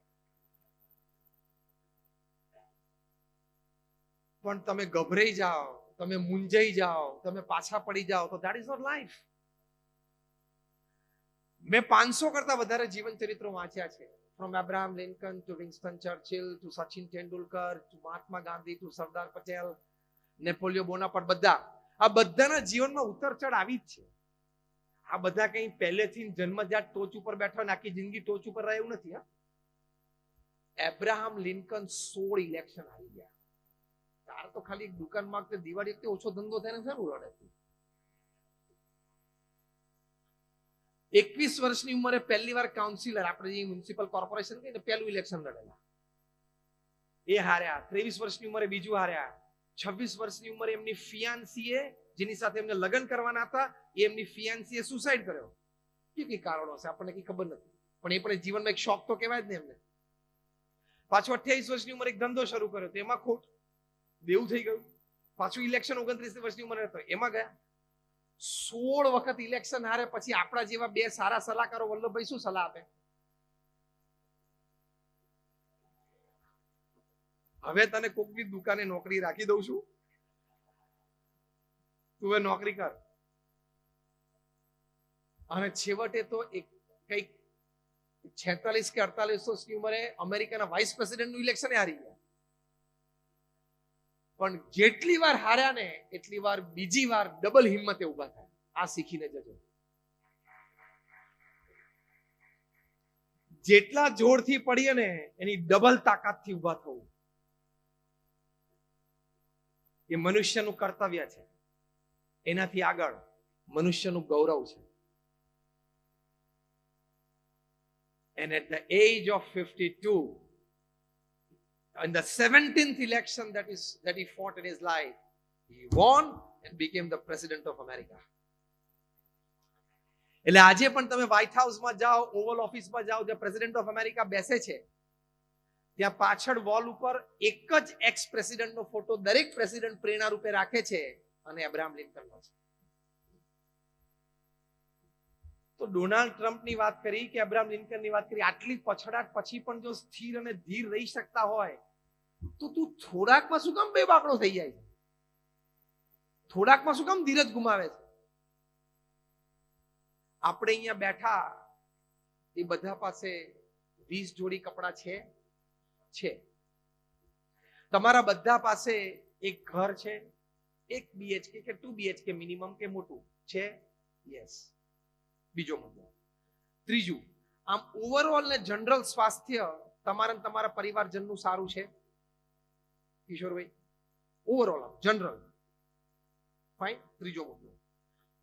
પણ તમે ગભરાઈ જાઓ, તમે મૂંઝાઈ જાઓ, તમે પાછા પડી જાઓ તો ધેટ ઇઝ નોટ લાઈફ. મેં 500 કરતા વધારે જીવન ચરિત્રો વાંચ્યા છે. From Abraham Lincoln to Winston Churchill to Sachin Tendulkar to Mahatma Gandhi to Sardar Patel, Napoleon Bonaparte, બધા આ બધાના જીવનમાં ઉતર ચઢ આવી જ છે. આ બધા કઈ પહેલેથી જન્મજાત ટોચ ઉપર બેઠા ને આખી જિંદગી ટોચ ઉપર રહે એવું નથી. એબ્રાહમ લિંકન 16 ઇલેક્શન આવી ગયા. તાર તો ખાલી દુકાનમાં દિવાળી વખતે ઓછો ધંધો થાય ને સારું રડે. 21 વર્ષની ઉંમરે પહેલી વાર કાઉન્સિલર, આપણે જે મ્યુનિસિપલ કોર્પોરેશન કહીએ ને, પહેલું ઇલેક્શન લડેલા, એ હાર્યા. 23 વર્ષની ઉંમરે બીજું હાર્યા. 26 વર્ષની ઉંમરે એમની ફિયાન્સીએ, જેની સાથે એમને લગ્ન કરવાના હતા, એમની ફિયાન્સીએ સુસાઇડ કર્યો. કઈ કારણો હશે આપણને કઈ ખબર નથી, પણ એ પણ જીવનમાં એક શોખ તો કહેવાય જ ને એમને. પાછું 28 વર્ષની ઉંમરે એક ધંધો શરૂ કર્યો, તો એમાં ખોટ, દેવું થઈ ગયું. પાછું ઇલેક્શન 29 વર્ષની ઉંમરે હતો, એમાં ગયા. 16 વખત ઇલેક્શન હારે પછી આપણા જેવા બે સારા સલાહકારો વલ્લભભાઈ શું સલાહ આપે? હવે તને કોકની દુકાને નોકરી રાખી દઉં છું, તું એ નોકરી કર. અને છેવટે તો એક કઈક 46 કે 48 વર્ષની ઉંમરે અમેરિકાના વાઇસ પ્રેસિડેન્ટનું ઇલેક્શન હારી ગયા. પણ જેટલી વાર હાર્યા ને એટલી વાર બીજી વાર ડબલ હિંમતે ઉભા થાય. આ શીખીને જજો. જેટલા જોરથી પડીએ ને એની ડબલ તાકાતથી ઉભા થવું એ મનુષ્યનું કર્તવ્ય છે. એનાથી આગળ મનુષ્યનું ગૌરવ છે. And at the age of 52, in the 17th election that he fought in his life, he won and became the president of America. એટલે આજે પણ તમે વ્હાઇટ હાઉસમાં જાઓ, ઓવલ ઓફિસમાં જાઓ, જે પ્રેસિડેન્ટ ઓફ અમેરિકા બેસે છે ત્યાં પાછળ વોલ ઉપર એક જ એક્સ પ્રેસિડેન્ટનો ફોટો દરેક પ્રેસિડેન્ટ પ્રેરણા રૂપે રાખે છે અને અબ્રાહમ લિંકનનો છે. તો ડોનાલ્ડ ટ્રમ્પની વાત કરી કે અબ્રાહમ લિંકનની વાત કરી, આટલી પછડાટ પછી પણ જો સ્થિર અને ધીર રહી શકતા હોય તો તું થોડાકમાં શું કામ બેબાકડો થઈ જાય છે? થોડાકમાં શું કામ ધીરજ ગુમાવે છે? આપણે અહીંયા બેઠા એ બધા પાસે 20 જોડી કપડા છે. તમારા બધા પાસે એક ઘર છે, એક BHK કે 2 BHK મિનિમમ કે મોટું છે. યસ. બીજો મુદ્દો. ત્રીજું, આમ ઓવરઓલ ને જનરલ સ્વાસ્થ્ય તમારા તમારા પરિવારજનનું સારું છે કિશોરભાઈ? Overall general fine. ત્રીજો મુદ્દો.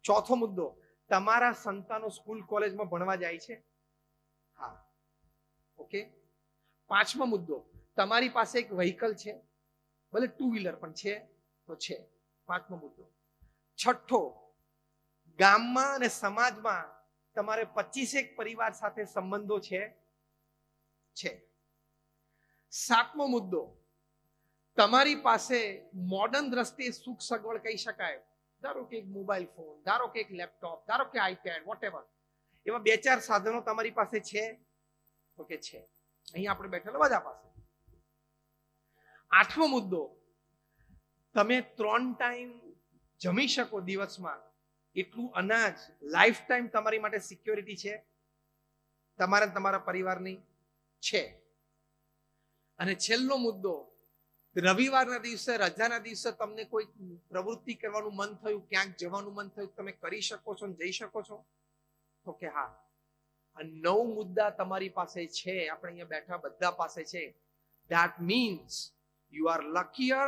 ચોથો મુદ્દો, તમારા સંતાનો સ્કૂલ કોલેજમાં ભણવા જાય છે? હા. ઓકે. પાંચમો મુદ્દો, તમારી પાસે એક વ્હીકલ છે, ભલે 2 વ્હીલર પણ છે તો છે. પાંચમો મુદ્દો. છઠ્ઠો, ગામમાં અને સમાજમાં તમારે 25 પરિવાર સાથે સંબંધો છે. સાતમો મુદ્દો, તમારી પાસે મોડર્ન દ્રષ્ટિએ સુખ સગવડ કહી શકાય, ધારો કે એક મોબાઈલ ફોન, ધારો કે એક લેપટોપ, ધારો કે આઈપેડ, વોટેવર, એવા 2-4 સાધનો તમારી પાસે છે? તો કે છે. અહીં આપણે બેઠેલા બધા પાસે. આઠમો મુદ્દો, તમે 3 ટાઈમ જમી શકો દિવસમાં એટલું અનાજ લાઈફ ટાઈમ તમારી માટે સિક્યોરિટી છે? તમારા તમારા પરિવારની છે. અને છેલ્લો મુદ્દો, રવિવારના દિવસે, રજાના દિવસે તમને કોઈ પ્રવૃત્તિ કરવાનું મન થયું, ક્યાંક જવાનું મન થયું, તમે કરી શકો છો, જઈ શકો છો? તો કે હા. આ 9 મુદ્દા તમારી પાસે છે. આપણે અહીંયા બેઠા બધા પાસે છે. That means you are luckier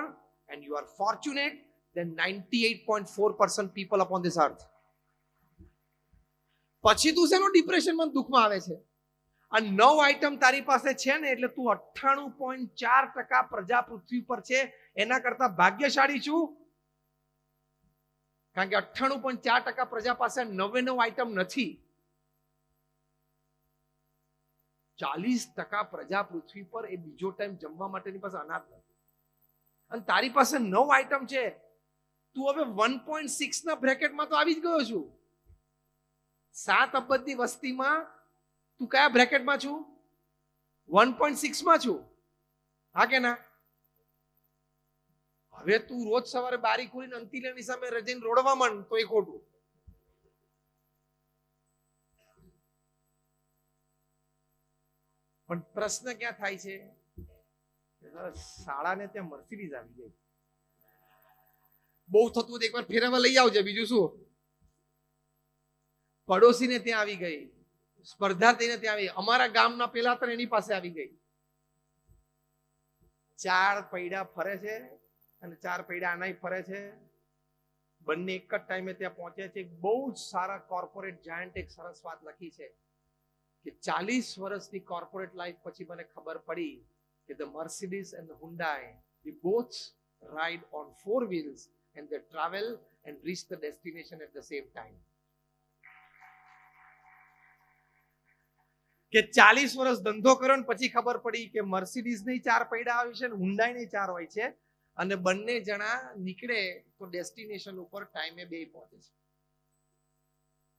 and you are fortunate than 98.4% people upon this earth. પછી તું શેનો ડિપ્રેશનમાં દુઃખમાં આવે છે? આ 9 આઈટમ તારી પાસે છે ને એટલે તું 98.4% પ્રજા પૃથ્વી પર છે એના કરતા ભાગ્યશાળી છું. કારણ કે 98.4% પ્રજા પાસે 99 આઈટમ નથી. 40% પ્રજા પૃથ્વી પર એ બીજો ટાઈમ જમવા માટેની પાસે અનાજ નથી. અને તારી પાસે 9 આઈટમ છે. તું હવે 1.6 ના બ્રેકેટમાં તો આવી જ ગયો છું. 7 અબજની વસ્તીમાં તું કયા બ્રેકેટમાં છું? 1.6 માં છું. હા કે ના? હવે તું રોજ સવારે બારી ખોલીને અંતિલાની સામે રજીને રોડવા માંડ તો એ ખોટું. પણ પ્રશ્ન ક્યાં થાય છે? શાળાને ત્યાં મર્સિડીઝ આવી ગઈ. બહુ થતું એકવાર ફેરવા લઈ આવજે, બીજું શું. પડોશીને ત્યાં આવી ગઈ, સ્પર્ધાર્થીને ત્યાં આવી, અમારા ગામના પેલા તો એની પાસે આવી ગઈ. 4 પૈડા ફરે છે અને 4 પૈડા આનાય ફરે છે. બંને એક જ ટાઈમે ત્યાં પહોંચે છે. બહુ જ સારા કોર્પોરેટ જાયન્ટ એક સરસ વાત લખી છે કે 40 વર્ષની કોર્પોરેટ લાઈફ પછી મને ખબર પડી કે the Mercedes and the Hyundai, they both ride on 4 wheels and they travel and reach the destination at the same time. કે 40 વર્ષ ધંધો કર્યો ને પછી ખબર પડી કે મર્સિડીઝ ની 4 પૈડા આવે છે અને હુન્ડાઈ ની 4 હોય છે અને બંને જણા નીકળે તો ડેસ્ટિનેશન ઉપર ટાઈમે 2 પહોંચે છે.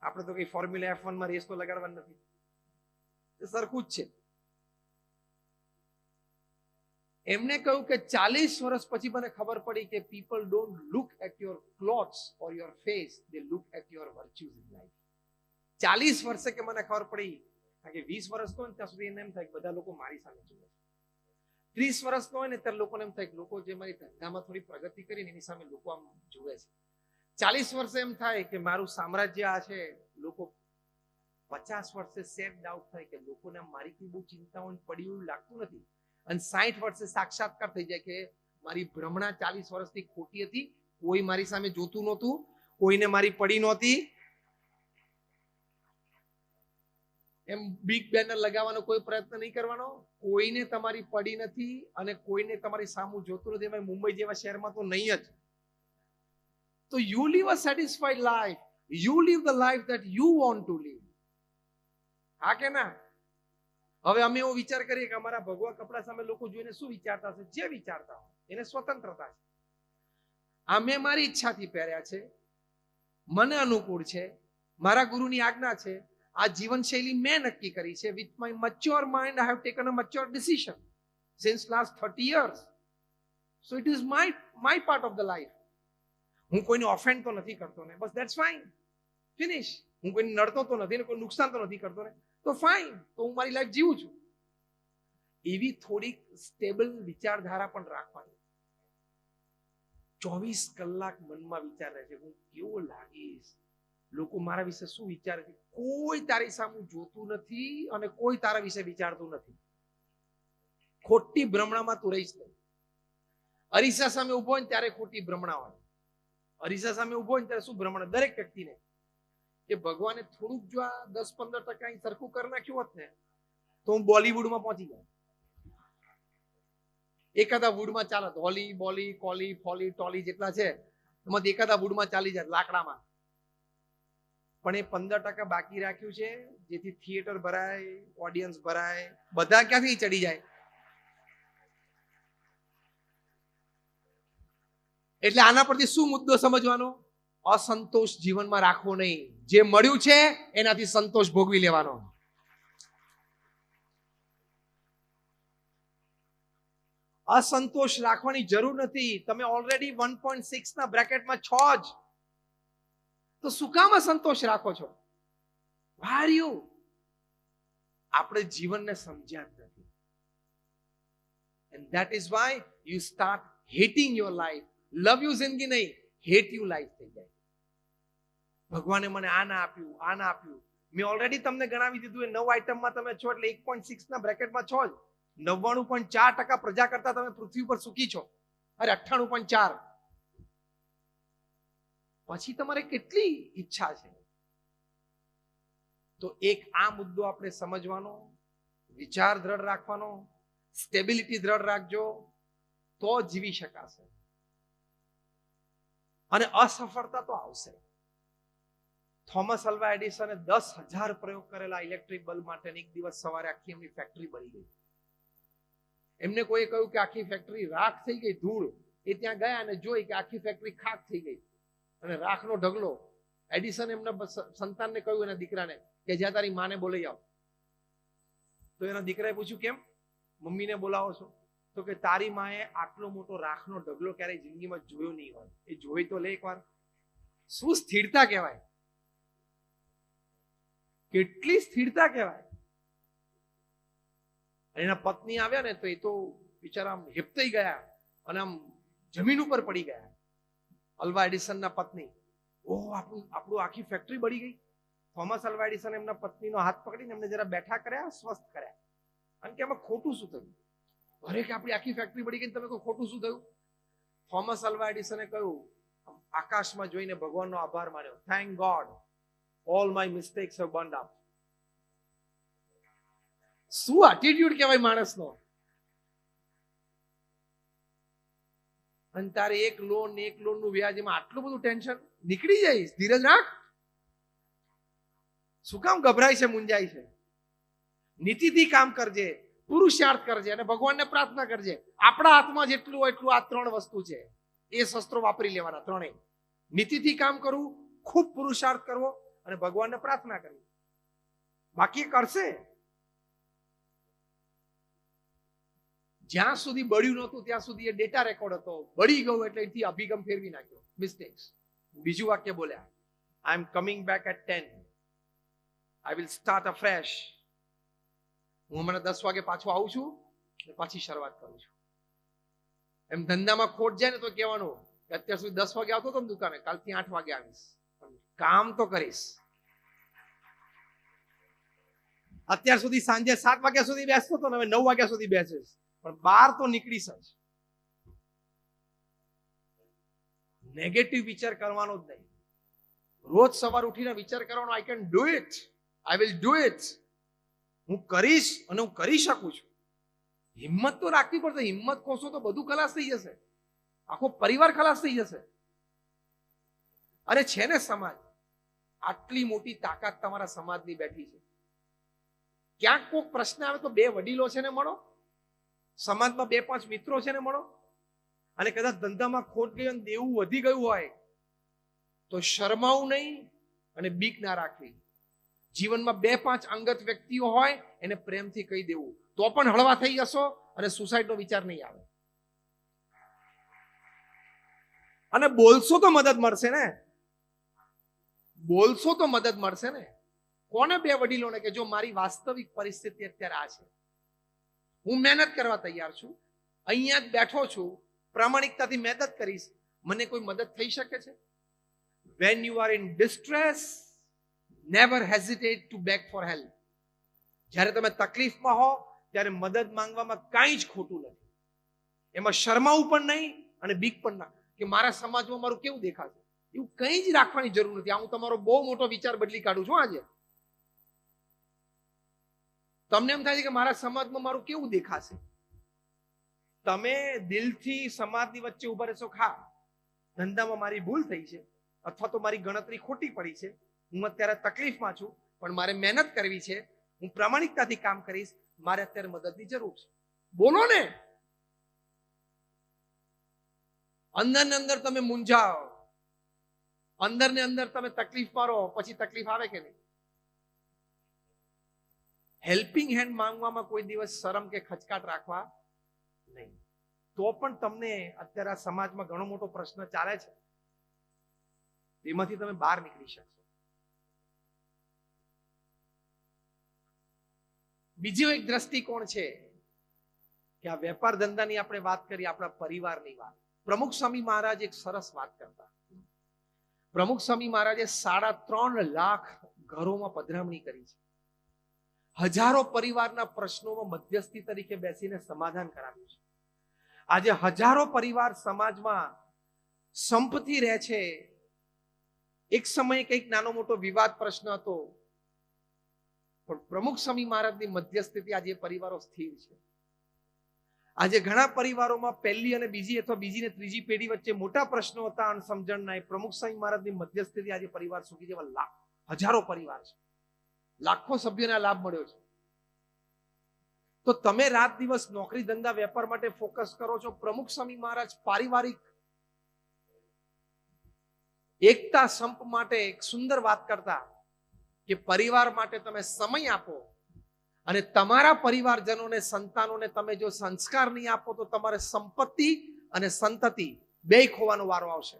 આપણે તો કઈ ફોર્મ્યુલા F1 માં રેસ તો લગાડવાની નથી, સરખું જ છે. એમને કહ્યું કે 40 વર્ષ પછી મને ખબર પડી કે people don't look at your clothes or your face, they look at your virtues in life. 40 વર્ષે કે મને ખબર પડી, કારણ કે 20 વર્ષ તો ત્યાં સુધી એને એમ થાય કે બધા લોકો મારી સામે જુએ છે. 30 વર્ષનો હોય ને ત્યારે લોકોને એમ થાય કે લોકો જે મારી ધંધામાં થોડી પ્રગતિ કરીને એની સામે લોકો આમ જુએ છે. 40 વર્ષે એમ થાય કે મારું સામ્રાજ્ય આ છે. લોકો 50 વર્ષે સેલ્ફ ડાઉટ થાય કે લોકોને મારી કઈ બહુ ચિંતા હોય પડી એવું લાગતું નથી. અને 60 વર્ષે સાક્ષાત્કાર થઈ જાય કે મારી ભ્રમણા 40 વર્ષથી ખોટી હતી. કોઈ મારી સામે જોતું નહોતું, કોઈને મારી પડી નહોતી. એમ બિગ બેનર લગાવવાનો કોઈ પ્રયત્ન નહીં કરવાનો. કોઈને તમારી પડી નથી અને કોઈને તમારી સામું જોતું નથી. એમાં મુંબઈ જેવા શહેરમાં તો નહીં જ. તો you live a satisfied life. You live the life that you want to live. હા કે ના? હવે અમે એવો વિચાર કરીએ કે અમારા ભગવા કપડા સામે લોકો જોઈને શું વિચારતા હશે? જે વિચારતા હોય એને સ્વતંત્રતા છે. આ મેં મારી ઈચ્છાથી પહેર્યા છે, મને અનુકૂળ છે, મારા ગુરુની આજ્ઞા છે. આ જીવનશૈલી મેં નક્કી કરી છે. With my mature mind I have taken a mature decision since last 30 years. So it is my part of the life. હું કોઈને ઓફેન્ડ તો નથી કરતો ને, બસ ધેટ્સ ફાઇન, ફિનિશ. હું કોઈને નડતો તો નથી ને કોઈ નુકસાન તો નથી કરતો ને, તો ફાઇન, તો હું મારી લાઈફ જીવું છું. એવી થોડીક સ્ટેબલ વિચારધારા પણ રાખવાની. 24 કલાક મનમાં વિચાર રહે છે હું કેવો લાગીશ, લોકો મારા વિશે શું વિચારે છે. કોઈ તારી સામે જોતું નથી અને કોઈ તારા વિશે વિચારતું નથી. ખોટી ભ્રમણામાં તું રહીશ નહીં. અરીસા સામે ઉભો હોય ને ત્યારે ખોટી ભ્રમણા હોય. અરીસા સામે ઉભો હોય ને ત્યારે શું ભ્રમણા? દરેક વ્યક્તિને કે ભગવાને થોડુંક જો આ 10-15% સરખું કરી નાખ્યું હોત ને તો હું બોલીવુડમાં પહોંચી જાય. એકાદા વુડમાં ચાલત. હોલી, બોલી, કોલી, ફોલી, ટોલી જેટલા છે એમાંથી એકાદા વુડમાં ચાલી જાય, લાકડામાં. પણ એ 15% બાકી રાખ્યું છે જેથી થિયેટર ભરાય, ઓડિયન્સ ભરાય. બધા ક્યાંથી ચડી જાય? એટલે આના પરથી શું મુદ્દો સમજવાનો? અસંતોષ જીવનમાં રાખવો નહીં. જે મળ્યું છે એનાથી સંતોષ ભોગવી લેવાનો. અસંતોષ રાખવાની જરૂર નથી. તમે ઓલરેડી 1.6 ના બ્રેકેટમાં છો જ, તો શું કામ અસંતોષ રાખો છો? Why you? આપણે જીવનને સમજ્યા જ નથી. And that is why you start hating your life. Love you જિંદગી નહીં, હેટ યુ લાઈફ થઈ જાય. ભગવાને મને આ ના આપ્યું, આ ના આપ્યું. મેં ઓલરેડી તમને ગણાવી દીધું એ 9 આઈટમમાં તમે છો એટલે 1.6 ના બ્રેકેટમાં છો જ. 99.4% પ્રજા કરતા તમે પૃથ્વી પર સુખી છો. અરે 98.4. પછી તમારે કેટલી ઈચ્છા છે? તો એક આ મુદ્દો આપણે સમજવાનો, વિચાર દ્રઢ રાખવાનો, સ્ટેબિલિટી દ્રઢ રાખજો તો જીવી શકાશે. અને અસફળતા તો આવશે. થોમસ અલ્વા એડિસને 10,000 પ્રયોગ કરેલા ઇલેક્ટ્રિક બલ્બ માટે. એક દિવસ સવારે આખી એમની ફેક્ટરી બળી ગઈ. એમને કોઈ કહ્યું કે આખી ફેક્ટરી રાખ થઈ ગઈ, ધૂળ. એ ત્યાં ગયા અને જોઈ કે આખી ફેક્ટરી ખાક થઈ ગઈ અને રાખનો ઢગલો. એડિસન એમના સંતાનને કહ્યું, એના દીકરાને, કે જ્યાં તારી માને બોલાઈ આવ. તો એના દીકરાએ પૂછ્યું કેમ મમ્મીને બોલાવો છો? તો કે તારી માએ આટલો મોટો રાખનો ઢગલો ક્યારેય જિંદગીમાં જોયો નહીં હોય. એ જોઈ તો લે એકવાર. શું સ્થિરતા કહેવાય! કેટલી સ્થિરતા કહેવાય! એના પત્ની આવ્યા ને તો એ તો બિચારા આમ હેપતાઈ ગયા અને આમ જમીન ઉપર પડી ગયા. અલ્વા એડિસનના પત્ની, ઓહ આપણું આખી ફેક્ટરી બળી ગઈ. થોમસ અલ્વા એડિસન એમના પત્નીનો હાથ પકડીને એમને જરા બેઠા કર્યા, સ્વસ્થ કર્યા. અને કે આમાં ખોટું શું થયું? અરે કે આપણી આખી ફેક્ટરી બળી ગઈ, તમે કહો ખોટું શું થયું? થોમસ અલ્વા એડિસને કહ્યું, આકાશમાં જોઈને ભગવાનનો આભાર માન્યો. Thank God, all my mistakes have burned up. શું એટીટ્યુડ કહેવાય માણસનો! અને તારે એક લોન નું વ્યાજ, એમાં આટલું બધું ટેન્શન. નીકળી જઈશ, ધીરજ રાખ. શું કામ ગભરાય છે, મૂંઝાય છે? નીતિથી કામ કરજે, પુરુષાર્થ કરજે અને ભગવાનને પ્રાર્થના કરજે. આપણા હાથમાં જેટલું હોય એટલું આ 3 વસ્તુ છે. એ શસ્ત્રો વાપરી લેવાના, 3. નીતિથી કામ કરવું, ખૂબ પુરુષાર્થ કરવો અને ભગવાનને પ્રાર્થના કરવી. બાકી કરશે. જ્યાં સુધી બળ્યું નહોતું ત્યાં સુધી એ ડેટા રેકોર્ડ હતો. બળી ગયું એટલે એથી અભિગમ ફેરવી નાખ્યો. મિસ્ટેક્સ. બીજું વાક્ય બોલ્યા, I am coming back at 10. I will start afresh. હું હમણાં 10 વાગે પાછો આવું છું. પાછી શરૂઆત કરું છું. એમ ધંધામાં ખોટ જાય ને તો કહેવાનું કે અત્યાર સુધી 10 વાગે આવતો હતો ને દુકાને, કાલથી 8 વાગે આવીશ, કામ તો કરીશ. અત્યાર સુધી સાંજે 7 વાગ્યા સુધી બેસતો હતો ને હવે 9 વાગ્યા સુધી બેસીશ, પણ બહાર તો નીકળીશ જ. નેગેટિવ વિચાર કરવાનો જ નહીં. રોજ સવાર ઉઠીને વિચાર કરવાનો, I can do it, I will do it. હું કરીશ અને હું કરી શકું છું. હિંમત તો રાખવી પડશે. હિંમત ખોશો તો બધું ખલાસ થઈ જશે, આખો પરિવાર ખલાસ થઈ જશે. અરે છે ને સમાજ, આટલી મોટી તાકાત તમારા સમાજની બેઠી છે. ક્યાંક કોઈક પ્રશ્ન આવે તો 2 વડીલો છે ને મળો, સમાજમાં 2-5 મિત્રો છે ને મળો. અને કદાચ ધંધામાં ખોટ ગઈ અને દેવું વધી ગયું હોય તો શરમાવું નહીં અને બીક ના રાખવી. જીવનમાં 2-5 અંગત વ્યક્તિઓ હોય એને પ્રેમથી કહી દેવું, તો પણ હળવા થઈ જશો અને સુસાઇડનો વિચાર નહીં આવે. અને બોલશો તો મદદ મળશે ને, બોલશો તો મદદ મળશે ને. કોને 2 વડીલોને કે જો મારી વાસ્તવિક પરિસ્થિતિ અત્યારે આ છે, હું મહેનત કરવા તૈયાર છું, અહીંયા જ બેઠો છું, પ્રામાણિકતાથી મહેનત કરીશ, મને કોઈ મદદ થઈ શકે છે? When you are in distress, never hesitate to beg for help. જ્યારે તમે તકલીફમાં હો ત્યારે મદદ માંગવામાં કાંઈ જ ખોટું નથી. એમાં શરમાવું પણ નહીં અને બીક પણ ના, કે મારા સમાજમાં મારું કેવું દેખાશે, એવું કંઈ જ રાખવાની જરૂર નથી. આ હું તમારો બહુ મોટો વિચાર બદલી કાઢું છું આજે. તમને એમ થાય છે કે મારા સમાજમાં મારું કેવું દેખાશે. તમે દિલથી સમાજની વચ્ચે ઉભા રહેશો, ખા ધંધામાં મારી ભૂલ થઈ છે અથવા તો મારી ગણતરી ખોટી પડી છે, હું અત્યારે તકલીફમાં છું, પણ મારે મહેનત કરવી છે, હું પ્રામાણિકતાથી કામ કરીશ, મારે અત્યારે મદદની જરૂર છે. બોલો ને. અંદર ને અંદર તમે મૂંઝાઓ, અંદર ને અંદર તમે તકલીફમાં રહો, પછી તકલીફ આવે કે નહીં? હેલ્પિંગ હેન્ડ માંગવામાં કોઈ દિવસ શરમ કે ખચકાટ રાખવા નહીં. તો પણ તમને અત્યારે આ સમાજમાં ઘણો મોટો પ્રશ્ન ચાલે છે, તેમાંથી તમે બહાર નીકળી શકશો. બીજો એક દ્રષ્ટિકોણ છે કે આ વેપાર ધંધાની આપણે વાત કરી, આપણા પરિવારની વાત. પ્રમુખ સ્વામી મહારાજ એક સરસ વાત કરતા. પ્રમુખ સ્વામી મહારાજે 3.5 લાખ ઘરોમાં પધરામણી કરી છે. હજારો પરિવારના પ્રશ્નોમાં મધ્યસ્થી તરીકે બેસીને સમાધાન કરાવ્યું છે. આજે હજારો પરિવાર સમાજમાં સંપથી રહે છે. એક સમયે કંઈક નાનો મોટો વિવાદ પ્રશ્ન હતો, પણ પ્રમુખ સ્વામી મહારાજની મધ્યસ્થીથી આજે પરિવારો સ્થિર છે. આજે ઘણા પરિવારોમાં પહેલી અને બીજી અથવા બીજી ને ત્રીજી પેઢી વચ્ચે મોટા પ્રશ્નો હતા, અણસમજણના, એ પ્રમુખ સ્વામી મહારાજની મધ્યસ્થીથી આજે પરિવાર સુખી જેવા હજારો પરિવાર છે. લાખો સભ્યોને લાભ મળ્યો છે. તો તમે રાત દિવસ નોકરી ધંધા વેપાર માટે ફોકસ કરો છો, પ્રમુખ સ્વામી મહારાજ પારિવારિક એકતા સંપ માટે એક સુંદર વાત કરતા કે પરિવાર માટે તમે સમય આપો અને તમારા પરિવારજનોને, સંતાનોને તમે જો સંસ્કાર નહીં આપો તો તમારે સંપત્તિ અને સંતતિ બેય ખોવાનો વારો આવશે.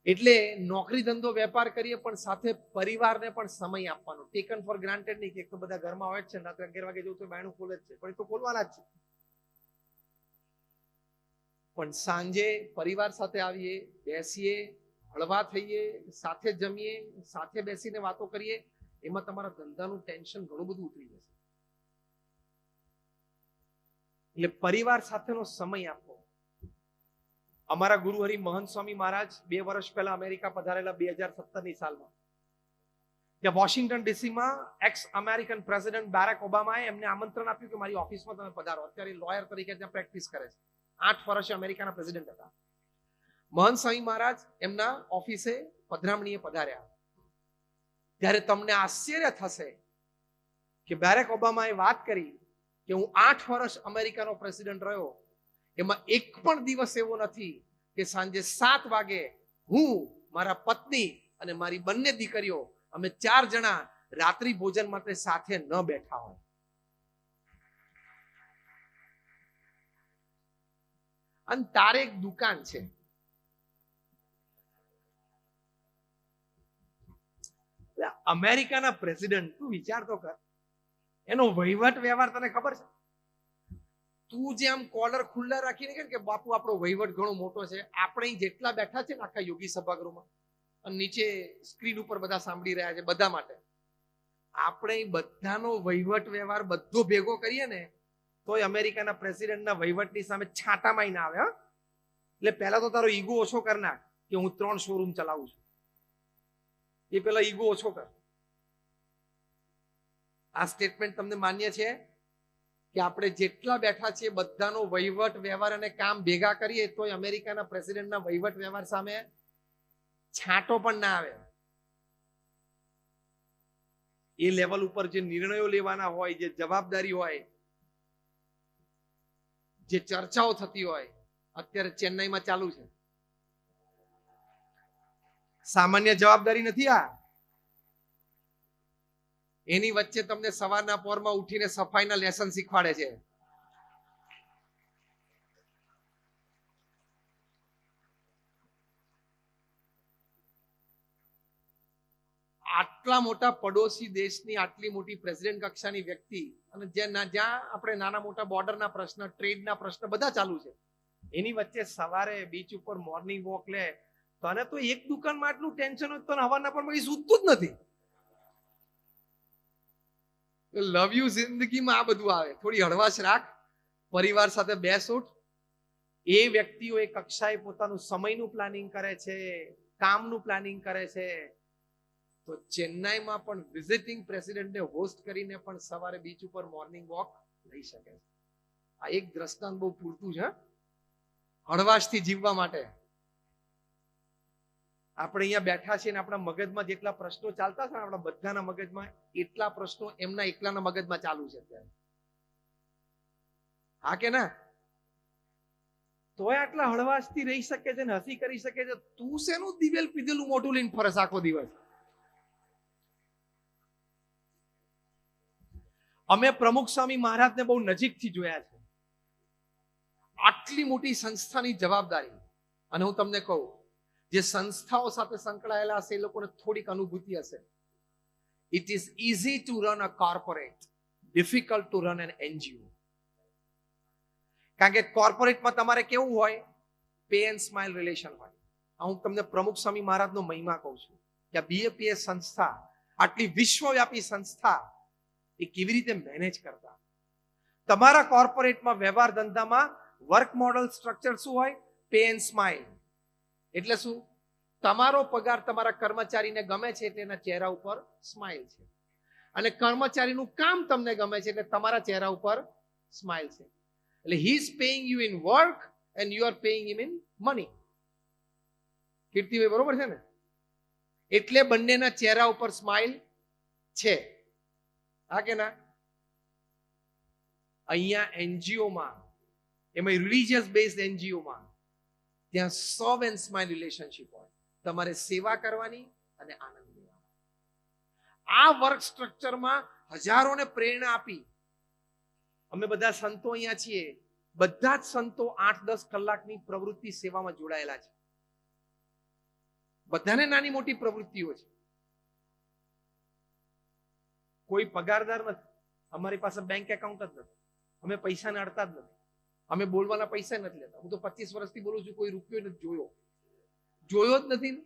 એટલે નોકરી ધંધો વેપાર કરીએ પણ સાથે પરિવારને પણ સમય આપવાનો. ટેકન ફોર ગ્રાન્ટેડ નહીં કે એક તો બધા ઘરમાં હોય જ છે, રાત્રે 11 વાગે જવું તો બાયણું ખોલે જ છે, પણ એ તો ખોલવાના જ છે. પણ સાંજે પરિવાર સાથે આવીએ, બેસીએ, હળવા થઈએ, સાથે જમીએ, સાથે બેસીને વાતો કરીએ, એમાં તમારા ધંધાનું ટેન્શન ઘણું બધું ઉતરી જશે. એટલે પરિવાર સાથેનો સમય આપો. અમારા ગુરુ હરિ મહંત સ્વામી મહારાજ 2 વર્ષ પહેલા અમેરિકા પધારેલા 2017ની સાલમાં. ત્યાં વોશિંગ્ટન ડીસીમાં એક્સ અમેરિકન પ્રેસિડેન્ટ બેરાક ઓબામાએ એમને આમંત્રણ આપ્યું કે મારી ઓફિસમાં તમે પધારો. અત્યારે લોયર તરીકે ત્યાં પ્રેક્ટિસ કરે છે. 8 વર્ષે અમેરિકાના પ્રેસિડેન્ટ હતા. મહંત સ્વામી મહારાજ એમના ઓફિસે પધરામણીએ પધાર્યા. ત્યારે તમને આશ્ચર્ય થશે કે બેરાક ઓબામાએ વાત કરી કે હું 8 વર્ષ અમેરિકાનો પ્રેસિડેન્ટ રહ્યો, એમાં એક પણ દિવસ એવો નથી કે સાંજે 7 વાગે હું, મારા પત્ની અને મારી બંને દીકરીઓ, અમે 4 જણા રાત્રિ ભોજન માટે સાથે ન બેઠા હોય. અને તારે એક દુકાન છે, અમેરિકાના પ્રેસિડેન્ટ, તું વિચાર તો કર, એનો વહીવટ વ્યવહાર તને ખબર છે? તું જે આમ કોલર ખુલ્લા રાખીને કે બાપુ આપણો વહીવટ ઘણો મોટો છે, આપણે જેટલા બેઠા છે ને આખા યોગી સભાગૃહમાં અને નીચે સ્ક્રીન ઉપર બધા સાંભળી રહ્યા છે, બધા માટે આપણે બધાનો વહીવટ વ્યવહાર બધો ભેગો કરીએ ને તોય અમેરિકાના પ્રેસિડેન્ટના વહીવટની સામે છાંટામાં ના આવે. એટલે પહેલા તો તારો ઈગો ઓછો કર નાખ કે હું 3 શોરૂમ ચલાવું છું. એ પેલા ઈગો ઓછો કર. આ સ્ટેટમેન્ટ તમને માન્ય છે કે આપણે જેટલા બેઠા છીએ બધાનો વહીવટ વ્યવહાર અને કામ ભેગા કરીએ તોય અમેરિકાના પ્રેસિડેન્ટના વહીવટ વ્યવહાર સામે છાંટો પણ ના આવે. એ લેવલ ઉપર જે નિર્ણયો લેવાના હોય, જે જવાબદારી હોય, જે ચર્ચાઓ થતી હોય, અત્યારે ચેન્નાઈમાં ચાલુ છે. સામાન્ય જવાબદારી નથી આ. એની વચ્ચે તમને સવારના પોરમાં ઉઠીને સફાઈના લેસન શીખવાડે છે. આટલા મોટા પડોશી દેશની આટલી મોટી પ્રેસિડેન્ટ કક્ષાની વ્યક્તિ અને જ્યાં આપણે નાના મોટા બોર્ડરના પ્રશ્ન, ટ્રેડના પ્રશ્ન બધા ચાલુ છે, એની વચ્ચે સવારે બીચ ઉપર મોર્નિંગ વોક લે. તને તો એક દુકાનમાં આટલું ટેન્શન હોય તો હવારના પણ સૂતું જ નથી. લવ યુ જિંદગીમાં આ બધું આવે. થોડી હળવાશ રાખ, પરિવાર સાથે બેસ ઉઠ. એ વ્યક્તિઓ એ કક્ષાએ પોતાનું સમયનું પ્લાનિંગ કરે છે, કામનું પ્લાનિંગ કરે છે. તો ચેન્નાઈમાં પણ વિઝિટિંગ પ્રેસિડેન્ટને હોસ્ટ કરીને પણ સવારે બીચ ઉપર મોર્નિંગ વોક લઈ શકે છે. આ એક દ્રષ્ટાંત બહુ પૂરતું છે હળવાશથી જીવવા માટે. આપણે અહીંયા બેઠા છીએ ને આપણા મગજમાં જેટલા પ્રશ્નો ચાલતા છે આપણા બધાના મગજમાં એટલા પ્રશ્નો એમના એકલાના મગજમાં ચાલુ છે અત્યારે. હા કે ના? તોય આટલા હળવાશથી રહી શકે છે ને હસી કરી શકે છે. તું શેનું દિવેલ પીધેલું મોટું લઈને ફરસ આખો દિવસ? અમે પ્રમુખ સ્વામી મહારાજને બહુ નજીકથી જોયા છે. આટલી મોટી સંસ્થાની જવાબદારી. અને હું તમને કહું, જે સંસ્થાઓ સાથે સંકળાયેલા હશે એ લોકોને થોડીક અનુભૂતિ હશે. It is easy to run a corporate, difficult to run N NGO. કારણ કે કોર્પોરેટમાં તમારે કેવું હોય? પે એન્ડ સ્માઇલ રિલેશન હોય. હું તમને પ્રમુખ સ્વામી મહારાજનો મહિમા કહું છું કે આ બીએપીએસ સંસ્થા, આટલી વિશ્વવ્યાપી સંસ્થા, એ કેવી રીતે મેનેજ કરતા. તમારા કોર્પોરેટમાં વ્યવહાર ધંધામાં વર્ક મોડલ સ્ટ્રક્ચર શું હોય? Pay and smile. એટલે શું? તમારો પગાર તમારા કર્મચારીને ગમે છે એટલે એના ચહેરા ઉપર સ્માઇલ છે, અને કર્મચારીનું કામ તમને ગમે છે એટલે તમારા ચહેરા ઉપર સ્માઇલ છે. એટલે he is paying you in work and you are paying him in money. Kirtibhai બરોબર છે ને? એટલે બંનેના ચહેરા ઉપર સ્માઇલ છે. હા કે ના? અહીંયા એનજીઓમાં, એમાં રિલીજિયસ બેઝડ એનજીઓમાં, ત્યાં સર્વ એન્ડ સ્માઇલ રિલેશનશિપ હોય. તમારે સેવા કરવાની અને આનંદ લેવાનો. આ વર્ક સ્ટ્રક્ચરમાં હજારોને પ્રેરણા આપી. અમે બધા સંતો અહીંયા છીએ, બધા જ સંતો 8-10 કલાકની પ્રવૃત્તિ સેવામાં જોડાયેલા છે. બધાને નાની મોટી પ્રવૃત્તિઓ છે. કોઈ પગારદાર નથી. અમારી પાસે બેંક એકાઉન્ટ જ નથી. અમે પૈસાને અડતા જ નથી. અમે બોલવાના પૈસા નથી લેતા. હું તો 25 વર્ષથી બોલું છું, કોઈ રૂપિયો નથી જોયો જ નથી,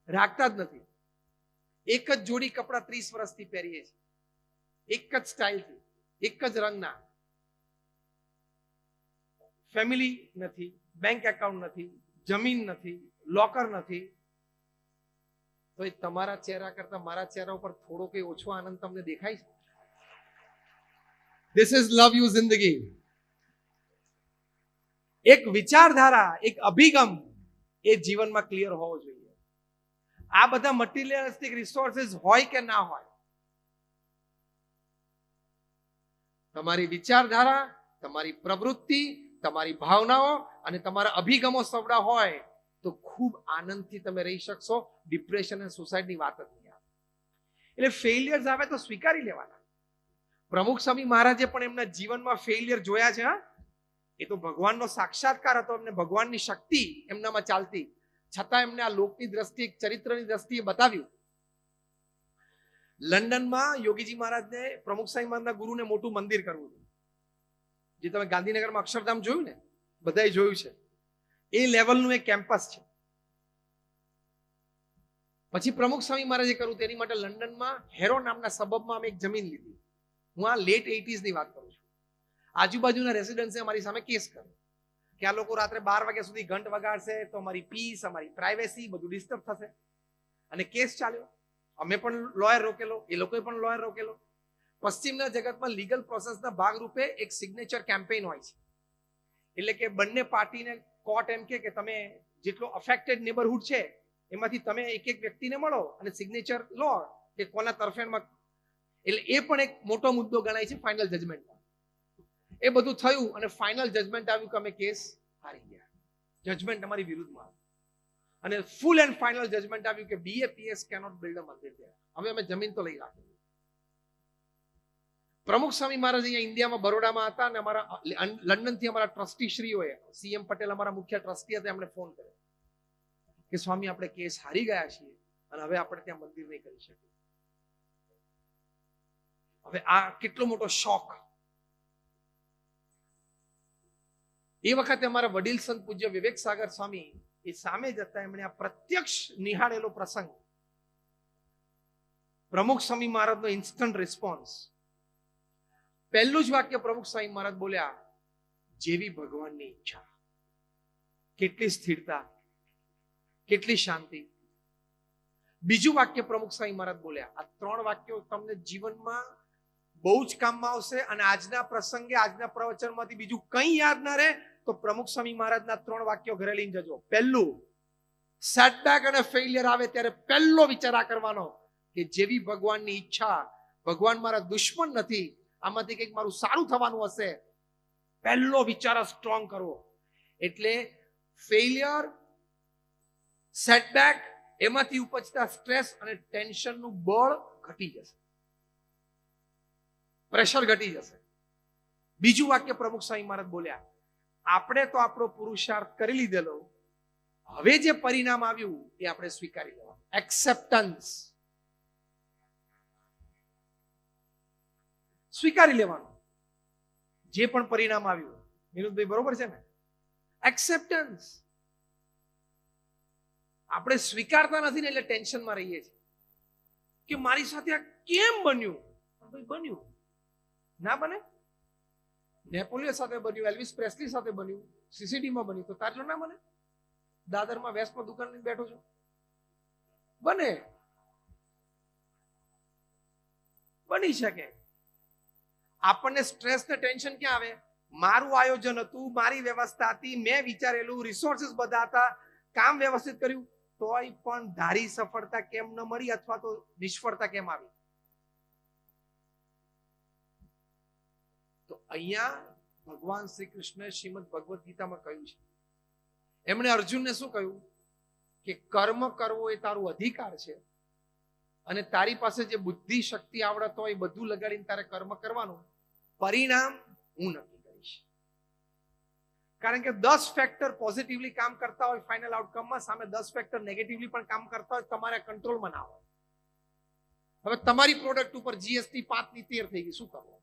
રાખતા જ નથી. એક જ જોડી કપડા 30 વર્ષથી પહેરીએ છીએ, એક જ સ્ટાઇલથી, એક જ રંગના. ફેમિલી નથી, બેંક એકાઉન્ટ નથી, જમીન નથી, લોકર નથી. તો એ તમારા ચહેરા કરતા મારા ચહેરા ઉપર થોડો કઈ ઓછો આનંદ તમને દેખાય છે? ધીસ ઇઝ લવ યુ જિંદગી. એક વિચારધારા, એક અભિગમ એ જીવનમાં ક્લિયર હોવો જોઈએ. આ બધા મટીરિયલિસ્ટિક રિસોર્સિસ હોય કે ના હોય, તમારી વિચારધારા, તમારી પ્રવૃત્તિ, તમારી ભાવનાઓ અને તમારા અભિગમો સવડા હોય તો ખૂબ આનંદથી તમે રહી શકશો. ડિપ્રેશન અને સુસાઇડની વાત જ નહીં આવે. એટલે ફેલિયર્સ આવે તો સ્વીકારી લેવાના. પ્રમુખ સ્વામી મહારાજે પણ એમના જીવનમાં ફેલિયર જોયા છે. એ તો ભગવાનનો સાક્ષાત્કાર હતો. એમને ભગવાનની શક્તિ એમનામાં ચાલતી, છતાં એમને આ લોકની દ્રષ્ટિએ, ચરિત્રની દ્રષ્ટિએ બતાવ્યું. લંડનમાં યોગીજી મહારાજને પ્રમુખ સ્વામી મહારાજના ગુરુને મોટું મંદિર કરવું હતું. જે તમે ગાંધીનગરમાં અક્ષરધામ જોયું ને, બધાએ જોયું છે, એ લેવલનું એક કેમ્પસ છે. પછી પ્રમુખ સ્વામી મહારાજે કર્યું તેની માટે લંડનમાં હેરો નામના સબબમાં અમે એક જમીન લીધી. હું આ લેટ 80s ની વાત કરું છું. આજુબાજુના રેસિડન્સે અમારી સામે કેસ કર્યો કે આ લોકો રાત્રે 12 વાગ્યા સુધી ઘંટ વગાડશે તો અમારી પીસ, અમારી પ્રાઇવેસી બધું ડિસ્ટર્બ થશે. અને કેસ ચાલ્યો. અમે પણ લોયર રોકેલો, એ લોકોએ પણ લોયર રોકેલો. પશ્ચિમના જગતમાં લીગલ પ્રોસેસના ભાગરૂપે એક સિગ્નેચર કેમ્પેઇન હોય છે. એટલે કે બંને પાર્ટીને કોર્ટ એમ કે તમે જેટલો અફેક્ટેડ નેબરહુડ છે એમાંથી તમે એક એક વ્યક્તિને મળો અને સિગ્નેચર લો કે કોના તરફેણમાં. એટલે એ પણ એક મોટો મુદ્દો ગણાય છે ફાઇનલ જજમેન્ટમાં. એ બધું થયું અને ફાઇનલ જજમેન્ટ આવ્યું કે અમે કેસ હારી ગયા. જજમેન્ટ અમારી વિરુદ્ધમાં અને ફૂલ એન્ડ ફાઇનલ જજમેન્ટ આવ્યું કે BAPS કેનોટ બિલ્ડ અ મંદિર there. હવે અમે જમીન તો લઈ રાખી. પ્રમુખ સ્વામી મહારાજ અહીંયા ઇન્ડિયામાં બરોડામાં હતા અને અમારા લંડનથી અમારા ટ્રસ્ટી શ્રીઓએ, CM પટેલ અમારા મુખ્ય ટ્રસ્ટી હતા, એમણે ફોન કર્યો કે સ્વામી આપણે કેસ હારી ગયા છીએ અને હવે આપણે ત્યાં મંદિર નહીં કરી શકીએ. હવે આ કેટલો મોટો શોક. એ વખતે અમારા વડીલ સંત પૂજ્ય વિવેક સાગર સ્વામી એ સામે જતા એમણે આ પ્રત્યક્ષ નિહાળેલો પ્રસંગ, પ્રમુખ સ્વામી મહારાજનો ઇન્સ્ટન્ટ રિસ્પોન્સ. પહેલું જ વાક્ય પ્રમુખ સ્વામી મહારાજ બોલ્યા, જેવી ભગવાનની ઈચ્છા. કેટલી સ્થિરતા, કેટલી શાંતિ. બીજું વાક્ય પ્રમુખ સ્વામી મહારાજ બોલ્યા. આ 3 વાક્યો તમને જીવનમાં બહુ જ કામમાં આવશે. અને આજના પ્રસંગે, આજના પ્રવચનમાંથી બીજું કંઈ યાદ ના રહે તો પ્રમુખ સ્વામી મહારાજના 3 વાક્યો ઘરે લઈને જજો. પહેલું, સેટબેક અને ફેલિયર આવે ત્યારે પહેલો વિચાર આ કરવાનો કે જેવી ભગવાનની ઈચ્છા. ભગવાન મારા દુશ્મન નથી, આમાંથી કંઈક મારું સારું થવાનું હશે. પહેલો વિચાર સ્ટ્રોંગ કરવો. એટલે ફેલિયર, સેટબેક, એમાંથી ઉપજતા સ્ટ્રેસ અને ટેન્શનનું બળ ઘટી જશે, પ્રેશર ઘટી જશે. બીજું વાક્ય પ્રમુખ સ્વામી મહારાજ બોલ્યા, આપણે તો આપણો પુરુષાર્થ કરી લીધેલો, હવે જે પરિણામ આવ્યું એ આપણે સ્વીકારી લેવાનું. એક્સેપ્ટન્સ, સ્વીકારી લેવાનું. જે પણ પરિણામ આવ્યું. વિનોદભાઈ બરોબર છે ને? એક્સેપ્ટન્સ. આપણે સ્વીકારતા નથી ને એટલે ટેન્શનમાં રહીએ છીએ કે મારી સાથે આ કેમ બન્યું. બન્યું ના બને. નેપોલિયન સાથે બન્યું, એલ્વિસ પ્રેસ્લી સાથે બન્યું, CCD માં બન્યું, તો તાર જો ના બને? દાદરમાં વેસ્ટમાં દુકાન લઈને બેઠો છો, બને, બની શકે. આપણને સ્ટ્રેસ ને ટેન્શન ક્યાં આવે? મારું આયોજન હતું, મારી વ્યવસ્થા હતી, મેં વિચારેલું, રિસોર્સિસ બધા હતા, કામ વ્યવસ્થિત કર્યું, તોય પણ ધારી સફળતા કેમ ન મળી અથવા તો નિષ્ફળતા કેમ આવી. તો અહીંયા ભગવાન શ્રી કૃષ્ણએ શ્રીમદ ભગવદ્ ગીતામાં કહ્યું છે. એમણે અર્જુનને શું કહ્યું કે કર્મ કરવો એ તારું અધિકાર છે અને તારી પાસે જે બુદ્ધિ, શક્તિ, આવડત હોય એ બધું લગાડીને તારે કર્મ કરવાનું. પરિણામ હું નક્કી કરીશ. કારણ કે 10 ફેક્ટર પોઝિટિવલી કામ કરતા હોય ફાઇનલ આઉટકમમાં, સામે 10 ફેક્ટર નેગેટિવલી પણ કામ કરતા હોય, તમારે કંટ્રોલમાં ના હોય. હવે તમારી પ્રોડક્ટ ઉપર GST 5 ની 13 થઈ ગઈ, શું કરવું?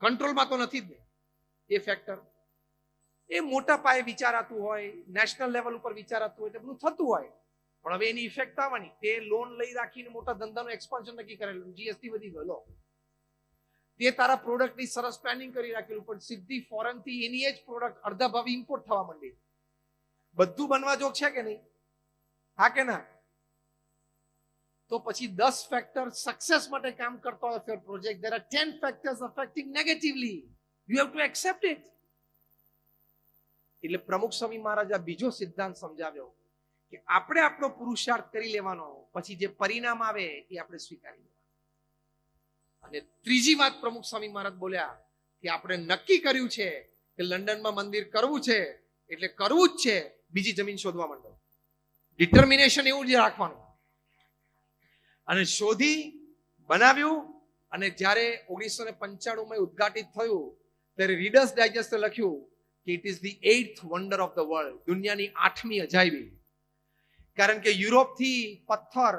કંટ્રોલમાં તો નથી જ ને એ ફેક્ટર. એ મોટા પાયે વિચારાતું હોય, નેશનલ લેવલ ઉપર વિચારાતું હોય, એટલે બધું થતું હોય, પણ હવે એની ઇફેક્ટ આવવાની. તે લોન લઈ રાખીને મોટા ધંધાનું એક્સપાન્શન નક્કી કરેલું, GST વધી ગયો. તે તારા પ્રોડક્ટની સરસ પ્લાનિંગ કરી રાખેલું, પણ સીધી ફોરેન થી એની જ પ્રોડક્ટ અડધા ભાવે ઇમ્પોર્ટ થવા માંડી. બધું બનવા જોગ છે કે નહીં? હા કે ના? તો પછી 10 ફેક્ટર સક્સેસ માટે કામ કરતો હોય four project, there are 10 factors affecting negatively. You have to accept it. એટલે પ્રમુખ સ્વામી મહારાજે બીજો સિદ્ધાંત સમજાવ્યો કે આપણે આપણો પુરુષાર્થ કરી લેવાનો, પછી જે પરિણામ આવે એ આપણે સ્વીકારી લેવાનું. અને ત્રીજી વાત પ્રમુખ સ્વામી મહારાજ બોલ્યા કે આપણે નક્કી કર્યું છે કે લંડનમાં મંદિર કરવું છે એટલે કરવું જ છે, બીજી જમીન શોધવા માંડો. ડિટર્મિનેશન એવું જ રાખવાનું. અને શોધી, બનાવ્યું. અને જ્યારે 1995 માં ઉદ્ઘાટિત થયું ત્યારે રીડર્સ ડાયજેસ્ટે લખ્યું કે it is the 8th wonder of the world, દુનિયાની 8મી અજાયબી. કારણ કે યુરોપથી પથ્થર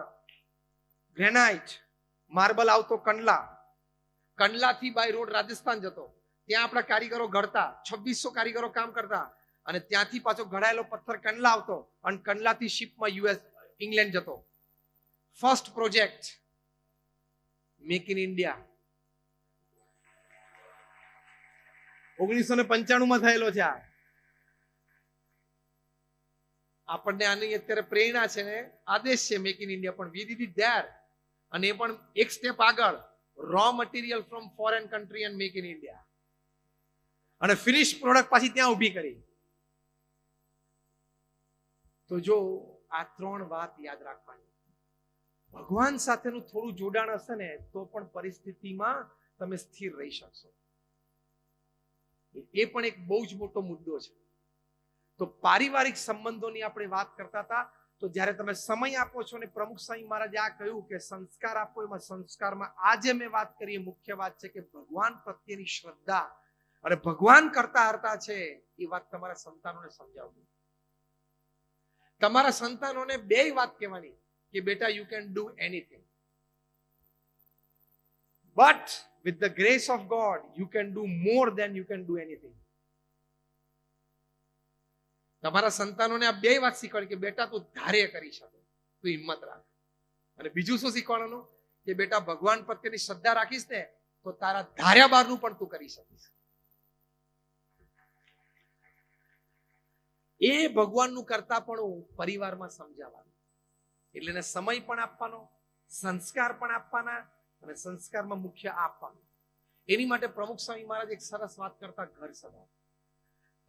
ગ્રેનાઇટ, માર્બલ આવતો કંડલા, કંડલાથી બાય રોડ રાજસ્થાન જતો, ત્યાં આપણા કારીગરો ઘડતા, 2600 કારીગરો કામ કરતા, અને ત્યાંથી પાછો ઘડાયેલો પથ્થર કંડલા આવતો અને કંડલાથી શિપમાં યુએસ ઇંગ્લેન્ડ જતો. First project make in India 1995 થયેલો છે. આપણને આની અત્યારે પ્રેરણા છે ને આદેશ છે મેક ઇન ઇન્ડિયા, પણ વી ડીડ ઇટ ધેર. અને એ પણ એક સ્ટેપ આગળ, raw material from foreign country and make in India, અને ફિનિશ પ્રોડક્ટ પાછી ત્યાં ઊભી કરી. તો જો આ 3 વાત યાદ રાખવાની, ભગવાન સાથેનું થોડું જોડાણ હશે ને તો પણ પરિસ્થિતિમાં તમે સ્થિર રહી શકશો. એ પણ એક બહુ જ મોટો મુદ્દો છે. તો પારિવારિક સંબંધોની આપણે વાત કરતા હતા, તો જ્યારે તમે સમય આપો છો ને, પ્રમુખ સ્વામી મહારાજે આ કહ્યું કે સંસ્કાર આપો, એમાં સંસ્કારમાં આજે મેં વાત કરી મુખ્ય વાત છે કે ભગવાન પ્રત્યેની શ્રદ્ધા અને ભગવાન કરતા હરતા છે એ વાત તમારા સંતાનોને સમજાવવી. તમારા સંતાનોને 2 વાત કહેવાની કે બેટા you can do anything, but with the grace of God you can do more than you can do anything. તમારા સંતાનોને આ 2 વાત શીખવાડી કે બેટા તું ધારે કરી શકે, તું હિંમત રાખ. અને બીજું શું શીખવાડવાનું કે બેટા ભગવાન પ્રત્યેની શ્રદ્ધા રાખીશ ને તો તારા ધાર્યા બહારનું પણ તું કરી શકીશ. એ ભગવાનનું કરતા પણ પરિવારમાં સમજાવવાનું, એટલે એને સમય પણ આપવાનો, સંસ્કાર પણ આપવાના, અને સંસ્કારમાં મુખ્ય આપવાનું. એની માટે પ્રમુખ સ્વામી મહારાજ એક સરસ વાત કરતા, ઘર સભા.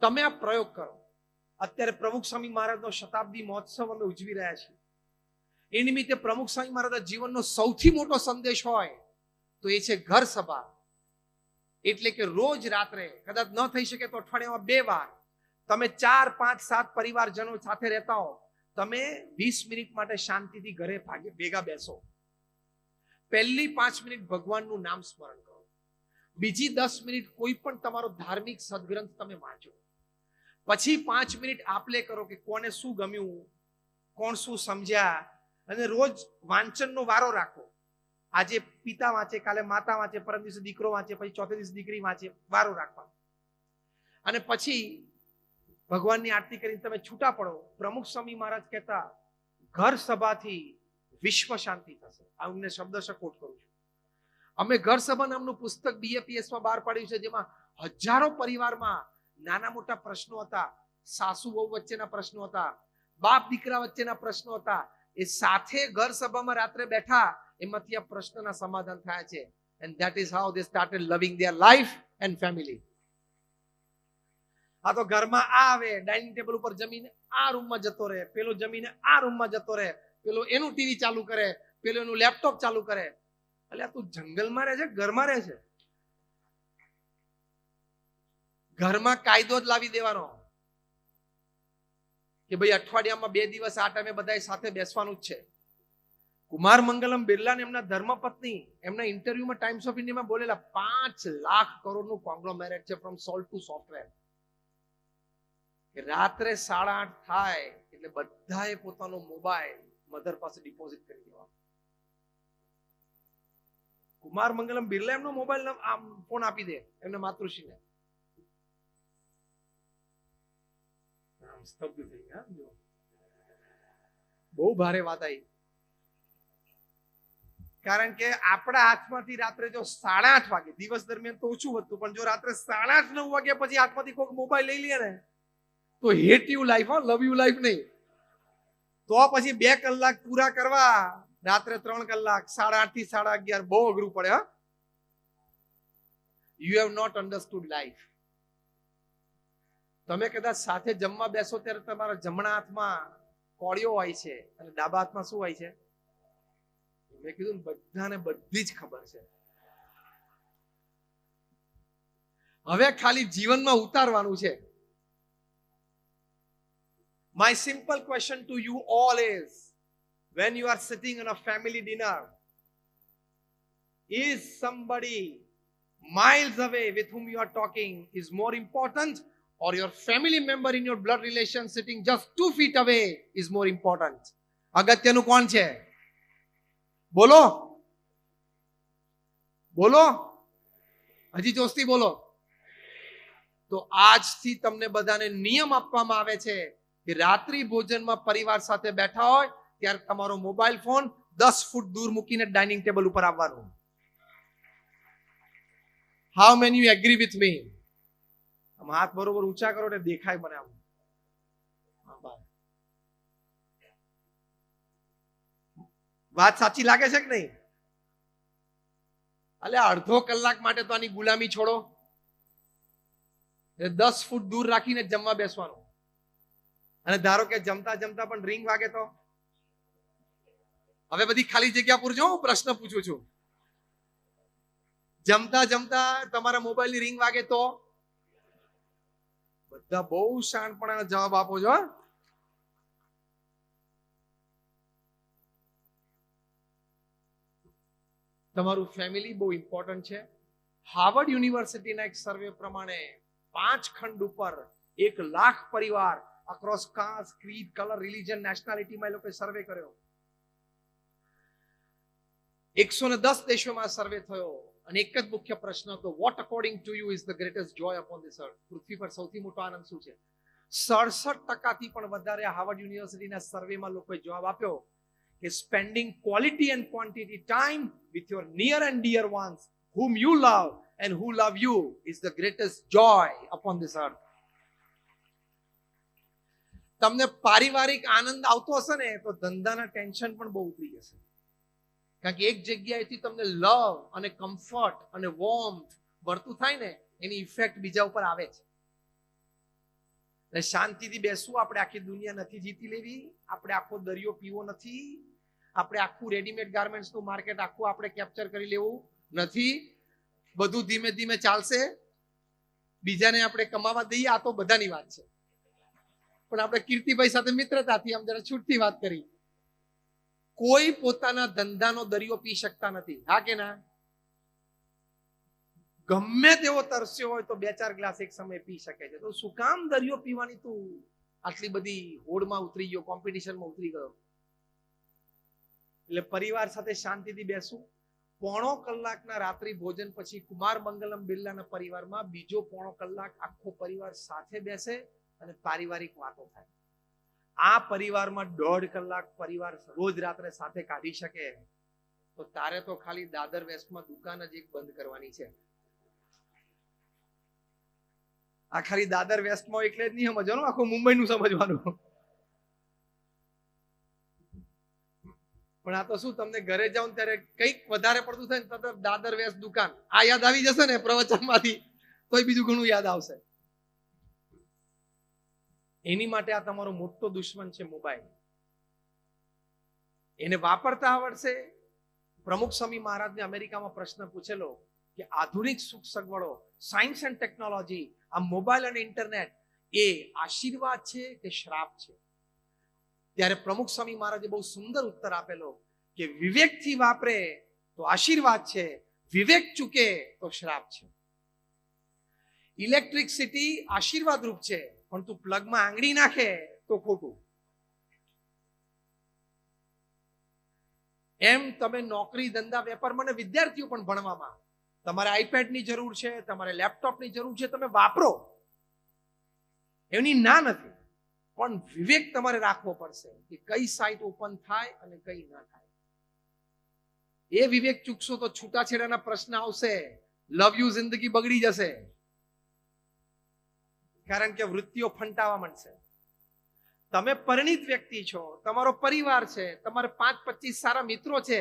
તમે આ પ્રયોગ કરો. અત્યારે પ્રમુખ સ્વામી મહારાજનો શતાબ્દી મહોત્સવ અમે ઉજવી રહ્યા છીએ. એ નિમિત્તે પ્રમુખ સ્વામી મહારાજના જીવનનો સૌથી મોટો સંદેશ હોય તો એ છે ઘર સભા. એટલે કે રોજ રાત્રે, કદાચ ન થઈ શકે તો અઠવાડિયામાં 2 વાર, તમે 4, 5, 7 પરિવારજનો સાથે રહેતા હો, તમે 20 મિનિટ માટે શાંતિથી ઘરે ભેગા બેસો. પહેલી 5 મિનિટ ભગવાનનું નામ સ્મરણ કરો, બીજી 10 મિનિટ કોઈ પણ તમારો ધાર્મિક સદગ્રંથ તમે વાંચો, પછી 5 મિનિટ આપલે કરો કે કોને શું ગમ્યું, કોણ શું સમજ્યા, અને રોજ વાંચનનો વારો રાખો. આજે પિતા વાંચે, કાલે માતા વાંચે, પરમ દિવસે દીકરો વાંચે, પછી ચોથે દિવસે દીકરી વાંચે, વારો રાખવાનો. અને પછી ભગવાનની આરતી કરીને તમે છૂટા પડો. પ્રમુખ સ્વામી મહારાજ કહેતા, ઘર સભાથી વિશ્વ શાંતિ થશે. આ હું શબ્દશ કોટ કરું છું. અમે ઘર સભા નામનું પુસ્તક BAPS માં બહાર પાડ્યું છે, જેમાં હજારો પરિવારમાં નાના મોટા પ્રશ્નો હતા, સાસુ વહુ વચ્ચેના પ્રશ્નો હતા, બાપ દીકરા વચ્ચેના પ્રશ્નો હતા. એ સાથે ઘર સભામાં રાત્રે બેઠા, એમાંથી આ પ્રશ્નના સમાધાન થયા છે. And that is how they started loving their life and family. આ તો ઘરમાં આવે, ડાઇનિંગ ટેબલ ઉપર જમીને આ રૂમમાં જતો રહે, પેલો જમીને આ રૂમમાં જતો રહે, પેલો એનું ટીવી ચાલુ કરે, પેલો એનું લેપટોપ ચાલુ કરે. એટલે તું જંગલમાં રહે છે, ઘરમાં રહે છે? ઘરમાં કાયદો જ લાવી દેવાનો કે ભાઈ અઠવાડિયામાં 2 દિવસ આ ટાઈમે બધા સાથે બેસવાનું જ છે. કુમાર મંગલમ બિરલા ને એમના ધર્મપત્ની એમના ઇન્ટરવ્યુમાં ટાઈમ્સ ઓફ ઇન્ડિયામાં બોલેલા, 5 લાખ કરોડનું કોંગ્લોમેરેટ છે ફ્રોમ સોલ્ટ ટુ સોફ્ટવેર. રાત્રે 8:30 થાય એટલે બધાએ પોતાનો મોબાઈલ મધર પાસે ડિપોઝિટ કરી દેવાનો. કુમાર મંગલમ બિરલા એમનો મોબાઈલ ફોન આપી દે એમને માતૃશ્રીને. સ્તબ્ધ થઈ ગયા. બહુ ભારે વાત આવી. કારણ કે આપણા હાથમાંથી રાત્રે જો 8:30 વાગે, દિવસ દરમિયાન તો ઓછું હતું, પણ જો રાત્રે 8:30, 9 વાગ્યા પછી હાથમાંથી કોઈક મોબાઈલ લઈ લે ને તો hate you life, love you life નહીં. તો પછી 2 કલાક પૂરા કરવા, રાત્રે 3 કલાક, 8:30 થી 11:30, બહુ અઘરું પડે. You have not understood life. તમે કદાચ સાથે જમવા બેસો ત્યારે તમારા જમણા હાથમાં કોળીઓ હોય છે અને ડાબા હાથમાં શું હોય છે? મેં કીધું બધાને બધી જ ખબર છે. હવે ખાલી જીવનમાં ઉતારવાનું છે. My simple question to you all is, when you are sitting on a family dinner, is somebody miles away with whom you are talking is more important, or your family member in your blood relation sitting just 2 feet away is more important? અગત્યનું કોણ છે? બોલો બોલો, હજી જોશથી બોલો. તો આજથી તમને બધાને નિયમ આપવામાં આવે છે કે રાત્રિ ભોજનમાં પરિવાર સાથે બેઠા હોય ત્યારે તમારો મોબાઈલ ફોન 10 ફૂટ દૂર મૂકીને ડાઇનિંગ ટેબલ ઉપર આવવાનું. How many you agree with me? આમ હાથ બરોબર ઊંચા કરો એટલે દેખાય મને. આમ વાત સાચી લાગે છે કે નહીં? એટલે અડધો કલાક માટે તો આની ગુલામી છોડો. 10 ફૂટ દૂર રાખીને જમવા બેસવાનું. અને ધારો કે જમતા જમતા પણ રિંગ વાગે તો? હવે બધી ખાલી જગ્યા પૂરજો, હું પ્રશ્ન પૂછું છું. જમતા જમતા તમારા મોબાઈલની રિંગ વાગે તો? બધા બહુ શાણપણાનો જવાબ આપો છો. તમારું ફેમિલી બહુ ઇમ્પોર્ટન્ટ છે. હાર્વર્ડ યુનિવર્સિટીના એક સર્વે પ્રમાણે 5 ખંડ ઉપર 1 લાખ પરિવાર across caste, creed, colour, religion, નેશનાલિટીમાં એ લોકોએ સર્વે કર્યો. 110 દેશોમાં સર્વે થયો અને એક જ મુખ્ય પ્રશ્ન હતો, what according to you is the greatest joy upon this earth? પૃથ્વી પર સૌથી મોટો આનંદ શું છે? 67% પણ વધારે હાર્વર્ડ યુનિવર્સિટીના સર્વેમાં લોકોએ જવાબ આપ્યો કે spending quality and quantity time with your near and dear ones whom you love and who love you is the greatest joy upon this earth. તમને પારિવારિક આનંદ આવતો હશે ને તો ધંધાના ટેન્શન પણ બહુ ઉતરી જશે. કારણ કે એક જગ્યાએથી તમને લવ અને કમ્ફર્ટ અને વોર્મથ મળતું થાય ને એની ઇફેક્ટ બીજા ઉપર આવે છે. શાંતિથી બેસવું. આપણે આખી દુનિયા નથી જીતી લેવી. આપણે આખો દરિયો પીવો નથી. આપણે આખું રેડીમેડ ગાર્મેન્ટ્સનું માર્કેટ આખું આપણે કેપ્ચર કરી લેવું નથી. બધું ધીમે ધીમે ચાલશે. બીજાને આપણે કમાવા દઈએ, આ તો બધાની વાત છે. પણ આપણે કીર્તિભાઈ સાથે મિત્રતાથી આમ જરા છૂટથી વાત કરી. કોઈ પોતાના ધંધાનો દરિયો પી શકતા નથી. હા કે ના? ગમે તેવો તરસ્યો હોય તો 2-4 ગ્લાસ એક સમય પી શકે છે. તો શું કામ દરિયો પીવાની તું આટલી બધી હોડમાં ઉતરી ગયો, કોમ્પિટિશનમાં ઉતરી ગયો? એટલે પરિવાર સાથે શાંતિથી બેસવું. 1.5 કલાકના રાત્રિ ભોજન પછી કુમાર મંગલમ બિરલાના પરિવારમાં બીજો 1.5 કલાક આખો પરિવાર સાથે બેસે અને પારિવારિક વાતો થાય. આ પરિવારમાં 1.5 કલાક પરિવાર રોજ રાત્રે સાથે કાઢી શકે તો તારે તો ખાલી દાદર વેસ્ટમાં દુકાન જ એક બંધ કરવાની છે. આ ખાલી દાદર વેસ્ટમાં એટલે જ નહીં સમજવાનું, આખું મુંબઈનું સમજવાનું. પણ આ તો શું, તમને ઘરે જાવ ત્યારે કંઈક વધારે પડતું થાય ને તો દાદર વેસ્ટ દુકાન આ યાદ આવી જશે ને પ્રવચનમાંથી, તોય બીજું ઘણું યાદ આવશે. એની માટે આ તમારો મોટો દુશ્મન છે મોબાઈલ. એને વાપરતા આવડશે. પ્રમુખ સ્વામી મહારાજને અમેરિકામાં પ્રશ્ન પૂછેલો કે આધુનિક સુખ સગવડો, સાયન્સ એન્ડ ટેકનોલોજી, આ મોબાઈલ અને ઇન્ટરનેટ એ આશીર્વાદ છે કે શ્રાપ છે? ત્યારે પ્રમુખ સ્વામી મહારાજે બહુ સુંદર ઉત્તર આપેલો કે વિવેકથી વાપરે તો આશીર્વાદ છે, વિવેક ચૂકે તો શ્રાપ છે. ઇલેક્ટ્રિસિટી આશીર્વાદ રૂપ છે, પણ તું પ્લગમાં આંગળી નાખે તો ખોટું. એમ તમે નોકરી, ધંધા, વેપારમાં અને વિદ્યાર્થીઓ પણ ભણવામાં તમારે આઈપેડની જરૂર છે, તમારે લેપટોપની જરૂર છે, તમે વાપરો, એની ના નથી. પણ વિવેક તમારે રાખવો પડશે કે કઈ સાઇટ ઓપન થાય અને કઈ ના થાય. એ વિવેક ચૂકશો તો છૂટાછેડાના પ્રશ્ન આવશે, લવ યુ જિંદગી બગડી જશે. કારણ કે વૃત્તિઓ ફંટાવા માંડશે. તમે પરિણિત વ્યક્તિ છો, તમારો પરિવાર છે, તમારે 5-25 સારા મિત્રો છે,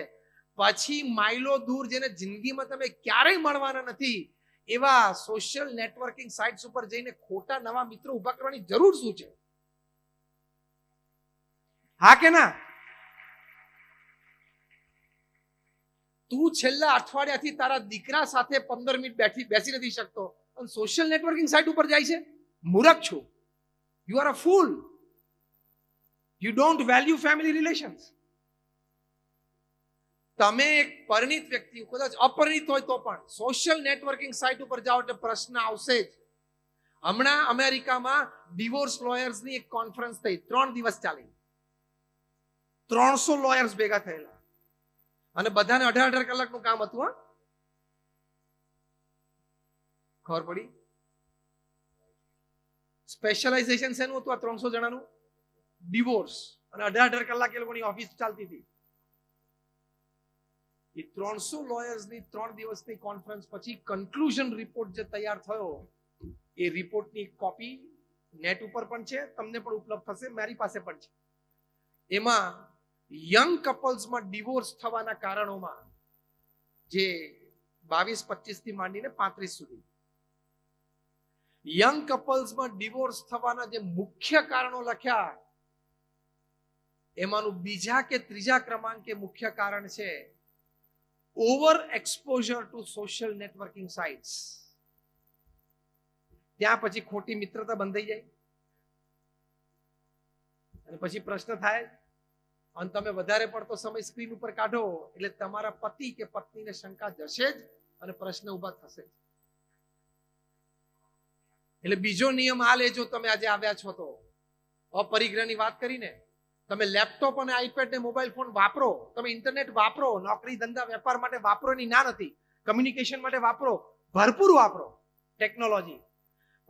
પછી માઇલો દૂર જેને જિંદગીમાં તમે ક્યારેય મળવાના નથી એવા સોશિયલ નેટવર્કિંગ સાઇટ્સ ઉપર જઈને ખોટા નવા મિત્રો ઉભા કરવાની જરૂર શું છે? હા કે ના? તું છેલ્લા અઠવાડિયાથી તારા દીકરા સાથે 15 મિનિટ બેસી નથી શકતો અને સોશિયલ નેટવર્કિંગ સાઇટ ઉપર જાય છે. મૂર્ખ છું. You are a full. You don't value family relations. તમે એક પરિણિત વ્યક્તિ, કદાચ અપરિણિત હોય તો પણ સોશિયલ નેટવર્કિંગ સાઇટ ઉપર જાઓ એટલે પ્રશ્ન આવશે જ. હમણાં અમેરિકામાં ડિવોર્સ લોયર્સની એક કોન્ફરન્સ થઈ, 3 દિવસ ચાલી. 300 લોયર્સ ભેગા થયેલા અને બધાને 18 કલાકનું કામ હતું. હા, ખબર પડી? સ્પેશિયલાઇઝેશન શેનું હતું? આ 300 જણાનું ડિવોર્સ, અને 18 કલાક એ લોકોની ઓફિસ ચાલતી હતી. એ 300 લોયર્સની 3 દિવસની કોન્ફરન્સ પછી કન્ક્લુઝન રિપોર્ટ જે તૈયાર થયો, એ રિપોર્ટની કોપી નેટ ઉપર પણ છે, તમને પણ ઉપલબ્ધ થશે, મારી પાસે પણ છે. એમાં યંગ કપલ્સમાં ડિવોર્સ થવાના કારણોમાં જે 22-25 થી માંડીને 35 સુધી યંગ કપલ્સમાં ડિવોર્સ થવાના જે મુખ્ય કારણો લખ્યા, એમાંનું બીજા કે ત્રીજા ક્રમાંકે મુખ્ય કારણ છે over exposure to social networking sites. ત્યાં પછી ખોટી મિત્રતા બંધાઈ જાય, અને પછી પ્રશ્ન થાય, અને તમે વધારે પડતો સમય સ્ક્રીન ઉપર કાઢો એટલે તમારા પતિ કે પત્નીને શંકા જશે જ, અને પ્રશ્ન ઉભા થશે જ. એટલે બીજો નિયમ આ લેજો, તમે આજે આવ્યા છો તો અપરિગ્રહની વાત કરીને, તમે લેપટોપ અને આઈપેડ ને મોબાઈલ ફોન વાપરો, તમે ઇન્ટરનેટ વાપરો, નોકરી ધંધા વેપાર માટે વાપરો, એની ના નથી, કમ્યુનિકેશન માટે વાપરો, ભરપૂર વાપરો ટેકનોલોજી,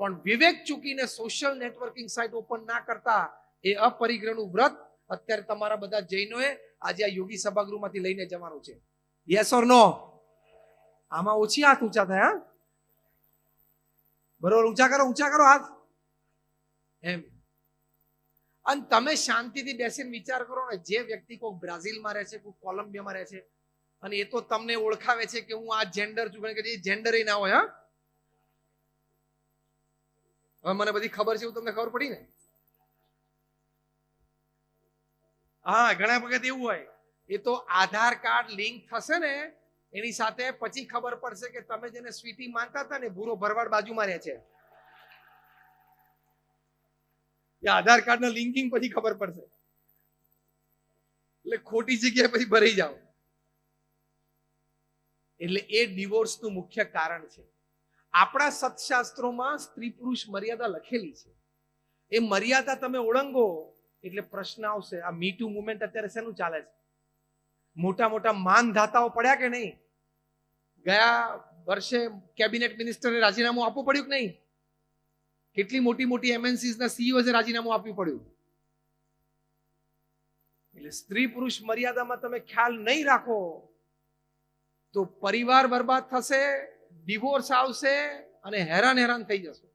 પણ વિવેક ચૂકીને સોશિયલ નેટવર્કિંગ સાઇટ ઓપન ના કરતા એ અપરિગ્રહનું વ્રત અત્યારે તમારા બધા જૈનોએ આજે આ યોગી સભાગૃહમાંથી લઈને જવાનું છે. યસ ઓર નો? આમાં ઓછી હાથ ઊંચા થાય. હા, બરોબર, ઊંચા કરો હાથ એમ. અને તમે શાંતિથી બેસીને વિચાર કરો ને, જે વ્યક્તિ કોઈ બ્રાઝિલમાં રહે છે, કોઈ કોલંબિયામાં રહે છે, અને એ તો તમને ઓળખાવે છે કે હું આ જેન્ડર છું, કે એ જેન્ડર ના હોય. હા, હવે મને બધી ખબર છે એવું તમને ખબર પડી ને? હા, ઘણા વખત એવું હોય, એ તો આધાર કાર્ડ લિંક થશે ને એની સાથે, પછી ખબર પડશે કે તમે જેને સ્વીટી માનતા હતા ને, ભૂરો ભરવાડ બાજુમાં રહે છે. આધાર કાર્ડ નો લિંકિંગ પછી ખબર પડશે, એટલે ખોટી જગ્યાએ પછી ભરાઈ જાઓ. એટલે એ ડિવોર્સનું મુખ્ય કારણ છે. આપણા સત્શાસ્ત્રોમાં સ્ત્રી પુરુષ મર્યાદા લખેલી છે. એ મર્યાદા તમે ઓળંગો એટલે પ્રશ્ન આવશે. આ મી ટુ મુવમેન્ટ અત્યારે શેનું ચાલે છે? મોટા મોટા માનધાતાઓ પડ્યા કે નહીં? ગયા વર્ષે કેબિનેટ મિનિસ્ટરે રાજીનામું આપવું પડ્યું કે નહીં? કેટલી મોટી મોટી એમએનસીઝ ના સીઈઓ રાજીનામું આપવું પડ્યું. એટલે સ્ત્રી પુરુષ મર્યાદામાં તમે ખ્યાલ નહીં રાખો તો પરિવાર બરબાદ થશે, ડિવોર્સ આવશે, અને હેરાન થઈ જશો.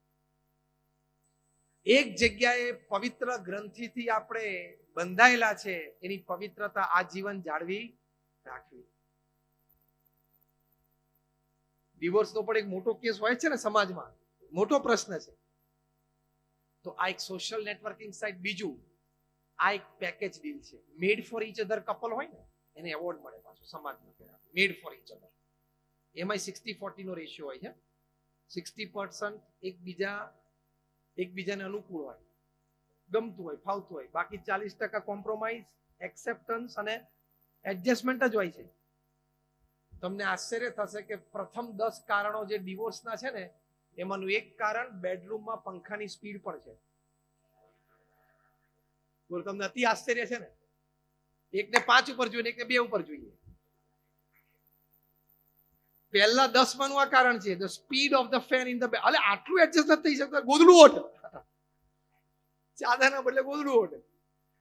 એક જગ્યાએ પવિત્ર ગ્રંથિથી આપણે બંધાયેલા છે, એની પવિત્રતા આજીવન જાળવી રાખવી. ડિવોર્સનો પણ એક મોટો કેસ હોય છે ને સમાજમાં, મોટો પ્રશ્ન છે. તો આ એક સોશિયલ નેટવર્કિંગ સાઇટ. બીજું, આ એક પેકેજ ડીલ છે. મેડ ફોર ઈચ અધર કપલ હોય ને, એને એવોર્ડ મળે પાછો સમાજમાં. મેડ ફોર ઈચ અધર, એમાં 60-40 નો રેશિયો હોય છે. 60% એકબીજાને અનુકૂળ હોય, ગમતું હોય, ફાવતું હોય, બાકી 40% કોમ્પ્રોમાઇઝ, એક્સેપ્ટન્સ અને એડજસ્ટમેન્ટ જ હોય છે. તમને આશ્ચર્ય થશે કે પ્રથમ 10 કારણો જે ડિવોર્સના છે ને, એમાંનું એક કારણ બેડરૂમમાં પંખાની સ્પીડ પણ છે. બોલો, તમને અતિ આશ્ચર્ય છે ને? એકને 5 ઉપર જોઈએ, એકને 2 ઉપર જોઈએ. પહેલા 10 માનું આ કારણ છે, the speed of the fan in the bed. અલે આટલું એડજસ્ટ નથી થઈ શકતું, ગોદડું ઓઢ, ચાદરના બદલે ગોદડું ઓઢ.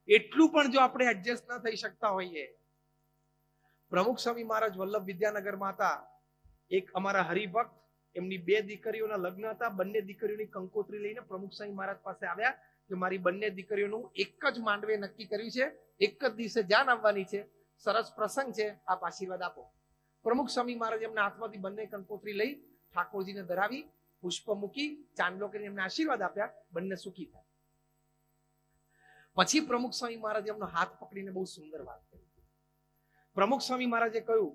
એટલું પણ જો આપણે એડજસ્ટ ના થઈ શકતા હોઈએ. પ્રમુખ સ્વામી મહારાજ વલ્લભ વિદ્યાનગરમાં હતા. એક અમારા હરિભક્ત, એમની 2 દીકરીઓના લગ્ન હતા. બંને દીકરીઓની કંકોત્રી લઈને પ્રમુખ સ્વામી મહારાજ પાસે આવ્યા કે મારી બંને દીકરીઓનું એક જ માંડવે નક્કી કર્યું છે, એક જ દિવસે જાન આવવાની છે, સરસ પ્રસંગ છે, આપ આશીર્વાદ આપો. પ્રમુખ સ્વામી મહારાજ એમના હાથમાંથી બંને કંકોત્રી લઈ ઠાકોરજીને ધરાવી, પુષ્પ મૂકી, ચાંદલો કરીને એમને આશીર્વાદ આપ્યા, બંને સુખી થયા. પછી પ્રમુખ સ્વામી મહારાજ એમનો હાથ પકડીને બહુ સુંદર વાત કરી. પ્રમુખ સ્વામી મહારાજે કહ્યું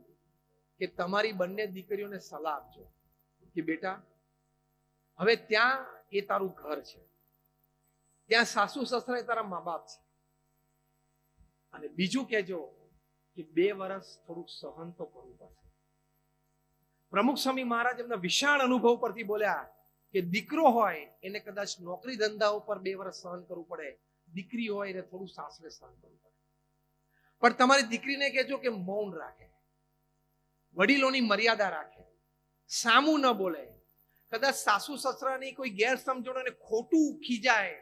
કે તમારી બંને દીકરીઓને સલાહ આપજો કે બેટા, હવે ત્યાં એ તારું ઘર છે, ત્યાં સાસુ સસરા એ તારા મા બાપ છે, અને બીજું કહેજો કે 2 વર્ષ થોડુંક સહન તો કરવું પડશે. પ્રમુખ સ્વામી મહારાજ એમના વિશાળ અનુભવ પરથી બોલ્યા કે દીકરો હોય એને કદાચ નોકરી ધંધા ઉપર 2 વર્ષ સહન કરવું પડે, દીકરી હોય એને થોડું સાસરે સહન કરવું પડે. પણ તમારી દીકરીને કહેજો કે મૌન રાખે, વડીલોની મર્યાદા રાખે, સામું ન બોલે. કદાચ સાસુ સસરાની કોઈ ગેરસમજણ અને ખોટું ખીજાય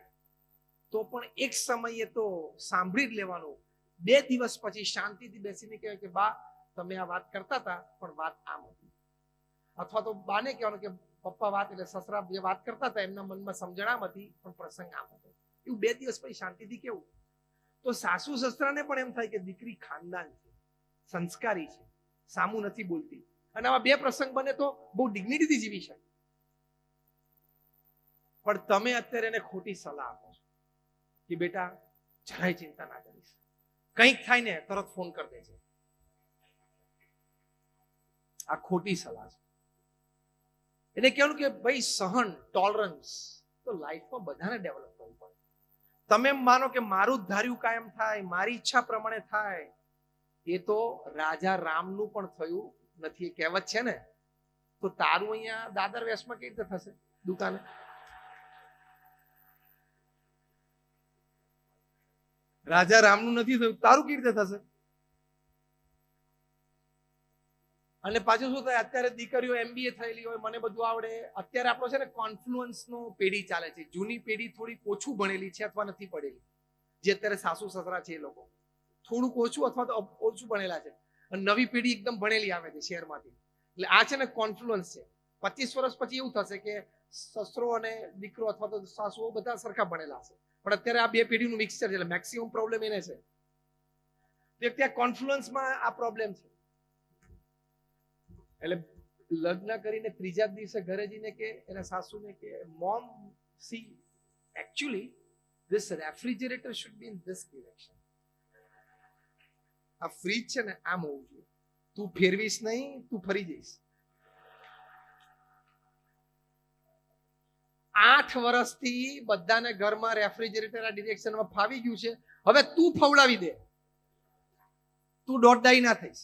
તો પણ એક સમયે તો સાંભળી જ લેવાનું. 2 દિવસ પછી શાંતિથી બેસીને કહેવાય કે બા તમે આ વાત કરતા હતા પણ વાત આમ હતી. અથવા તો બાને કહેવાનું કે પપ્પા વાત એટલે સસરા જે વાત કરતા હતા એમના મનમાં સમજણ આમ હતી પણ પ્રસંગ આમ હતો. એવું 2 દિવસ પછી શાંતિથી કેવું. તો સાસુ સસરાને પણ એમ થાય કે દીકરી ખાનદાન છે, સંસ્કારી છે, સામું નથી બોલતી. અને આવા 2 પ્રસંગ બને તો બહુ ડિગ્નિટીથી જીવી શકે. પણ તમે અત્યારે એને ખોટી સલાહ આપો છો કે બેટા જરાય ચિંતા ના કરીશ, કંઈક થાય ને તરત ફોન કરી દેજે. આ ખોટી સલાહ છે. એટલે કહેવાનું કે ભાઈ સહન, ટોલરન્સ તો લાઈફમાં બધાને ડેવલપ કરવું પડે. તમે એમ માનો કે મારું જ ધાર્યું કાયમ થાય, મારી ઈચ્છા પ્રમાણે થાય, એ તો રાજા રામનું પણ થયું નથી. એ કહેવત છે ને, તો તારું અહીંયા દાદર વેશમાં કેવી રીતે થશે દુકાને? રાજા રામનું નથી થયું, તારું કેવી રીતે થશે? અને પાછું શું થાય, અત્યારે દીકરીઓ MBA થયેલી હોય, મને બધું આવડે. અત્યારે આપણો છે ને કોન્ફ્લુઅન્સનો પેઢી ચાલે છે. જૂની પેઢી થોડી ઓછું ભણેલી છે અથવા નથી પડેલી, જે અત્યારે સાસુ સસરા છે એ લોકો થોડુંક ઓછું અથવા તો ઓછું ભણેલા છે. અને નવી પેઢી એકદમ ભણેલી આવે છે શહેરમાંથી. એટલે આ છે ને કોન્ફ્લુઅન્સ છે. 25 વર્ષ પછી એવું થશે કે સસરો અને દીકરો અથવા તો સાસુઓ બધા સરખા ભણેલા હશે. પણ અત્યારે આ 2 પેઢીનું મિક્સચર છે એટલે મેક્સિમમ પ્રોબ્લેમ એને છે. ત્યાં કોન્ફ્લુઅન્સમાં આ પ્રોબ્લેમ છે. એટલે લગ્ન કરીને 3જા દિવસે ઘરે જઈને કે એના સાસુને કે mom C actually this refrigerator should be in this direction. આ ફ્રીજ છે ને આમ હોવું જોઈએ, તું ફેરવીશ નહીં, તું ફરી જઈશ. 8 વર્ષથી બધાને ઘરમાં રેફ્રિજરેટર આ ડિરેક્શનમાં ફાવી ગયું છે. હવે તું ફવડાવી દે, તું દોડદાઈ ના થઈશ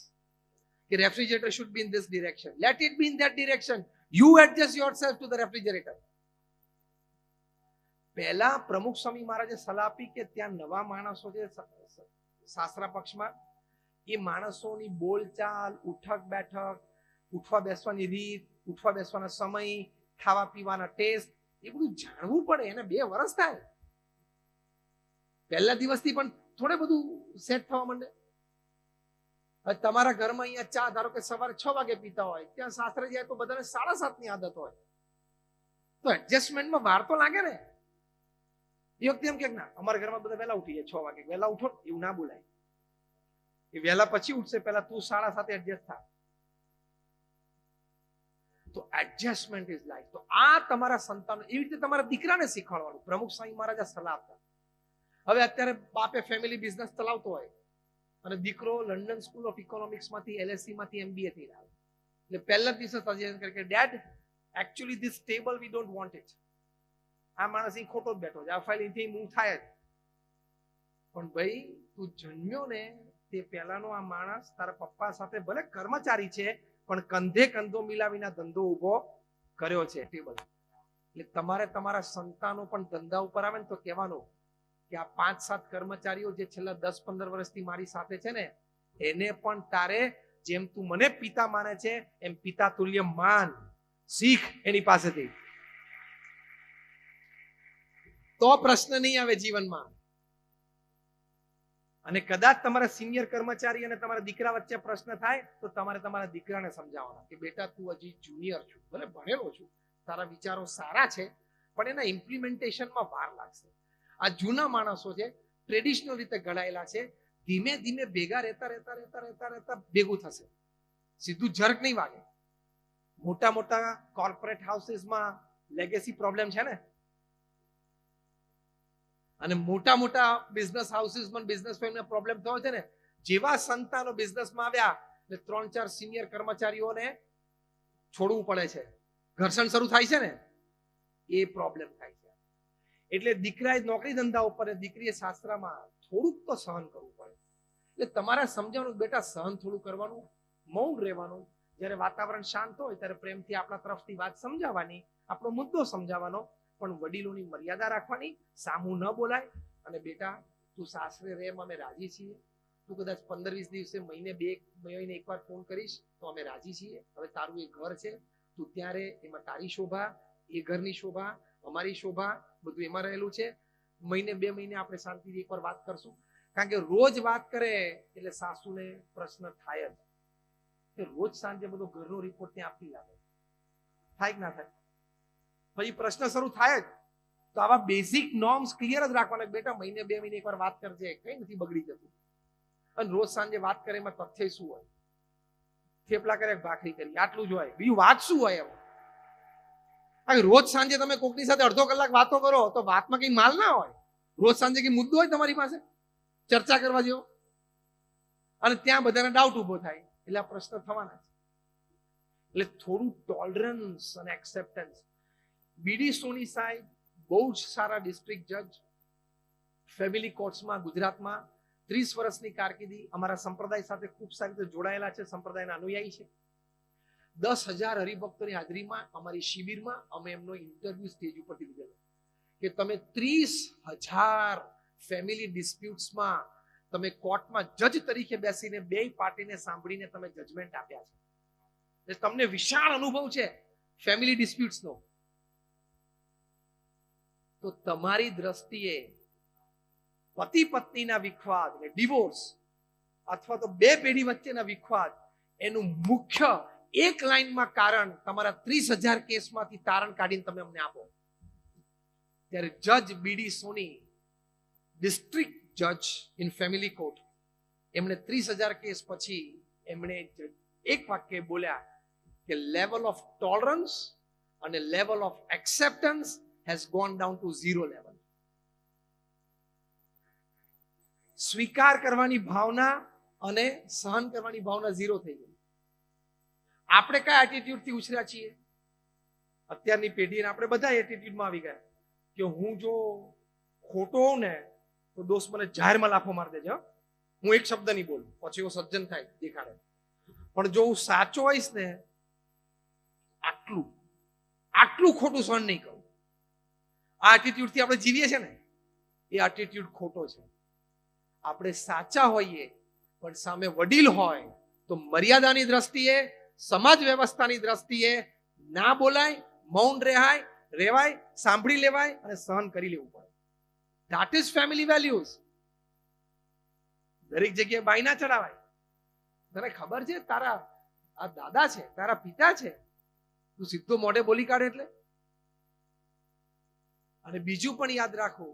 કે refrigerator should be in this direction. Let it be in that direction. You adjust yourself to the refrigerator. પહેલા પ્રમુખ સ્વામી મહારાજે સલાહ આપી કે ત્યાં નવા માણસો છે સાસરા પક્ષમાં, એ માણસોની બોલચાલ, ઉઠક બેઠક, ઉઠવા બેસવાની રીત, ઉઠવા બેસવાના સમય, ખાવા પીવાના ટેસ્ટ, એ બધું જાણવું પડે. એને 2 વર્ષ થાય. પહેલા દિવસથી પણ થોડે બધું સેટ થવા માંડે. તમારા ઘરમાં અહીંયા ચા ધારો કે સવારે 6 વાગે પીતા હોય, ત્યાં સાસરે જાય તો બધાને 7:30ની આદત હોય, તો એડજસ્ટમેન્ટમાં વાર તો લાગે ને. એ વખતે એમ કે ના અમારા ઘરમાં બધા વહેલા ઉઠી જાય, 6 વાગે વહેલા ઉઠો, એવું ના બોલાય. એ વહેલા પછી ઉઠશે, પહેલા તું 7:30 એડજસ્ટ થા. તો એડજસ્ટમેન્ટ ઇઝ લાઈફ. તો આ તમારા સંતાનો, એવી રીતે તમારા દીકરાને શીખવાડવાનું. પ્રમુખ સ્વામી મહારાજ સલાહ આપતા. હવે અત્યારે બાપે ફેમિલી બિઝનેસ ચલાવતો હોય અને દીકરો લંડન સ્કૂલ ઓફ ઇકોનોમિક્સ માંથી LSE માંથી MBA થઈ રહ્યો, એટલે પહેલા દિવસે સજેશન કરે કે dad actually this table we don't want it. આ માણસ અહીં ખોટો જ બેઠો છે, આ ફાઇલ અહીંથી મૂવ થાય જ. પણ ભાઈ તું જન્મ્યો ને તે પહેલાનો આ માણસ તારા પપ્પા સાથે ભલે કર્મચારી છે પણ કંધે કંધો મિલાવીને ધંધો ઉભો કર્યો છે ટેબલ. એટલે તમારે તમારા સંતાનો પણ ધંધા ઉપર આવે ને તો કહેવાનું કે આ 5-7 કર્મચારીઓ જે છેલ્લા 10-15 વર્ષથી મારી સાથે છે ને, એને પણ તારે જેમ તું મને પિતા માને છે એમ પિતા તુલ્ય માન, શીખ એની પાસેથી. તો પ્રશ્ન નહીં આવે જીવનમાં. અને કદાચ તમારા સિનિયર કર્મચારી અને તમારા દીકરા વચ્ચે પ્રશ્ન થાય તો તમારે તમારા દીકરાને સમજાવવાના કે બેટા તું હજી જુનિયર છું, ભલે ભણેલો છું, તારા વિચારો સારા છે પણ એના ઇમ્પ્લિમેન્ટેશનમાં વાર લાગશે. આ જૂના માણસો છે, ટ્રેડિશનલ રીતે ઘડાયેલા છે, ધીમે ધીમે ભેગા રહેતા ભેગું થશે. સીધું જર્ક નહીં વાગે. મોટા મોટા કોર્પોરેટ હાઉસીસમાં લેગેસી પ્રોબ્લેમ છે ને, અને મોટા મોટા બિઝનેસ હાઉસીસમાં બિઝનેસ ફેમને પ્રોબ્લેમ થયો છે ને. જેવા સંતાનો બિઝનેસમાં આવ્યા એટલે 3-4 સિનિયર કર્મચારીઓને છોડવું પડે છે, ઘર્ષણ શરૂ થાય છે ને, એ પ્રોબ્લેમ થાય છે. એટલે દીકરાએ નોકરી ધંધા ઉપર, દીકરીએ શાસ્ત્રમાં થોડુંક તો સહન કરવું પડે. એટલે તમારે સમજાવવાનું બેટા સહન થોડું કરવાનું, મૌન રહેવાનું. જ્યારે વાતાવરણ શાંત હોય ત્યારે પ્રેમથી આપણા તરફથી વાત સમજાવવાની, આપણો મુદ્દો સમજાવવાનો, પણ વડીલોની મર્યાદા રાખવાની, સામું ન બોલાય. અને બેટા તું સાસરે રહે અમે રાજી છીએ, તું કદાચ 15-20 દિવસે મહિને એકવાર ફોન કરીશ તો અમે રાજી છીએ. હવે તારું એ ઘર છે, તું ત્યાં રહે, એમાં તારી શોભા, એ ઘરની શોભા, અમારી શોભા, બધું એમાં રહેલું છે. મહિને 2 મહિને આપણે શાંતિથી એકવાર વાત કરશું. કારણ કે રોજ વાત કરે એટલે સાસુને પ્રશ્ન થાય જ કે રોજ સાંજે બધો ઘરનો રિપોર્ટ ત્યાં આપી લાગે. થાય કે ના થાય? પછી પ્રશ્ન શરૂ થાય જ. તો આવા બેઝિક નોર્મ્સ ક્લિયર જ રાખવાના. બેટા મહિને 2 મહિને એકવાર વાત કરજે, કઈ નથી બગડી જતું. અને રોજ સાંજે વાત કરે એમાં તથ્ય શું હોય? થેપલા કરે, ભાખરી કરી, આટલું જ હોય. બીજું વાત શું હોય એમ? રોજ સાંજે તમે કોકની સાથે અડધો કલાક વાતો કરો તો વાતમાં કઈ માલ ના હોય. રોજ સાંજે કઈ મુદ્દો હોય તમારી પાસે ચર્ચા કરવા જેવો? અને ત્યાં બધાને ડાઉટ ઉભો થાય એટલે આ પ્રશ્ન થવાના છે. એટલે થોડું ટોલરન્સ અને એક્સેપ્ટન્સ. બીડી સોની સાહેબ બહુ જ સારા ડિસ્ટ્રિક્ટ જજ, ફેમિલી કોર્ટ્સમાં ગુજરાતમાં 30 વર્ષની કારકિર્દી, અમારા સંપ્રદાય સાથે ખૂબ સારી રીતે જોડાયેલા છે, સંપ્રદાયના અનુયાયી છે. 10,000 હરિભક્તોની હાજરીમાં અમારી શિબિરમાં અમે એમનો ઇન્ટરવ્યુ સ્ટેજ ઉપરથી લીધેલો કે તમે 30,000 ફેમિલી ડિસ્પ્યુટ્સમાં તમે કોર્ટમાં જજ તરીકે બેસીને બે પાર્ટીને સાંભળીને તમે જજમેન્ટ આપ્યા છે. તમને વિશાળ અનુભવ છે ફેમિલી ડિસ્પ્યુટ્સનો. તો તમારી દ્રષ્ટિએ પતિ પત્નીના વિખવાદ ને ડિવોર્સ અથવા તો બે પેઢી વચ્ચેના વિખવાદ એનું મુખ્ય એક લાઈનમાં કારણ તમારા 30,000 કેસમાંથી તારણ કાઢીને તમે અમને આપો. ત્યારે જજ બીડી સોની, ડિસ્ટ્રિક્ટ જજ ઇન ફેમિલી કોર્ટ, એમણે 30,000 કેસ પછી એમણે એક વાક્ય બોલ્યા કે લેવલ ઓફ ટોલરન્સ અને level of acceptance has gone down to 0 level. સ્વીકાર કરવાની ભાવના અને સહન કરવાની ભાવના 0 થઈ ગઈ. આપણે કયા એટીટ્યુડ થી ઉછર્યા છીએ? અત્યારની પેઢીને આપણે બધા એટીટ્યુડમાં આવી ગયા કે હું જો ખોટો હોઉં ને તો દોસ્ત મને જાહેરમાં લાફો મારી દેજો, હું એક શબ્દ નહીં બોલું, પછી એવો સજ્જન થાય દેખાડે. પણ જો હું સાચો હોઈશ ને આટલું ખોટું સહન નહીં કરું. આ એટીટ્યુડ થી આપણે જીવીએ છીએ ને, એ એટીટ્યુડ ખોટો છે. આપણે સાચા હોઈએ પણ સામે વડીલ હોય તો મર્યાદાની દ્રષ્ટિએ, સમાજ વ્યવસ્થાની દ્રષ્ટિએ ના બોલાય, મૌન રહેવાય, સાંભળી લેવાય અને સહન કરી લેવું પડે. That is family values. દરેક જગ્યાએ બાઈ ના ચડાવાય. તને ખબર છે તારા આ દાદા છે, તારા પિતા છે, તું સીધો મોઢે બોલી કાઢે એટલે. અને બીજું પણ યાદ રાખો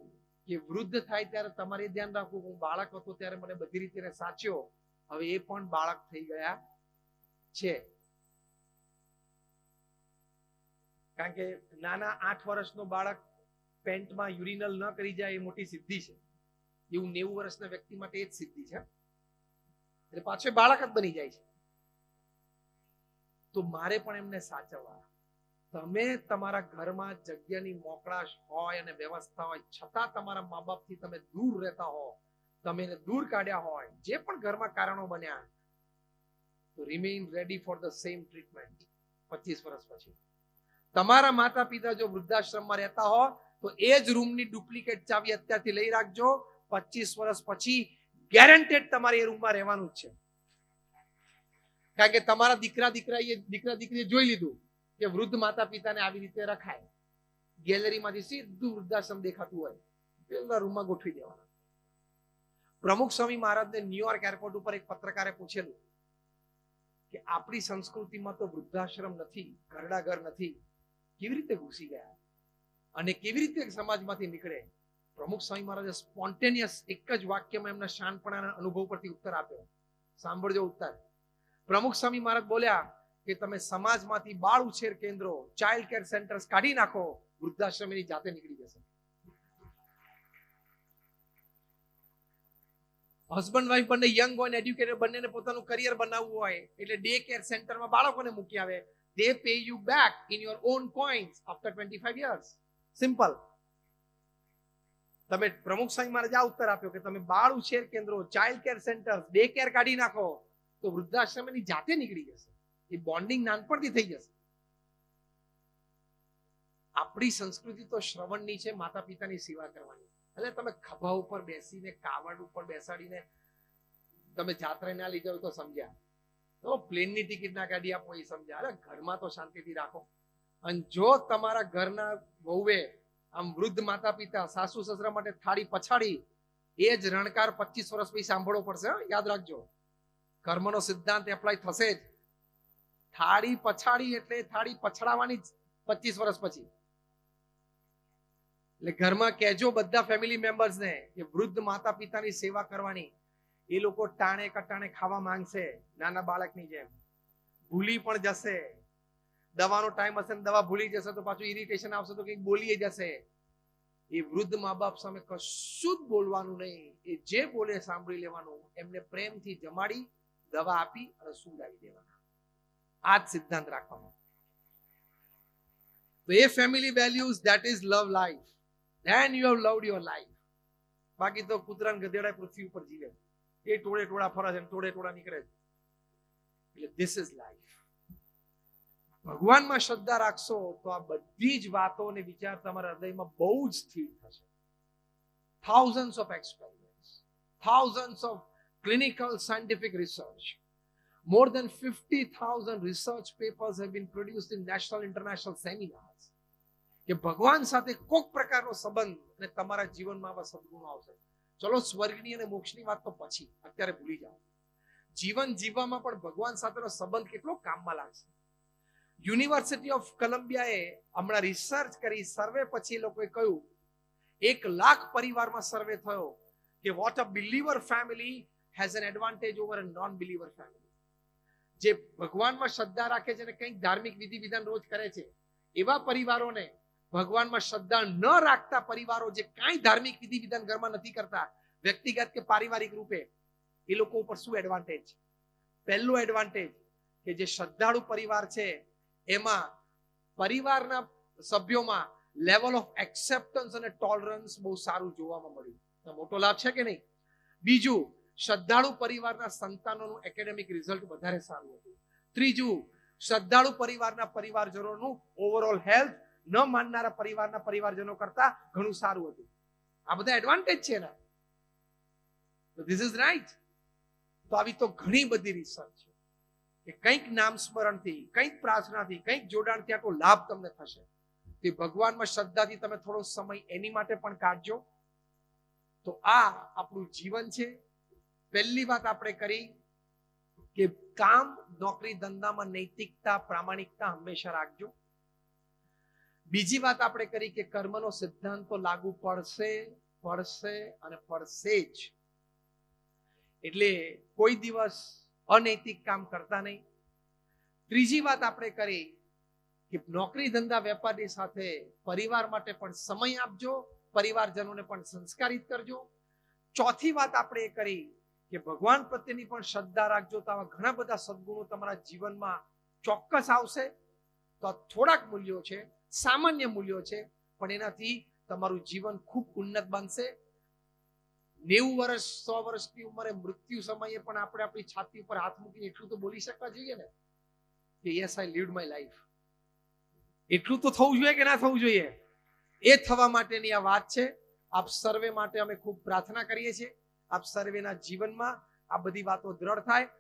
કે વૃદ્ધ થાય ત્યારે તમારે ધ્યાન રાખવું, હું બાળક હતો ત્યારે મને બધી રીતે સાચ્યો, હવે એ પણ બાળક થઈ ગયા છે. કારણ કે નાના 8 વર્ષનો બાળક પેન્ટમાં યુરિનલ ન કરી જાય એ મોટી સિદ્ધિ છે. એવું 90 વર્ષના વ્યક્તિ માટે એ જ સિદ્ધિ છે. એટલે પાછો બાળક જ બની જાય છે. તો મારે પણ એમને સાચવવા. તમે તમારા ઘરમાં જગ્યાની મોકળાશ હોય અને વ્યવસ્થા હોય છતાં તમારા મા બાપથી તમે દૂર રહેતા હો, તમે એને દૂર કાઢ્યા હોય, જે પણ ઘરમાં કારણો બન્યા, તો remain ready for the same treatment 25 વર્ષ પછી. તમારા માતા પિતા જો વૃદ્ધાશ્રમમાં રહેતા હો તો એ જ રૂમની ડુપ્લિકેટ ચાવી અત્યારથી લઈ રાખજો. 25 વર્ષ પછી ગેરંટેડ તમારે એ રૂમમાં રહેવાનું જ છે. કારણ કે તમારા દીકરા દીકરીએ જોઈ લીધું કે વૃદ્ધ માતા પિતાને આવી રીતે રખાય. ગેલેરીમાંથી સીધું વૃદ્ધાશ્રમ દેખાતું હોય, પેલા રૂમમાં ગોઠવી દેવાના. પ્રમુખ સ્વામી મહારાજને ન્યુયોર્ક એરપોર્ટ ઉપર એક પત્રકારે પૂછેલું કે આપણી સંસ્કૃતિમાં તો વૃદ્ધાશ્રમ નથી, ઘરડા ઘર નથી, કેવી રીતે ઘૂસી ગયા અને કેવી રીતે સમાજમાંથી નીકળે? પ્રમુખ સ્વામી મહારાજે સ્પોન્ટેનિયસ એક જ વાક્યમાં એમના શાનપણાના અનુભવ પરથી ઉત્તર આપ્યો. સાંભળજો ઉત્તર. પ્રમુખ સ્વામી મહારાજ બોલ્યા કે તમે સમાજમાંથી બાળ ઉછેર કેન્દ્રો, ચાઇલ્ડ કેર સેન્ટર્સ કાઢી નાખો, વૃદ્ધાશ્રમ એની જાતે નીકળી જશે. હસબન્ડ વાઇફ બંને યંગ હોય ને એડ્યુકેટેડ, બંનેને પોતાનું કરિયર બનાવવું હોય એટલે ડે કેર સેન્ટરમાં બાળકોને મૂકી આવે. They pay you back in your own coins after 25 years. Simple. તમે પ્રમુખ સ્વામી મહારાજે આ ઉત્તર આપ્યો કે તમે બાળ ઉછેર કેન્દ્રો, child care centre, day care કાઢી નાખો તો વૃદ્ધાશ્રમ એની જાતે નીકળી જશે. એ બોન્ડિંગ નાનપણથી થઈ જશે. આપણી સંસ્કૃતિ તો શ્રવણની છે, માતા પિતાની સેવા કરવાની. એટલે તમે ખભા ઉપર બેસીને, કાવડ ઉપર બેસાડીને તમે જાત્રા ના લઈ જાવ તો સમજ્યા, તો પ્લેનની ટિકિટ ના કાઢી આપો એ સમજ્યા. અરે ઘરમાં તો શાંતિથી રાખો. અને જો તમારા ઘરના વહુએ આમ વૃદ્ધ માતા પિતા સાસુ સસરા માટે થાળી પછાડી, એ જ રણકાર 25 વર્ષ પછી સાંભળવો પડશે. યાદ રાખજો, કર્મનો સિદ્ધાંત એપ્લાય થશે જ. થાળી પછાડી એટલે થાળી પછડાવવાની જ 25 વર્ષ પછી. એટલે ઘરમાં કહેજો બધા ફેમિલી મેમ્બર્સ ને કે વૃદ્ધ માતા પિતાની સેવા કરવાની. એ લોકો ટાણે કટાણે ખાવા માંગશે નાના બાળકની જેમ, ભૂલી પણ જશે. દવાનો ટાઈમ હશે ને દવા ભૂલી જશે તો પાછું ઇરિટેશન આવશે તો કંઈક બોલી જશે. એ વૃદ્ધ મા બાપ સામે કશું જ બોલવાનું નહીં. એ જે બોલે સાંભળી લેવાનું. એમને પ્રેમથી જમાડી દવા આપી અને સુવડાવી દેવાના. આ જ સિદ્ધાંત રાખવાનો. તો એ family values, that is love life. Then you have loved your life. બાકી તો કૂતરા ને ગધેડા પૃથ્વી ઉપર જીવે, એ ટોળે ટોળા ફરે છે, ટોળે ટોળા નીકળે છે. એટલે ધીસ ઇઝ લાઈફ. ભગવાનમાં શ્રદ્ધા રાખશો તો આ બધી જ વાતો અને વિચાર તમારા હૃદયમાં બહુ જ સ્થિર થશે. thousands of experiments, thousands of clinical scientific research, more than 50,000 research papers have been produced in national international seminars. કે ભગવાન સાથે કોઈક પ્રકારનો સંબંધ અને તમારા જીવનમાં આવા સદગુણો આવશે. ચલો સ્વર્ગની અને મોક્ષની વાત તો પછી, અત્યારે ભૂલી જાઓ. જીવન જીવવામાં પણ ભગવાન સાથેનો સંબંધ કેટલો કામમાં લાગશે. યુનિવર્સિટી ઓફ કોલંબિયાએ હમણાં રિસર્ચ કરી, સર્વે પછી લોકોએ કહ્યું, 1,00,000 પરિવારમાં સર્વે થયો કે what a believer family has N advantage over a non believer family. જે ભગવાનમાં શ્રદ્ધા રાખે છે અને કંઈક ધાર્મિક વિધિ વિધાન રોજ કરે છે, એવા પરિવારોને ભગવાનમાં શ્રદ્ધા ન રાખતા પરિવારો જે કાંઈ ધાર્મિક વિધિ વિધાન ઘરમાં નથી કરતા, વ્યક્તિગત કે પારિવારિક રૂપે, એ લોકો ઉપર શું એડવાન્ટેજ? પહેલો એડવાન્ટેજ કે જે શ્રદ્ધાળુ પરિવાર છે એમાં પરિવારના સભ્યોમાં લેવલ ઓફ એક્સેપ્ટન્સ અને ટોલરન્સ બહુ સારું જોવામાં મળ્યું. મોટો લાભ છે કે નહીં? બીજું, શ્રદ્ધાળુ પરિવારના સંતાનોનું એકેડેમિક રિઝલ્ટ વધારે સારું હતું. ત્રીજું, શ્રદ્ધાળુ પરિવારના પરિવારજનોનું ઓવરઓલ હેલ્થ ન માનનારા પરિવારના પરિવારજનો કરતા ઘણું સારું હતું. આ બધા એડવાન્ટેજ છે ને. This is right. તો આવી તો ઘણી બધી રિસર્ચ છે કે કંઈક નામ સ્મરણથી, કંઈક પ્રાર્થનાથી, કંઈક જોડાણથી આટલો લાભ તમને થશે. તે ભગવાનમાં શ્રદ્ધાથી તમે થોડો સમય એની માટે પણ કાઢજો. તો આ આપણું જીવન છે. પહેલી વાત આપણે કરી કે કામ, નોકરી, ધંધામાં નૈતિકતા, પ્રામાણિકતા હંમેશા રાખજો. બીજી વાત આપણે કરી કે કર્મનો સિદ્ધાંત તો લાગુ પડશે, પડશે અને પડશે જ. એટલે કોઈ દિવસ અનૈતિક કામ કરતા નહીં. ત્રીજી વાત આપણે કરી કે નોકરી, ધંધા, વેપારની સાથે પરિવાર માટે પણ સમય આપજો, પરિવારજનોને પણ સંસ્કારિત કરજો. ચોથી વાત આપણે કરી કે ભગવાન પ્રત્યેની પણ શ્રદ્ધા રાખજો. તો આવા ઘણા બધા સદગુણો તમારા જીવનમાં ચોક્કસ આવશે. તો આ થોડાક મૂલ્યો છે, સામાન્ય મૂલ્યો છે, પણ એનાથી તમારું જીવન ખૂબ ઉન્નત બનશે. 90 વર્ષ, 100 વર્ષની ઉંમરે મૃત્યુ સમયે પણ આપણે આપણી છાતી ઉપર હાથ મૂકીને એટલું તો બોલી શકવા જોઈએ ને કે yes, I lived my life. એટલું તો થવું જોઈએ કે ના થવું જોઈએ? એ થવા માટેની આ વાત છે. આપ સર્વે માટે અમે ખૂબ પ્રાર્થના કરીએ છીએ. આપ સર્વેના જીવનમાં આ બધી વાતો દ્રઢ થાય.